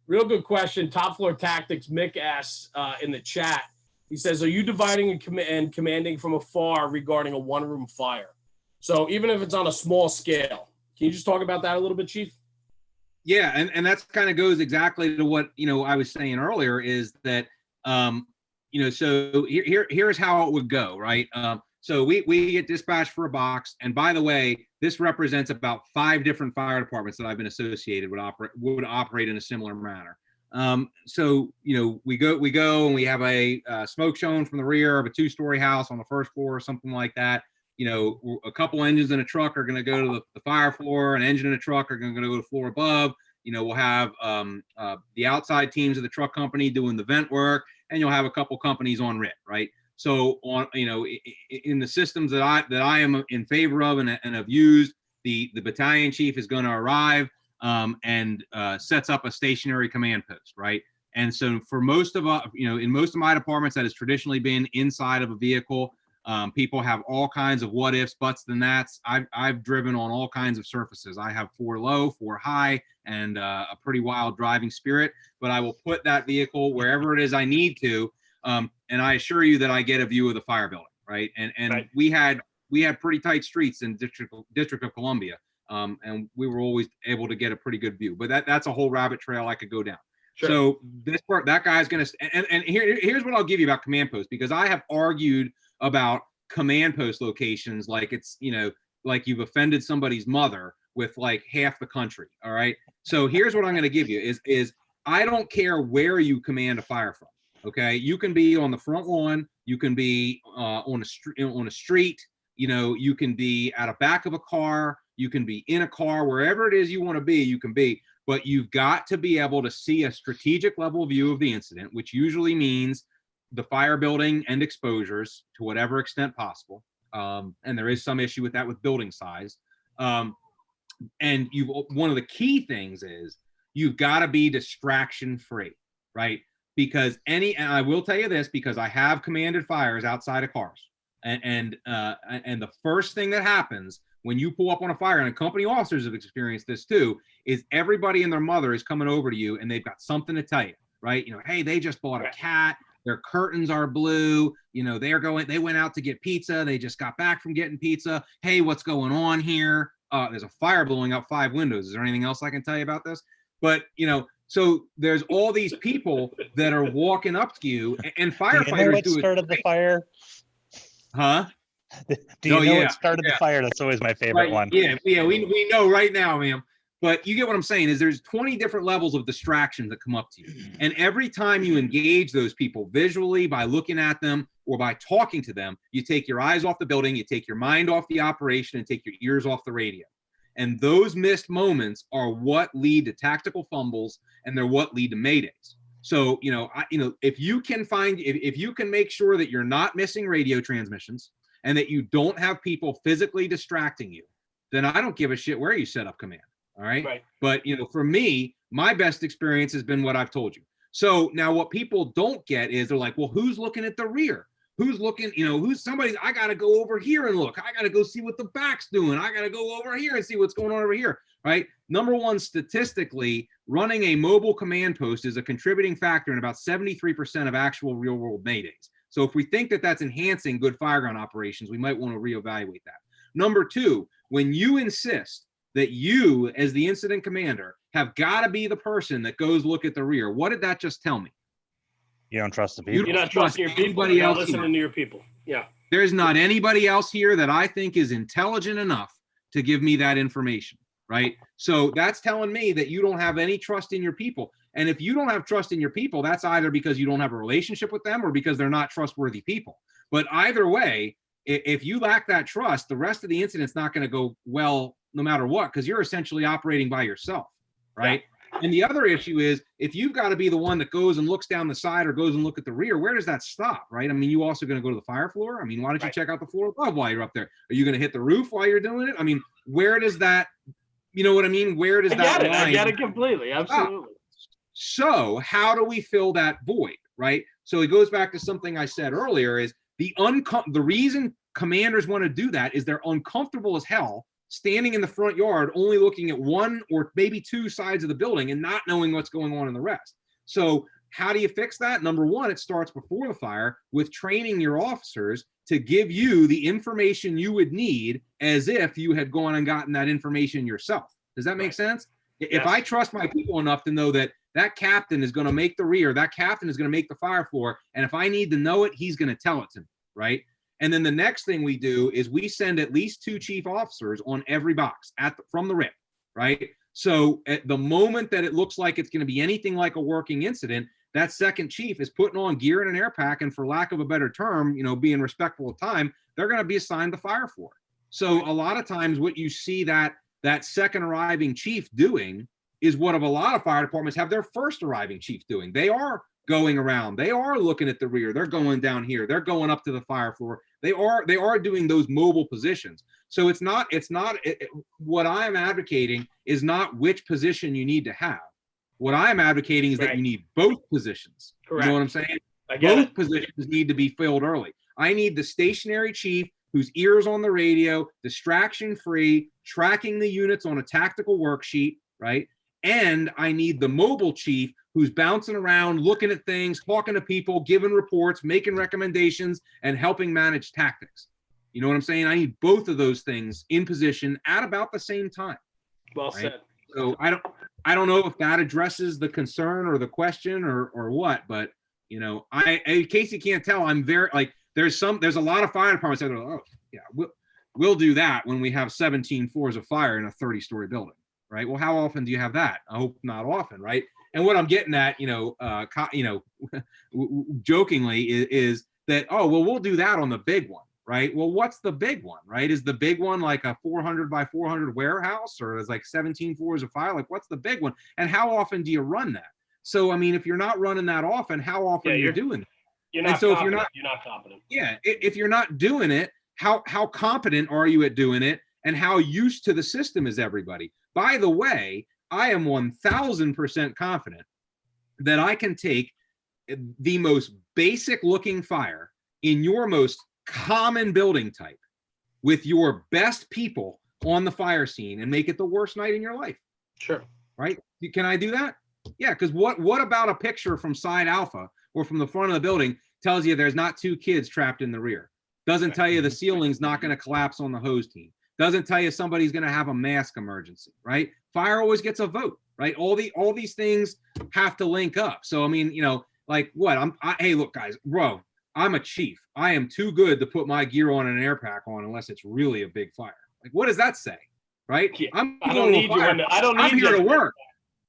Real good question. Top Floor Tactics, Mick asks in the chat. He says, are you dividing and commanding from afar regarding a one-room fire? So even if it's on a small scale, can you just talk about that a little bit, Chief? Yeah, and that's kind of goes exactly to what, I was saying earlier, is that, so here's how it would go, right? So we get dispatched for a box, and by the way, this represents about 5 different fire departments that I've been associated would operate in a similar manner. So we go and we have a smoke shown from the rear of a 2-story house on the first floor or something like that. A couple engines in a truck are going to go to the fire floor. An engine in a truck are going to go to the floor above. We'll have the outside teams of the truck company doing the vent work, and you'll have a couple companies on RIT, right? So on, in the systems that I am in favor of and have used, the battalion chief is going to arrive and sets up a stationary command post, right? And so for most of in most of my departments, that has traditionally been inside of a vehicle. People have all kinds of what ifs, buts, and that's. I've driven on all kinds of surfaces. I have 4 low, 4 high, and a pretty wild driving spirit. But I will put that vehicle wherever it is I need to, and I assure you that I get a view of the fire building, right? And right. we had pretty tight streets in District of Columbia, and we were always able to get a pretty good view. But that's a whole rabbit trail I could go down. Sure. So this part, that guy's gonna, and here's what I'll give you about command post, because I have argued about command post locations like it's, like you've offended somebody's mother with like half the country. All right. So here's what I'm going to give you is I don't care where you command a fire from. Okay. You can be on the front lawn. You can be on a street. You can be at the back of a car. You can be in a car, wherever it is you want to be, you can be. but you've got to be able to see a strategic level view of the incident, which usually means the fire building and exposures to whatever extent possible. And there is some issue with that with building size. And one of the key things is you've got to be distraction free, right? Because and I will tell you this, because I have commanded fires outside of cars, and the first thing that happens when you pull up on a fire, and company officers have experienced this too, is everybody and their mother is coming over to you and they've got something to tell you, right? You know, hey, they just bought a cat. Their curtains are blue. You know, they went out to get pizza. They just got back from getting pizza. Hey, what's going on here? There's a fire blowing up 5 windows. Is there anything else I can tell you about this? But, you know, so there's all these people that are walking up to you, and firefighters do you know what started the fire? Huh? Do you know what started the fire? That's always my favorite one. Yeah, we know right now, ma'am. But you get what I'm saying is there's 20 different levels of distraction that come up to you. And every time you engage those people visually by looking at them or by talking to them, you take your eyes off the building, you take your mind off the operation, and take your ears off the radio. And those missed moments are what lead to tactical fumbles, and they're what lead to maydays. So, you know, if you can make sure that you're not missing radio transmissions and that you don't have people physically distracting you, then I don't give a shit where you set up command. All right. But, you know, for me, my best experience has been what I've told you. So now what people don't get is they're like, well, who's looking at the rear? Who's looking, you know, I got to go over here and look. I got to go see what the back's doing. I got to go over here and see what's going on over here. Right. Number one, statistically, running a mobile command post is a contributing factor in about 73% of actual real world maydays. So if we think that that's enhancing good fireground operations, we might want to reevaluate that. Number two, when you insist that you, as the incident commander, have got to be the person that goes look at the rear, what did that just tell me? You don't trust the people. You're not trusting your people. You're not listening to your people. Yeah. There's not anybody else here that I think is intelligent enough to give me that information, right? So that's telling me that you don't have any trust in your people. And if you don't have trust in your people, that's either because you don't have a relationship with them or because they're not trustworthy people. But either way, if you lack that trust, the rest of the incident's not going to go well no matter what, because you're essentially operating by yourself, right? Yeah. And the other issue is if you've got to be the one that goes and looks down the side or goes and look at the rear, where does that stop, right? I mean, you also going to go to the fire floor? I mean, why don't you check out the floor above while you're up there? Are you going to hit the roof while you're doing it? I mean, where does that, you know what I mean? Where does that line? I get it completely. Absolutely. So how do we fill that void, right? So it goes back to something I said earlier is the reason commanders want to do that is they're uncomfortable as hell standing in the front yard, only looking at one or maybe two sides of the building and not knowing what's going on in the rest. So how do you fix that? Number one, it starts before the fire with training your officers to give you the information you would need as if you had gone and gotten that information yourself. Does that make sense? Yes. If I trust my people enough to know that that captain is going to make the rear, that captain is going to make the fire floor, and if I need to know it, he's going to tell it to me, right? And then the next thing we do is we send at least 2 chief officers on every box from the RIP, right? So at the moment that it looks like it's going to be anything like a working incident, that second chief is putting on gear and an air pack, and for lack of a better term, you know, being respectful of time, they're going to be assigned the fire floor. So a lot of times what you see that second arriving chief doing is what a lot of fire departments have their first arriving chief doing. They are going around. They are looking at the rear. They're going down here. They're going up to the fire floor. They are doing those mobile positions. So what I'm advocating is not which position you need to have. What I'm advocating is that you need both positions. Correct. You know what I'm saying? Both positions need to be filled early. I need the stationary chief whose ears on the radio, distraction free, tracking the units on a tactical worksheet, right? And I need the mobile chief who's bouncing around, looking at things, talking to people, giving reports, making recommendations, and helping manage tactics. You know what I'm saying? I need both of those things in position at about the same time. Well said. So I don't know if that addresses the concern or the question or what, but you know, in case you can't tell, I'm very there's a lot of fire departments that are like, oh yeah, we'll do that when we have 17 floors of fire in a 30-story building, right? Well, how often do you have that? I hope not often, right? And what I'm getting at, jokingly is that, oh, well, we'll do that on the big one, right? Well, what's the big one, right? Is the big one like a 400 by 400 warehouse, or is like 17 floors of fire? Like, what's the big one? And how often do you run that? So, I mean, if you're not running that often, how often are you doing it? You're not so confident. You're not competent. Yeah. If you're not doing it, how competent are you at doing it? And how used to the system is everybody? By the way, I am 1000% confident that I can take the most basic looking fire in your most common building type with your best people on the fire scene and make it the worst night in your life. Sure. Right? Can I do that? Yeah, because what about a picture from side alpha or from the front of the building tells you there's not 2 kids trapped in the rear? Doesn't tell you the ceiling's not going to collapse on the hose team. Doesn't tell you somebody's going to have a mask emergency, right? Fire always gets a vote, right? All these things have to link up. So, I mean, like what? Hey, look, guys, bro, I'm a chief. I am too good to put my gear on and an air pack on unless it's really a big fire. Like, what does that say, right? Yeah, I don't need you. I'm here to work.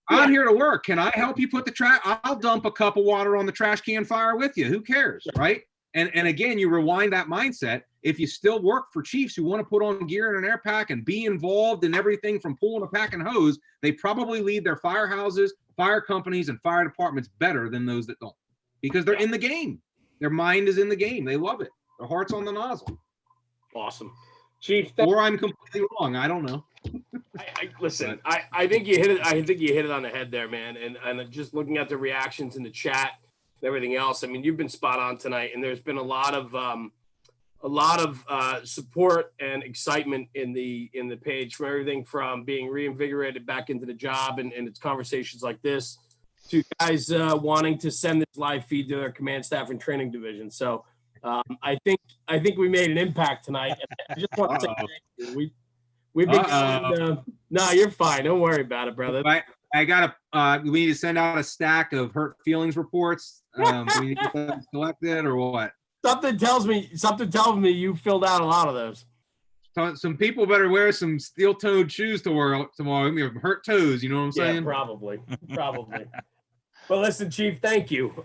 Yeah. I'm here to work. Can I help you put the trash? I'll dump a cup of water on the trash can fire with you. Who cares, right? And again, you rewind that mindset. If you still work for chiefs who want to put on gear and an air pack and be involved in everything from pulling a pack and hose, they probably lead their firehouses, fire companies, and fire departments better than those that don't, because they're in the game. Their mind is in the game. They love it. Their heart's on the nozzle. Awesome, Chief. Or I'm completely wrong. I don't know. Listen. I think you hit it. I think you hit it on the head there, man. And just looking at the reactions in the chat and everything else, I mean, you've been spot on tonight, and there's been a lot of support and excitement in the page, from everything from being reinvigorated back into the job and it's conversations like this to guys wanting to send this live feed to their command staff and training division. So I think we made an impact tonight. And I just want to say thank you. We've been no, you're fine. Don't worry about it, brother. I got we need to send out a stack of hurt feelings reports. We need to get them collected or what? Something tells me you filled out a lot of those. Some people better wear some steel-toed shoes tomorrow. We have hurt toes. You know what I'm saying? Yeah, probably. But listen, Chief, thank you.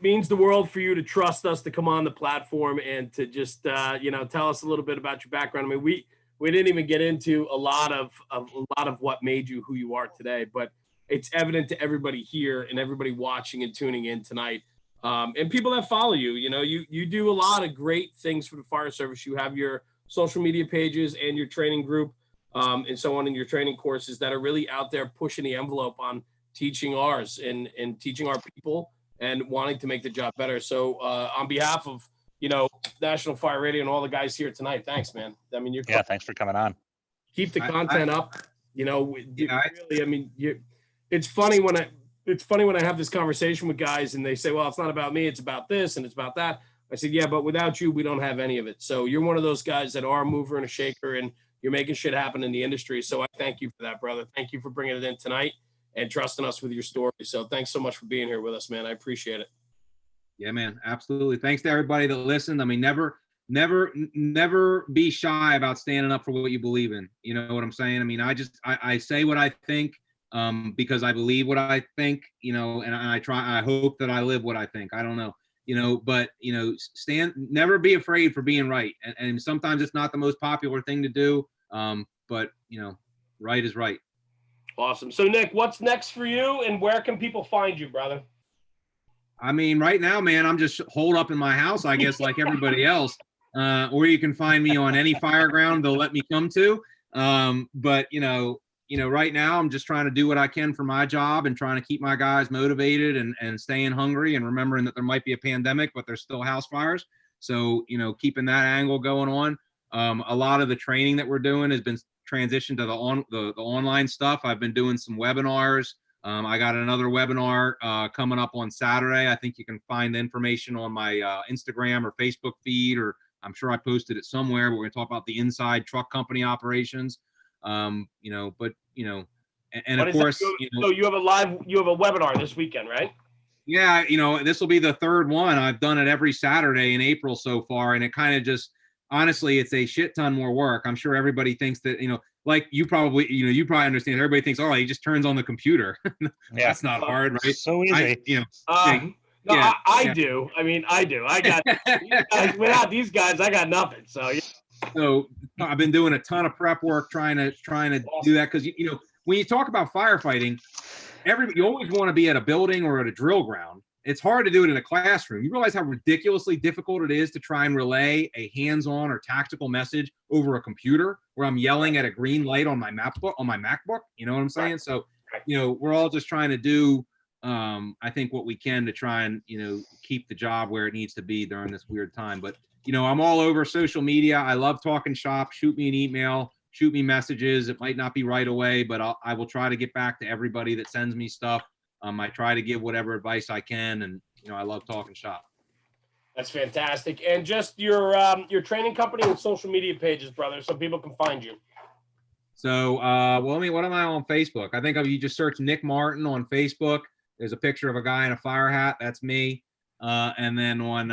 Means the world for you to trust us to come on the platform and to just tell us a little bit about your background. I mean, we didn't even get into a lot of what made you who you are today, but it's evident to everybody here and everybody watching and tuning in tonight. And people that follow you, you do a lot of great things for the fire service. You have your social media pages and your training group and so on, in your training courses that are really out there pushing the envelope on teaching ours and teaching our people and wanting to make the job better. So on behalf of, National Fire Radio and all the guys here tonight, thanks, man. I mean, thanks for coming on. Keep the content up. Really, I mean, it's funny when I have this conversation with guys and they say, well, it's not about me, it's about this and it's about that. I said, yeah, but without you, we don't have any of it. So you're one of those guys that are a mover and a shaker, and you're making shit happen in the industry. So I thank you for that, brother. Thank you for bringing it in tonight and trusting us with your story. So thanks so much for being here with us, man. I appreciate it. Yeah, man. Absolutely. Thanks to everybody that listened. I mean, never be shy about standing up for what you believe in. You know what I'm saying? I mean, I say what I think because I believe what I think, and I hope that I live what I think. I don't know, but never be afraid for being right. And sometimes it's not the most popular thing to do. But right is right. Awesome. So Nick, what's next for you and where can people find you, brother? I mean, right now, man, I'm just holed up in my house, I guess, like everybody else. Or you can find me on any fire ground they'll let me come to. But right now I'm just trying to do what I can for my job and trying to keep my guys motivated and staying hungry and remembering that there might be a pandemic, but there's still house fires. So, keeping that angle going on. A lot of the training that we're doing has been transitioned to the online stuff. I've been doing some webinars. I got another webinar coming up on Saturday. I think you can find the information on my Instagram or Facebook feed, or I'm sure I posted it somewhere. We're going to talk about the inside truck company operations. And of course, so you have a webinar this weekend, right? Yeah, this will be the third one. I've done it every Saturday in April so far, and it kind of just, honestly, it's a shit ton more work. I'm sure everybody thinks that, like you probably understand. Everybody thinks, oh, he just turns on the computer. That's not hard, right? So easy. No, Yeah, I yeah. do. I mean, I do. I got these guys, without these guys, I got nothing. So yeah. So I've been doing a ton of prep work trying to do that because you know when you talk about firefighting, you always want to be at a building or at a drill ground. It's hard to do it in a classroom. You realize how ridiculously difficult it is to try and relay a hands-on or tactical message over a computer where I'm yelling at a green light on my MacBook. You know what I'm saying? So, you know, we're all just trying to do, I think, what we can to try and, you know, keep the job where it needs to be during this weird time. But, you know, I'm all over social media. I love talking shop. Shoot me an email. Shoot me messages. It might not be right away, but I will try to get back to everybody that sends me stuff. I try to give whatever advice I can, and you know, I love talking shop. That's fantastic. And just your training company and social media pages, brother, so people can find you. So, well, I mean, what am I on Facebook? I think if you just search Nick Martin on Facebook, there's a picture of a guy in a fire hat. That's me. And then on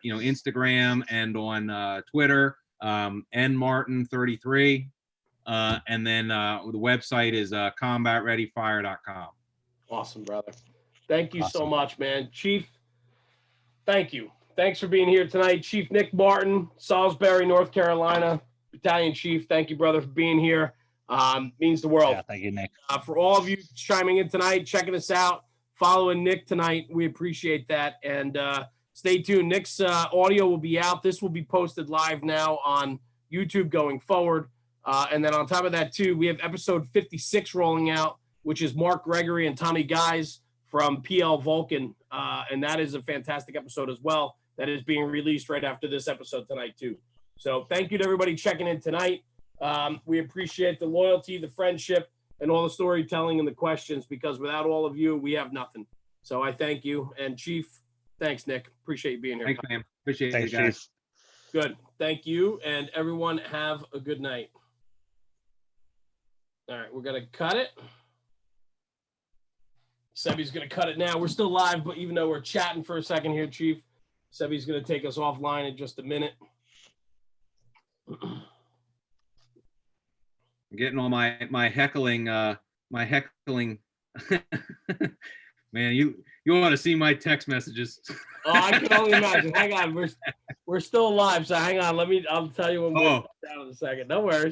you know, Instagram and on Twitter, nmartin33. And then the website is combatreadyfire.com. Awesome, brother. Thank you so Awesome. much, man. Chief, thank you. Thanks for being here tonight. Chief Nick Martin, Salisbury, North Carolina, Battalion Chief. Thank you, brother, for being here. Means the world. Yeah, thank you, Nick. For all of you chiming in tonight, checking us out, following Nick tonight, we appreciate that. And stay tuned. Nick's audio will be out. This will be posted live now on YouTube going forward. And then on top of that, too, we have episode 56 rolling out, which is Mark Gregory and Tommy Guys from PL Vulcan. And that is a fantastic episode as well. That is being released right after this episode tonight, too. So thank you to everybody checking in tonight. We appreciate the loyalty, the friendship, and all the storytelling and the questions, because without all of you, we have nothing. So I thank you. And Chief, thanks, Nick. Appreciate you being here. Thanks, man. Appreciate Thanks, it, guys. Chief. Good. Thank you. And everyone have a good night. All right, we're going to cut it. Sebby's going to cut it now. We're still live, but even though we're chatting for a second here, Chief, Sebby's going to take us offline in just a minute. I'm getting all my heckling, man, you want to see my text messages. Oh, I can only imagine. Hang on. We're still live, so hang on. I'll tell you when we're down in a second. No worries.